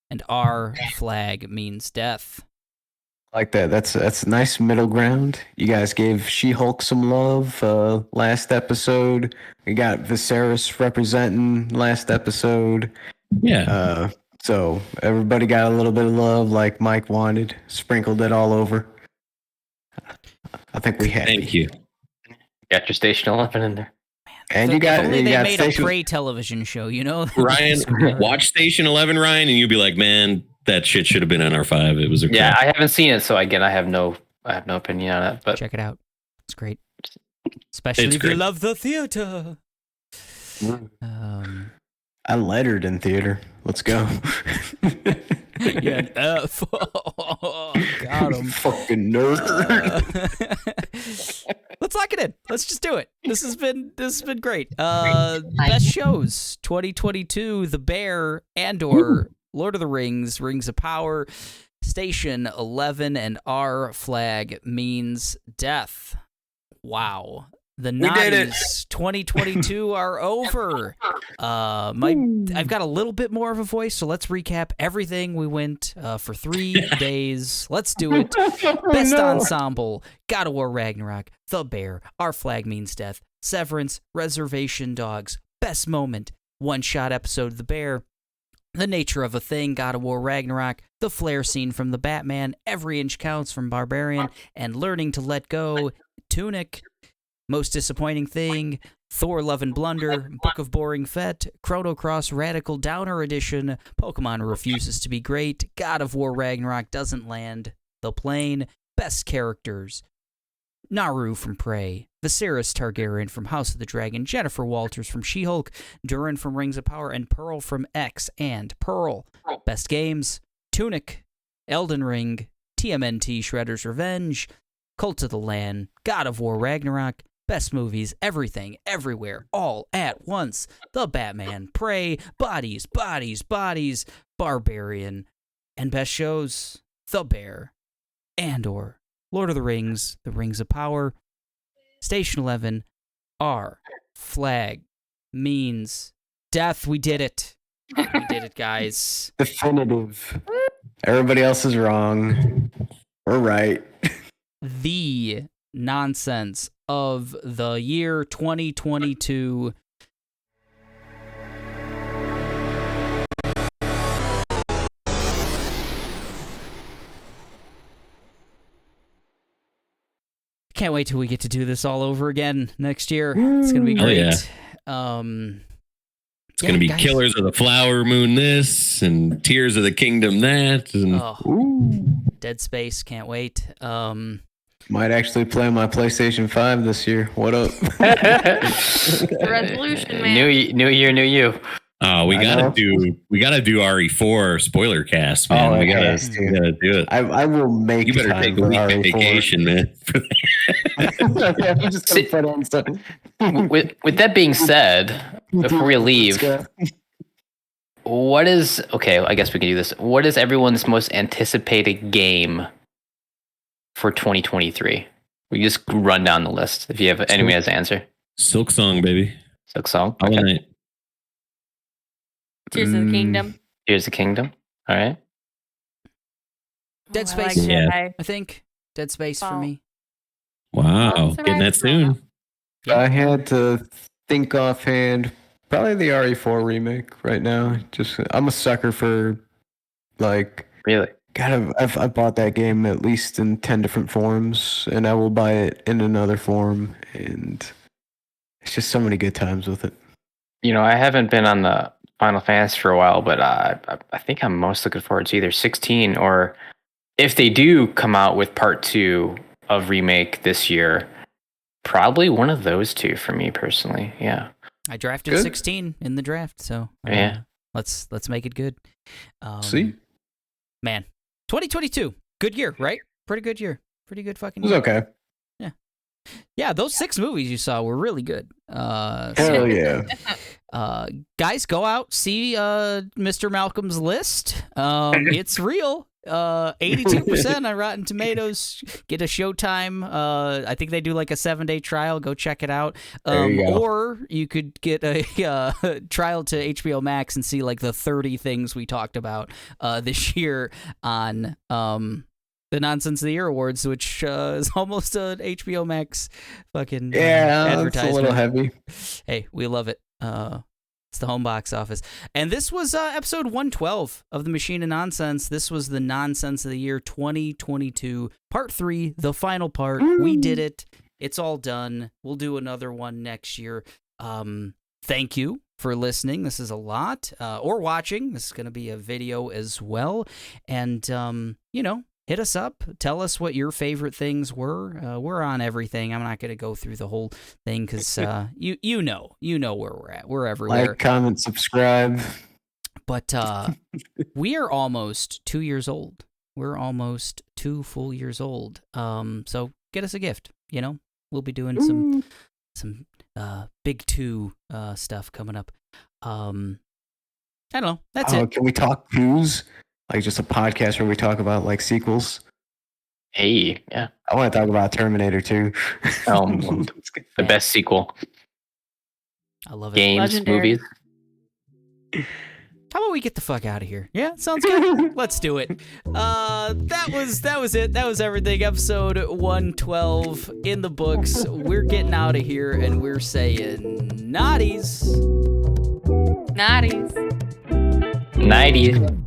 and Our Flag Means Death. Like that. That's a nice middle ground. You guys gave She-Hulk some love last episode. We got Viserys representing last episode. Yeah. So everybody got a little bit of love like Mike wanted. Sprinkled it all over. I think we had. Thank you. Got your Station 11 in there. And you got only you they got made Station... a Prey television show, you know? Ryan, watch Station 11, Ryan, and you'll be like, man, that shit should have been on R5. It was a yeah. I haven't seen it, so again, I have no opinion on it. But check it out. It's great, especially if you love the theater. I lettered in theater. Let's go. Yeah, F. Oh, got him. Fucking nerd. Let's lock it in. Let's just do it. This has been great. Best shows 2022: The Bear, Andor, Lord of the Rings, Rings of Power, Station 11, and Our Flag Means Death. Wow. The 90s 2022 are over. I've got a little bit more of a voice, so let's recap everything. We went for 3 days. Let's do it. Best ensemble: God of War Ragnarok, The Bear, Our Flag Means Death, Severance, Reservation Dogs. Best moment: one-shot episode, The Bear. The Nature of a Thing, God of War Ragnarok, the flare scene from the Batman, Every Inch Counts from Barbarian, and Learning to Let Go, Tunic. Most Disappointing Thing, Thor Love and Blunder, Book of Boring Fett, Chrono Cross Radical Downer Edition, Pokemon Refuses to Be Great, God of War Ragnarok Doesn't Land the Plane, Best Characters, Naru from Prey, Viserys Targaryen from House of the Dragon, Jennifer Walters from She-Hulk, Durin from Rings of Power, and Pearl from X and Pearl. Best Games, Tunic, Elden Ring, TMNT Shredder's Revenge, Cult of the Land, God of War Ragnarok, Best Movies, Everything, Everywhere, All at Once, The Batman, Prey, Bodies, Barbarian, and Best Shows, The Bear, Andor, Lord of the Rings of Power, Station 11, Our Flag Means Death. We did it. We did it, guys. Definitive. Everybody else is wrong. We're right. The nonsense of the year 2022. Can't wait till we get to do this all over again next year. It's gonna be great. It's gonna be guys. Killers of the Flower Moon this and Tears of the Kingdom that. And Dead Space, can't wait. Might actually play my PlayStation 5 this year. What up? Resolution, man. New year, new you. Oh, we gotta do RE4 spoiler cast, man. Oh, we gotta do it. I will make. You better take a week vacation, man. I'm just gonna put on something. With that being said, before we leave, what is okay? I guess we can do this. What is everyone's most anticipated game for 2023? We just run down the list. If you have anyone has an answer. Silk Song, baby. Silk Song. All night. Tears of the Kingdom. Tears of the Kingdom. All right. Dead Space. I think Dead Space for me. Wow, getting that soon. I had to think offhand. Probably the RE4 remake right now. I'm a sucker for really. God, I've bought that game at least in 10 different forms, and I will buy it in another form, and it's just so many good times with it. I haven't been on the Final Fantasy for a while, but I think I'm most looking forward to either 16 or if they do come out with part 2 of remake this year, probably one of those two for me personally. Yeah. I drafted 16 in the draft, so yeah. Let's make it good. See? Man. 2022, good year, right? Pretty good year. Pretty good fucking year. It was okay. Yeah. Yeah, those 6 movies you saw were really good. Hell yeah. Guys, go out, see Mr. Malcolm's list. It's real. 82% on Rotten Tomatoes. Get a Showtime. I think they do like a 7-day trial. Go check it out. Or you could get a trial to HBO Max and see like the 30 things we talked about this year on the Nonsense of the Year Awards, which is almost an HBO Max fucking advertisement. It's a little heavy. Hey, we love it. It's the home box office. And this was episode 112 of The Machine of Nonsense. This was the Nonsense of the Year 2022, part 3, the final part. We did it. It's all done. We'll do another one next year. Thank you for listening. This is a lot. Or watching. This is going to be a video as well. And, hit us up. Tell us what your favorite things were. We're on everything. I'm not going to go through the whole thing because you know where we're at. We're everywhere. Like, comment, subscribe. But we are almost 2 years old. We're almost 2 full years old. So get us a gift. We'll be doing some big 2 stuff coming up. I don't know. That's it. Can we talk news? Like just a podcast where we talk about like sequels. Hey, yeah. I want to talk about Terminator 2. The best sequel. I love it. Games, Legendary. movies. How about we get the fuck out of here? Yeah, sounds good. Let's do it. That was it. That was everything. Episode 112 in the books. We're getting out of here and we're saying naughties. Naughties. Nighties.